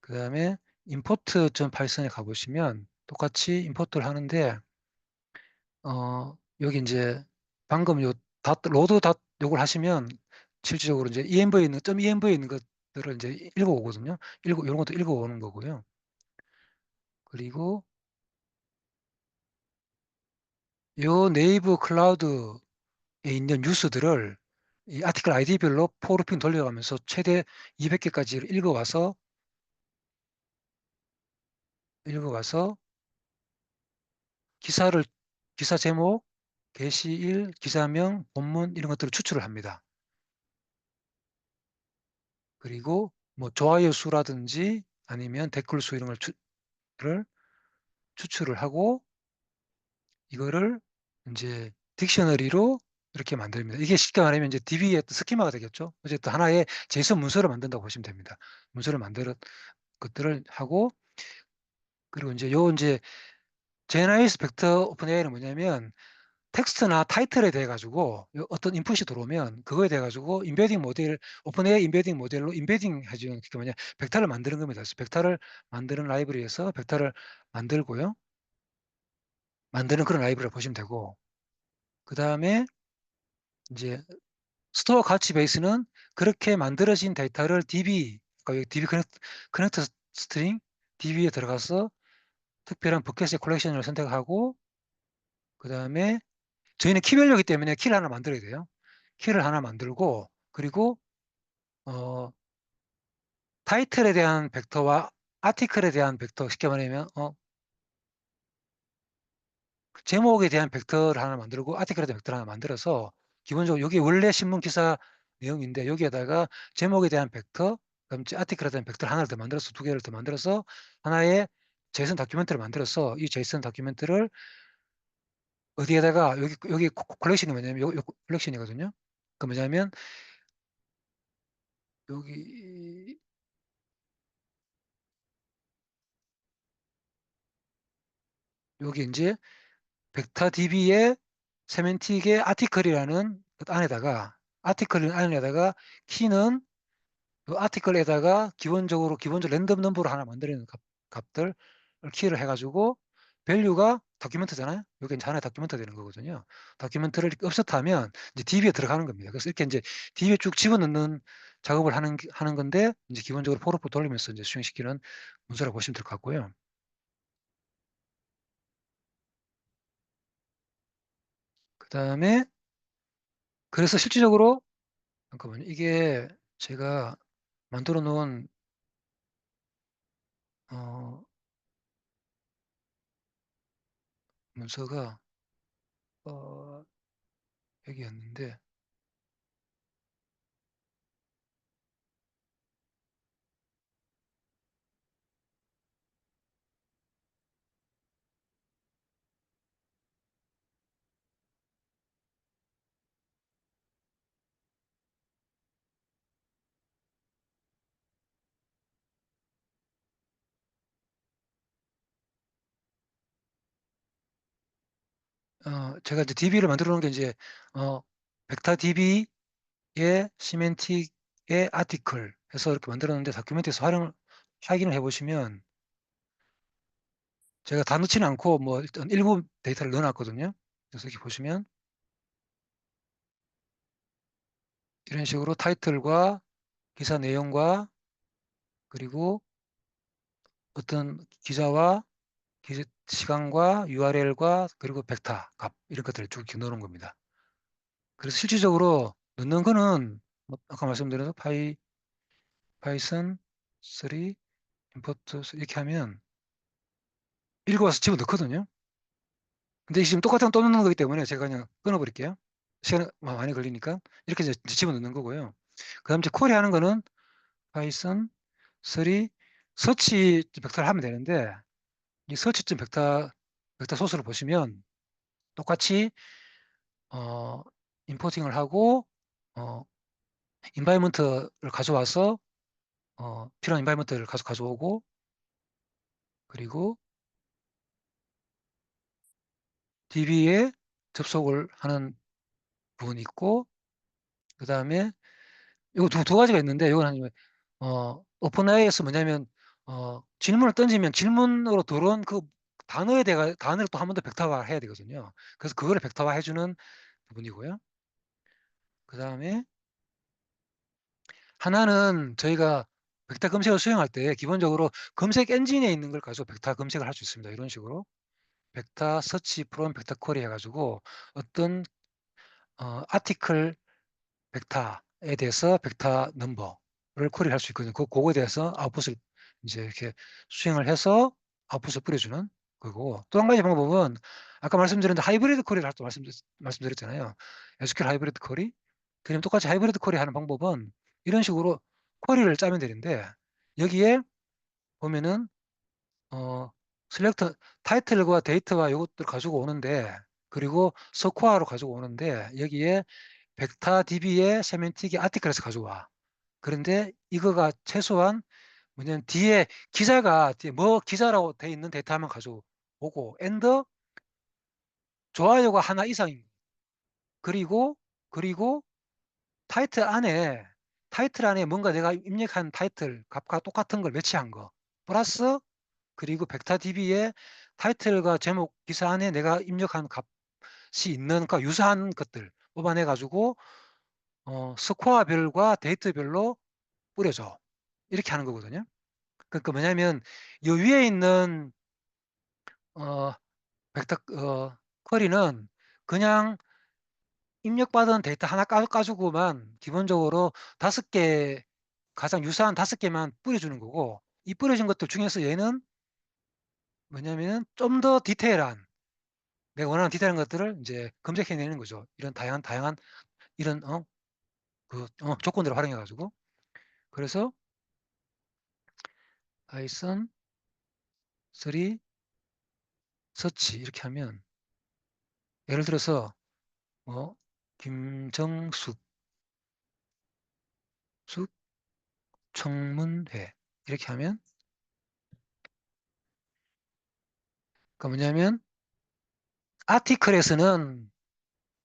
그 다음에 임포트 전 파이썬에 가보시면 똑같이 임포트를 하는데 여기 이제 방금 로드 요걸 하시면 실질적으로 이제 env에 있는 .env에 있는 것들을 이제 읽어오거든요. 이런 것도 읽어오는 거고요. 그리고 요 네이버 클라우드에 있는 뉴스들을 이 아티클 아이디별로 포르핑 돌려가면서 최대 200개까지 읽어와서 기사를 기사 제목, 게시일, 기사명, 본문 이런 것들을 추출을 합니다. 그리고 뭐 좋아요 수라든지 아니면 댓글 수 이런 걸 추출을 하고, 이거를 이제 딕셔너리로 이렇게 만듭니다. 이게 쉽게 말하면 이제 DB의 스키마가 되겠죠. 어쨌든 하나의 제이슨 문서를 만든다고 보시면 됩니다. 문서를 만들어 것들을 하고 그리고 이제 제너레이스 벡터 오픈 AI는 뭐냐면 텍스트나 타이틀에 대해 가지고 어떤 인풋이 들어오면 그거에 대해 가지고 인베딩 모델 오픈 AI 인베딩 모델로 인베딩 해주는 그게 뭐냐 벡터를 만드는 겁니다. 그래서 벡터를 만드는 라이브러리에서 벡터를 만들고요. 만드는 그런 라이브러리를 보시면 되고 그 다음에 이제 스토어 가치 베이스는 그렇게 만들어진 데이터를 DB, 그러니까 DB 커넥터 스트링, DB에 들어가서 특별한 버켓의 콜렉션을 선택하고 그 다음에 저희는 키밸류이기 때문에 키를 하나 만들어야 돼요. 키를 하나 만들고 그리고 어, 타이틀에 대한 벡터와 아티클에 대한 벡터 쉽게 말하면 제목에 대한 벡터를 하나 만들고 아티클에 대한 벡터를 하나 만들어서 기본적으로 여기 원래 신문 기사 내용인데 여기에다가 제목에 대한 벡터, 그다음 아티클에 대한 벡터를 하나를 더 만들어서 두 개를 더 만들어서 하나의 제이슨 다큐멘트를 만들어서 이 제이슨 다큐멘트를 어디에다가 여기 컬렉션이 뭐냐면 요 컬렉션이거든요. 그 뭐냐면 여기 여기 이제 벡터 DB의 세멘틱의 아티클이라는 그 안에다가 아티클 안에다가 키는 그 아티클에다가 기본적으로 랜덤 넘버로 하나 만들어내는 값들을 키를 해가지고 밸류가 다큐멘트잖아요. 여기 이제 하나의 다큐멘트 되는 거거든요. 다큐멘트를 업셋하면 이제 DB에 들어가는 겁니다. 그래서 이렇게 이제 DB에 쭉 집어넣는 작업을 하는 건데 이제 기본적으로 포로프 돌리면서 이제 수행시키는 문서라고 보시면 될 것 같고요. 그 다음에 그래서 실질적으로 잠깐만요. 이게 제가 만들어 놓은 어, 문서가 어, 여기였는데 제가 이제 DB를 만들어 놓은 게 이제 벡터 DB의 시멘틱의 아티클 해서 이렇게 만들어 놨는데 다큐멘트에서 확인을 해보시면 제가 다 넣지는 않고 뭐 일단 일부 데이터를 넣어놨거든요. 그래서 이렇게 보시면 이런 식으로 타이틀과 기사 내용과 그리고 어떤 기자와 시간과 URL과 그리고 벡터 값 이런 것들을 쭉 이렇게 넣어놓은 겁니다. 그래서 실질적으로 넣는 거는 뭐 아까 말씀드린 파이썬 3 임포트 이렇게 하면 읽어와서 집어넣거든요. 근데 지금 똑같은 거 또 넣는 거기 때문에 제가 그냥 끊어버릴게요. 시간 많이 걸리니까 이렇게 이제 집어넣는 거고요. 그 다음 이제 쿼리 하는 거는 파이썬 3 서치 벡터를 하면 되는데 이 서치점 벡터 소스를 보시면 똑같이 어, 임포팅을 하고 어, 인바이먼트를 가져와서 필요한 인바이먼트를 가져오고 그리고 DB에 접속을 하는 부분이 있고 그 다음에 이거 두 가지가 있는데 이건 아니면 오픈AI에서 뭐냐면 질문을 던지면 질문으로 들어온 그 단어를 또 한 번 더 벡터화 해야 되거든요. 그래서 그거를 벡터화 해주는 부분이고요. 그 다음에 하나는 저희가 벡터 검색을 수행할 때 기본적으로 검색 엔진에 있는 걸 가지고 벡터 검색을 할 수 있습니다. 이런 식으로 벡터 서치 프롬 벡터 쿼리 해가지고 어떤 아티클 벡터에 대해서 벡터 넘버를 쿼리를 할 수 있거든요. 그거에 대해서 아웃풋을 이제 이렇게 수행을 해서 아웃풋을 뿌려주는 거고 또 한 가지 방법은 아까 말씀드린 하이브리드 쿼리를 할 때 말씀드렸잖아요. SQL 하이브리드 쿼리. 그럼 똑같이 하이브리드 쿼리 하는 방법은 이런 식으로 쿼리를 짜면 되는데 여기에 보면은 어 셀렉터 타이틀과 데이터와 이것들 가지고 오는데 그리고 서코아로 가지고 오는데 여기에 벡타DB의 세맨틱이 아티클에서 가져와. 그런데 이거가 최소한 뭐냐면 뒤에 기자가 뒤에 뭐 기자라고 돼 있는 데이터만 가져오고 엔더 좋아요가 하나 이상인 그리고 타이틀 안에 뭔가 내가 입력한 타이틀 값과 똑같은 걸 매치한 거 플러스 그리고 벡타DB의 타이틀과 제목 기사 안에 내가 입력한 값이 있는 그 유사한 것들 뽑아내 가지고 스코어별과 데이트별로 뿌려줘. 이렇게 하는 거거든요. 그러니까 뭐냐면 이 위에 있는 어, 벡터 쿼리는 그냥 입력받은 데이터 하나 까주고만 기본적으로 5개 가장 유사한 5개만 뿌려주는 거고 이 뿌려진 것들 중에서 얘는 뭐냐면 좀 더 디테일한 내가 원하는 디테일한 것들을 이제 검색해내는 거죠. 이런 다양한 이런 조건들을 활용해 가지고 그래서 파이썬 3 서치 이렇게 하면 예를 들어서 뭐 김정숙 쑥 청문회 이렇게 하면 그 뭐냐면 아티클에서는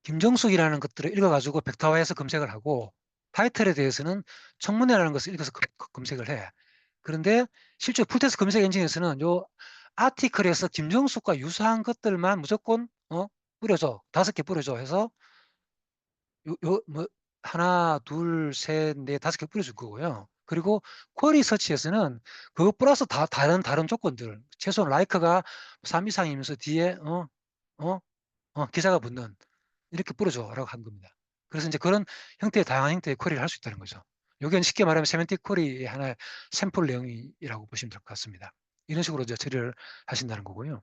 김정숙이라는 것들을 읽어가지고 벡터화해서 검색을 하고 타이틀에 대해서는 청문회라는 것을 읽어서 검색을 해. 그런데 실제 풀테스트 검색 엔진에서는 요 아티클에서 김정숙과 유사한 것들만 무조건 뿌려줘. 5개 뿌려줘 해서 뭐 하나, 둘, 셋, 넷, 5개 뿌려줄 거고요. 그리고 쿼리 서치에서는 그거 플러스 다른 조건들 최소한 라이크가 3 이상이면서 뒤에 어, 기사가 붙는 이렇게 뿌려줘라고 한 겁니다. 그래서 이제 그런 형태의 다양한 형태의 쿼리를 할 수 있다는 거죠. 요게 쉽게 말하면 세맨틱 쿼리의 하나의 샘플 내용이라고 보시면 될 것 같습니다. 이런 식으로 이제 처리를 하신다는 거고요.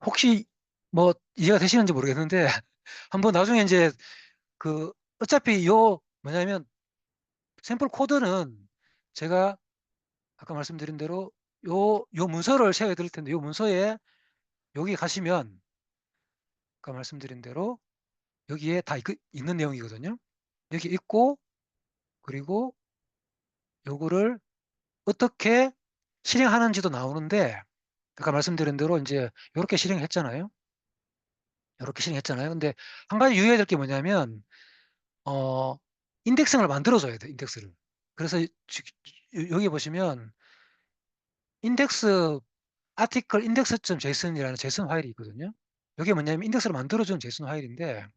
혹시 뭐 이해가 되시는지 모르겠는데 한번 나중에 이제 그 어차피 요 뭐냐면 샘플 코드는 제가 아까 말씀드린 대로 요 문서를 쉐어해 드릴 텐데 요 문서에 여기 가시면 아까 말씀드린 대로 여기에 다 있는 내용이거든요. 여기 있고 그리고 요거를 어떻게 실행하는지도 나오는데 아까 말씀드린 대로 이제 이렇게 실행했잖아요. 이렇게 실행했잖아요. 근데 한 가지 유의해야 될 게 뭐냐면 어 인덱싱을 만들어줘야 돼, 인덱스를. 그래서 여기 보시면 인덱스 아티클 index.json이라는 제이슨 파일이 있거든요. 이게 뭐냐면 인덱스를 만들어주는 제이슨 파일인데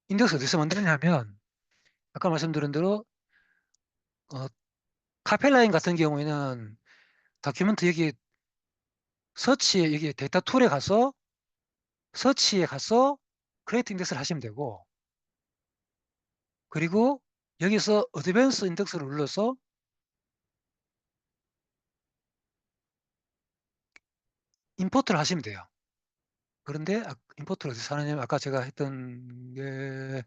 인덱스 어디서 만드냐면 아까 말씀드린 대로 어, 카펠라인 같은 경우에는 다큐멘트 여기 서치에 여기 데이터 툴에 가서 서치에 가서 크리에이트 인덱스를 하시면 되고 그리고 여기서 어드밴스 인덱스를 눌러서 임포트를 하시면 돼요. 그런데 임포트를 어디서 하느냐면 아까 제가 했던 게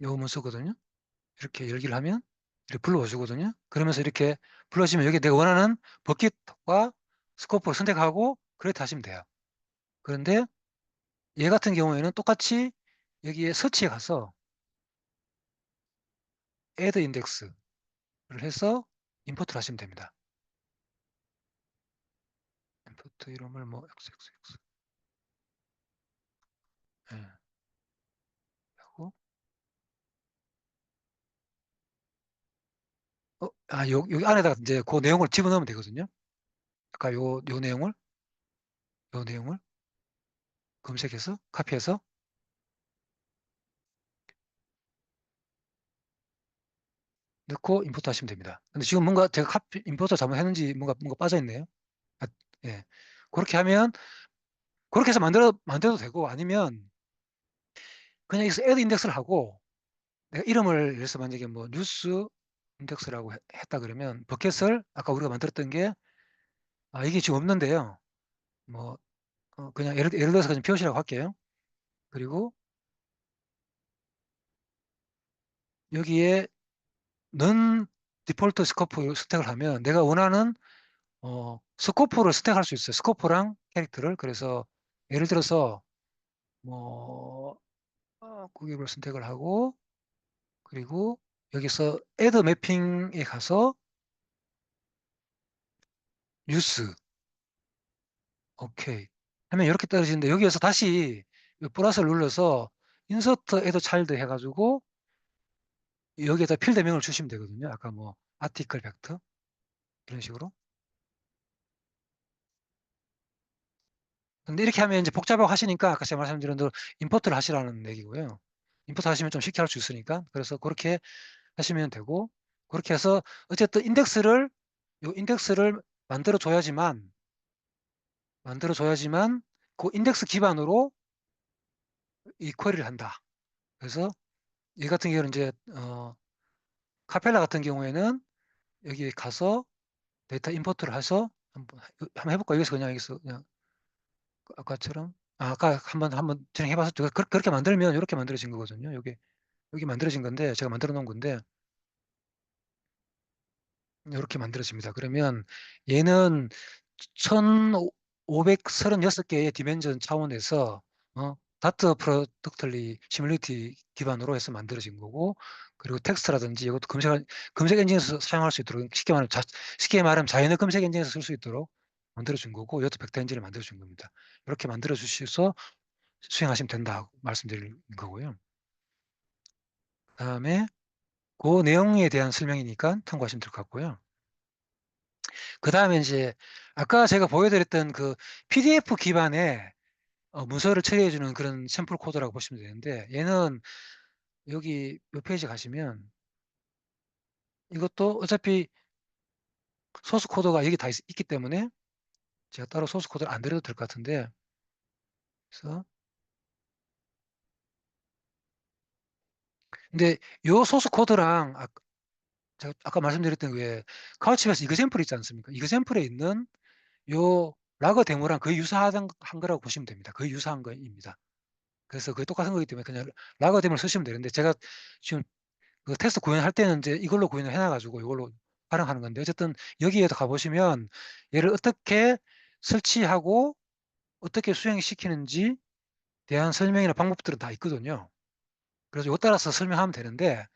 요 문서거든요. 이렇게 열기를 하면 이렇게 불러오시거든요. 그러면서 이렇게 불러주시면 여기 내가 원하는 버킷과 스코프를 선택하고 크리에이트 하시면 돼요. 그런데 얘 같은 경우에는 똑같이 여기에 서치에 가서 add index를 해서 임포트를 하시면 됩니다. 임포트 이름을 뭐 xxx 예, 하고 여기 안에다가 이제 그 내용을 집어넣으면 되거든요. 아까 요 내용을 검색해서 카피해서 넣고 임포트 하시면 됩니다. 근데 지금 뭔가 제가 임포트 잘못했는지 뭔가 빠져 있네요. 아, 예. 그렇게 하면 그렇게 해서 만들어도 되고 아니면 그냥 여기서 add 인덱스를 하고 내가 이름을 예를 들어서 만약에 뭐 뉴스 인덱스라고 했다 그러면 버켓을 아까 우리가 만들었던 게 이게 지금 없는데요. 뭐 그냥 예를 들어서 그냥 표시라고 할게요. 그리고 여기에 넌 디폴트 스코프 스택을 하면 내가 원하는 스코프를 스택할 수 있어요. 스코프랑 캐릭터를. 그래서 예를 들어서 뭐 구기를 선택을 하고 그리고 여기서 애드 매핑에 가서 뉴스 오케이 하면 이렇게 떨어지는데 여기에서 다시 이 플러스를 눌러서 인서트 애드 차일드 해가지고 여기에다 필드명을 주시면 되거든요. 아까 뭐 아티클 벡터 이런 식으로. 근데 이렇게 하면 이제 복잡하고 하시니까 아까 제가 말씀드린 대로 임포트를 하시라는 얘기고요. 임포트 하시면 좀 쉽게 할 수 있으니까. 그래서 그렇게 하시면 되고 그렇게 해서 어쨌든 인덱스를 만들어 줘야지만 그 인덱스 기반으로 이 쿼리를 한다. 그래서 이 같은 경우는 이제 카펠라 같은 경우에는 여기 가서 데이터 임포트를 해서 한번 해볼까? 여기서 그냥 아까처럼 아까 한번 진행해봤었죠. 그렇게 만들면 이렇게 만들어진 거거든요. 여기 만들어진 건데 제가 만들어 놓은 건데 이렇게 만들어집니다. 그러면 얘는 1536개의 디멘전 차원에서 다트 프로덕트리 시뮬리티 기반으로 해서 만들어진 거고 그리고 텍스트라든지 이것도 검색 엔진에서 사용할 수 있도록 쉽게 말하면 자연의 검색 엔진에서 쓸 수 있도록 만들어준 거고 이것도 벡터 엔진을 만들어준 겁니다. 이렇게 만들어 주셔서 수행하시면 된다고 말씀드리는 거고요. 그다음에 그 내용에 대한 설명이니까 참고하시면 될 것 같고요. 그 다음에 이제 아까 제가 보여드렸던 그 PDF 기반의 문서를 처리해주는 그런 샘플 코드라고 보시면 되는데 얘는 여기 이 페이지 가시면 이것도 어차피 소스 코드가 여기 다 있기 때문에 제가 따로 소스 코드를 안 드려도 될 것 같은데 그래서 근데 요 소스 코드랑 제가 아까 말씀드렸던 그 카우치베이스 이그샘플 있지 않습니까? 이그샘플에 있는 요 라거 데모랑 거의 유사한 한 거라고 보시면 됩니다. 거의 유사한 거입니다. 그래서 그게 똑같은 거기 때문에 그냥 라거 데모를 쓰시면 되는데 제가 지금 그 테스트 구현할 때는 이제 이걸로 구현을 해놔가지고 이걸로 활용하는 건데 어쨌든 여기에도 가보시면 얘를 어떻게 설치하고 어떻게 수행시키는지 대한 설명이나 방법들은 다 있거든요. 그래서 이거 따라서 설명하면 되는데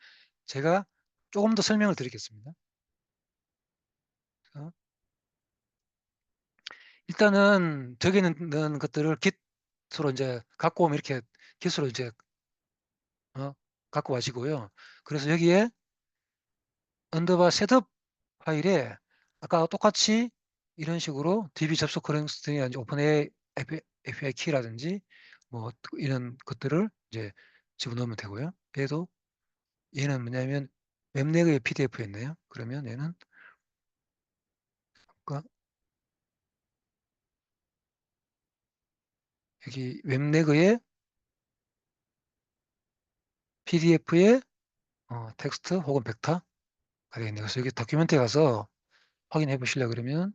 제가 조금 더 설명을 드리겠습니다. 어, 일단은 저기 있는 것들을 깃으로 이제 갖고 오면 이렇게 깃으로 이제 어, 갖고 와시고요. 그래서 여기에 언더바 셋업 파일에 아까 똑같이 이런 식으로 DB 접속 커넥스팅이라든지 오픈AI API 키라든지 뭐 이런 것들을 이제 집어넣으면 되고요. 얘는 뭐냐면 웹내그의 PDF였네요. 그러면 얘는 아까 여기 웹내그의 PDF의 텍스트 혹은 벡터가 되겠네요. 그래서 여기 다큐멘트에 가서 확인해 보시려 그러면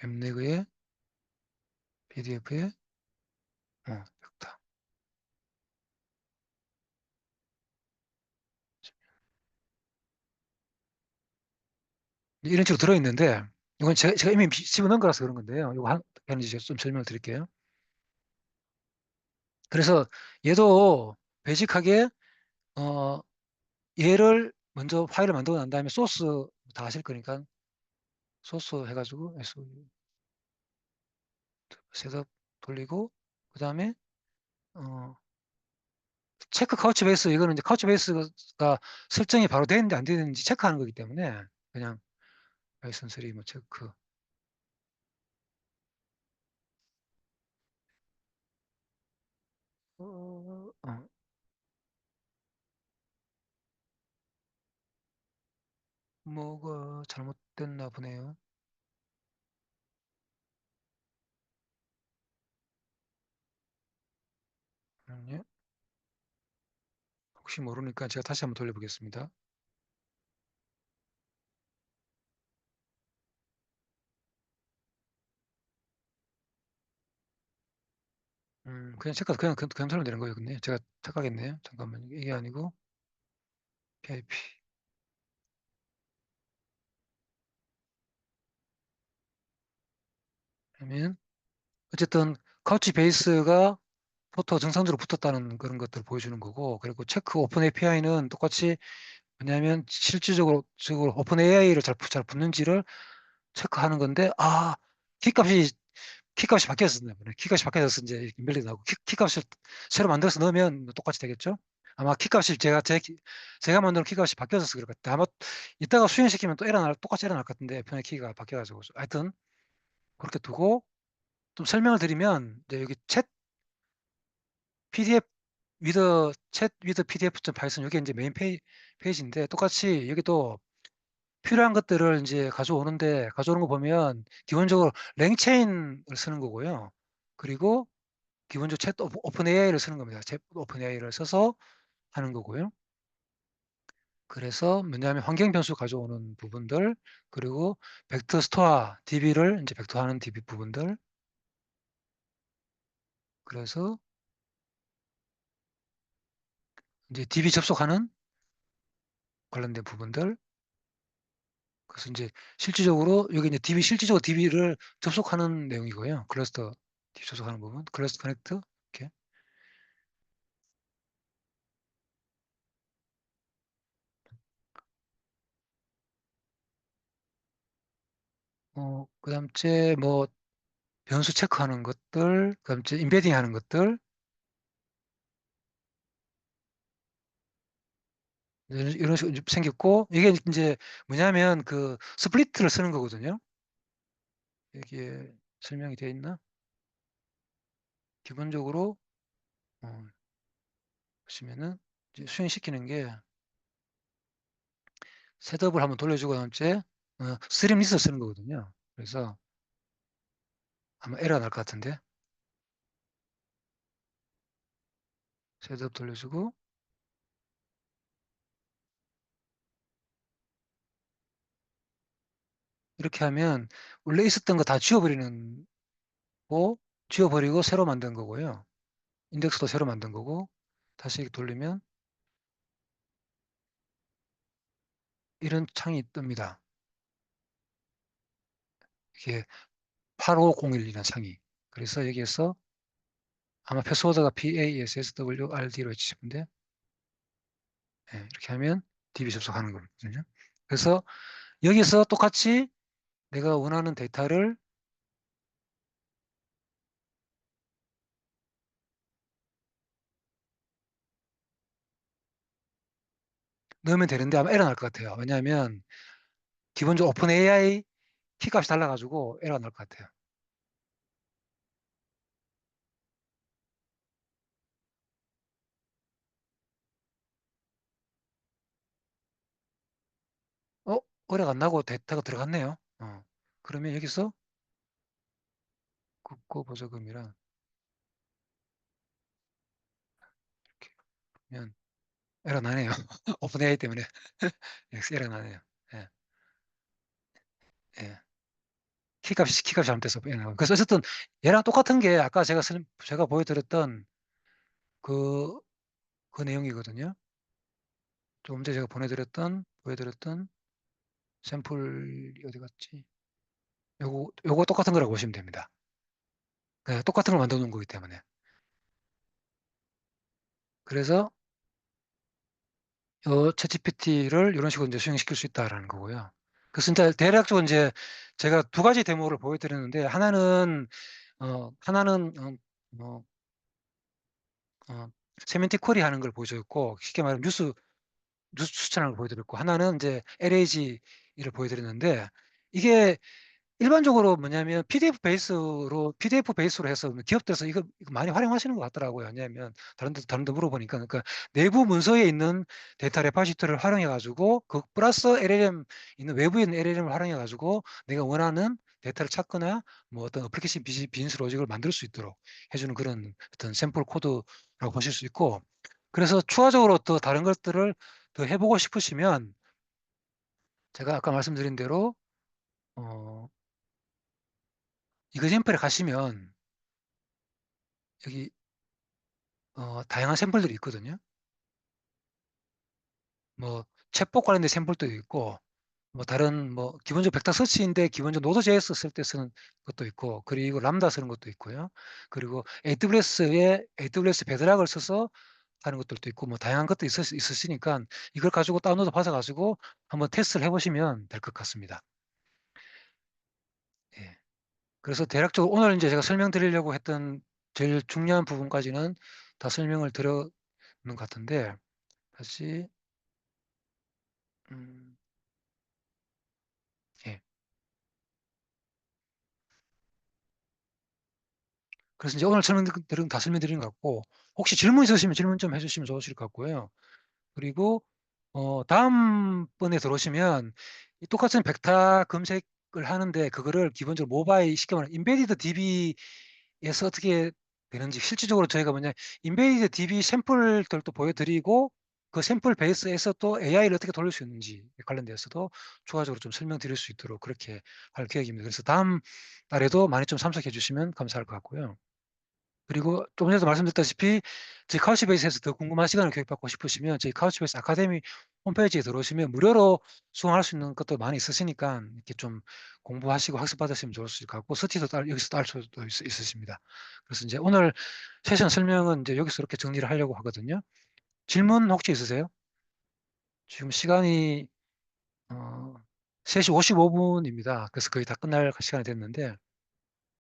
웹내그의 PDF의 벡터 이런 식으로 들어있는데 이건 제가 이미 집어넣은 거라서 그런 건데요. 이거 하는지 제가 좀 설명을 드릴게요. 그래서 얘도 베이직하게 어, 얘를 먼저 파일을 만들고 난 다음에 소스 다 하실 거니까 소스 해가지고 셋업 돌리고 그 다음에 어, 체크 카우치 베이스 이거는 이제 카우치 베이스가 설정이 바로 되는지 안 되는지 체크하는 거기 때문에 그냥 파이썬 3뭐 체크 어, 어, 뭐가 잘못됐나 보네요. 잠깐만요. 혹시 모르니까 제가 다시 한번 돌려보겠습니다. 그냥 체크 그냥 설명 되는 거예요. 근데 제가 착각했네요. 잠깐만 이게 아니고 PIP 하면 어쨌든 카우치 베이스가 포터 정상적으로 붙었다는 그런 것들을 보여주는 거고 그리고 체크 오픈 API는 똑같이 뭐냐면 실질적으로 오픈 AI를 잘 붙는지를 체크하는 건데 키값이 키값이 바뀌었었네. 키값이 바뀌어서 이제 이렇게 밀리 나고 키값을 새로 만들어서 넣으면 똑같이 되겠죠? 아마 키값이 제가 만든 키값이 바뀌어서 그럴 것 같아요. 아마 이따가 수행시키면 또 똑같이 일어날 것 같은데 편의 키가 바뀌어가지고 하여튼 그렇게 두고 좀 설명을 드리면 이제 여기 챗 PDF 챗 위드 PDF.python 이게 이제 메인 페이지인데 똑같이 여기도 필요한 것들을 이제 가져오는 거 보면 기본적으로 랭체인을 쓰는 거고요. 그리고 기본적으로 오픈 AI를 쓰는 겁니다. 오픈 AI를 써서 하는 거고요. 그래서 뭐냐면 환경 변수 가져오는 부분들, 그리고 벡터 스토어 DB를 이제 벡터하는 DB 부분들, 그래서 이제 DB 접속하는 관련된 부분들, 그래서 이제 실질적으로 여기 이제 실질적으로 DB를 접속하는 내용이고요. 클러스터 DB 접속하는 부분, 클러스터 커넥트, 이렇게. 그다음째 뭐 변수 체크하는 것들, 그다음째 임베딩 하는 것들, 이런 식으로 생겼고, 이게 이제 뭐냐면 그 스플리트를 쓰는 거거든요. 여기에 설명이 되어 있나? 기본적으로, 어, 보시면은 이제 수행시키는 게 셋업을 한번 돌려주고, 다음째, 스트림 리스트 쓰는 거거든요. 그래서 아마 에러가 날 것 같은데, 셋업 돌려주고, 이렇게 하면 원래 있었던 거 다 지워버리고 새로 만든 거고요. 인덱스도 새로 만든 거고, 다시 돌리면 이런 창이 뜹니다. 이게 85012라는 창이. 그래서 여기에서 아마 패스워드가 PASSWRD로 해주시는데 이렇게 하면 DB 접속하는 거거든요. 그래서 여기서 똑같이 내가 원하는 데이터를 넣으면 되는데 아마 에러 날 것 같아요. 왜냐하면 기본적으로 오픈 AI 키값이 달라가지고 에러 날 것 같아요. 어? 에러가 안 나고 데이터가 들어갔네요. 그러면 여기서 국고 보조금이랑 이렇게 하면 에러 나네요. 오픈 AI 때문에 여기서 에러 나네요. 예, 예. 키값이 잘못돼서 그래서 어쨌든 얘랑 똑같은 게 아까 제가 보여드렸던 그, 그 내용이거든요. 조금 전에 제가 보여드렸던 샘플이 어디 갔지? 요거 똑같은 거라고 보시면 됩니다. 네, 똑같은 걸 만들어 놓은 거기 때문에. 그래서 챗GPT를 이런 식으로 이제 수행시킬 수 있다라는 거고요. 그래서 진짜 대략적으로 이제 제가 두 가지 데모를 보여드렸는데 하나는 어, 어, 세멘틱 쿼리 하는 걸 보여줬고 쉽게 말하면 뉴스 추천하는 걸 보여드렸고 하나는 이제 LAG를 보여드렸는데 이게 일반적으로 뭐냐면 PDF 베이스로 해서 기업들에서 이거 많이 활용하시는 것 같더라고요. 왜냐하면 다른 데 물어보니까 그러니까 내부 문서에 있는 데이터 레파지토리를 활용해 가지고 그 플러스 LLM 있는 외부에 있는 LLM을 활용해 가지고 내가 원하는 데이터를 찾거나 뭐 어떤 어플리케이션 비즈니스 로직을 만들 수 있도록 해주는 그런 어떤 샘플 코드라고 보실 수 있고 그래서 추가적으로 또 다른 것들을 더 해보고 싶으시면 제가 아까 말씀드린 대로 어, 이그젠플에 가시면 여기 다양한 샘플들이 있거든요. 뭐 챗봇 관련된 샘플도 있고 뭐 다른 뭐 기본적으로 벡터 서치인데 기본적으로 노드.js 쓸 때 쓰는 것도 있고 그리고 람다 쓰는 것도 있고요. 그리고 AWS 베드락을 써서 하는 것들도 있고 뭐 다양한 것도 있으시니까 이걸 가지고 다운로드 받아가지고 한번 테스트를 해보시면 될 것 같습니다. 예. 그래서 대략적으로 오늘 이제 제가 설명드리려고 했던 제일 중요한 부분까지는 다 설명을 드렸는 것 같은데 다시 음, 예. 그래서 이제 오늘 설명드린 다 설명드린 것 같고 혹시 질문 있으시면 질문 좀 해주시면 좋으실 것 같고요. 그리고 다음번에 들어오시면 이 똑같은 벡터 검색을 하는데 그거를 기본적으로 모바일 쉽게 말하면 인베디드 DB에서 어떻게 되는지 실질적으로 저희가 뭐냐 인베디드 DB 샘플들도 보여드리고 그 샘플 베이스에서 또 AI를 어떻게 돌릴 수 있는지 관련돼서도 추가적으로 좀 설명드릴 수 있도록 그렇게 할 계획입니다. 그래서 다음 달에도 많이 좀 참석해 주시면 감사할 것 같고요. 그리고 조금 전에도 말씀드렸다시피 저희 카우치베이스에서 더 궁금한 시간을 교육받고 싶으시면 저희 카우치베이스 아카데미 홈페이지에 들어오시면 무료로 수강할 수 있는 것도 많이 있으시니까 이렇게 좀 공부하시고 학습받으시면 좋을 수 있을 것 같고 서티도 여기서 딸 수도 있으십니다. 그래서 이제 오늘 세션 설명은 이제 여기서 이렇게 정리를 하려고 하거든요. 질문 혹시 있으세요? 지금 시간이 어, 3시 55분입니다. 그래서 거의 다 끝날 시간이 됐는데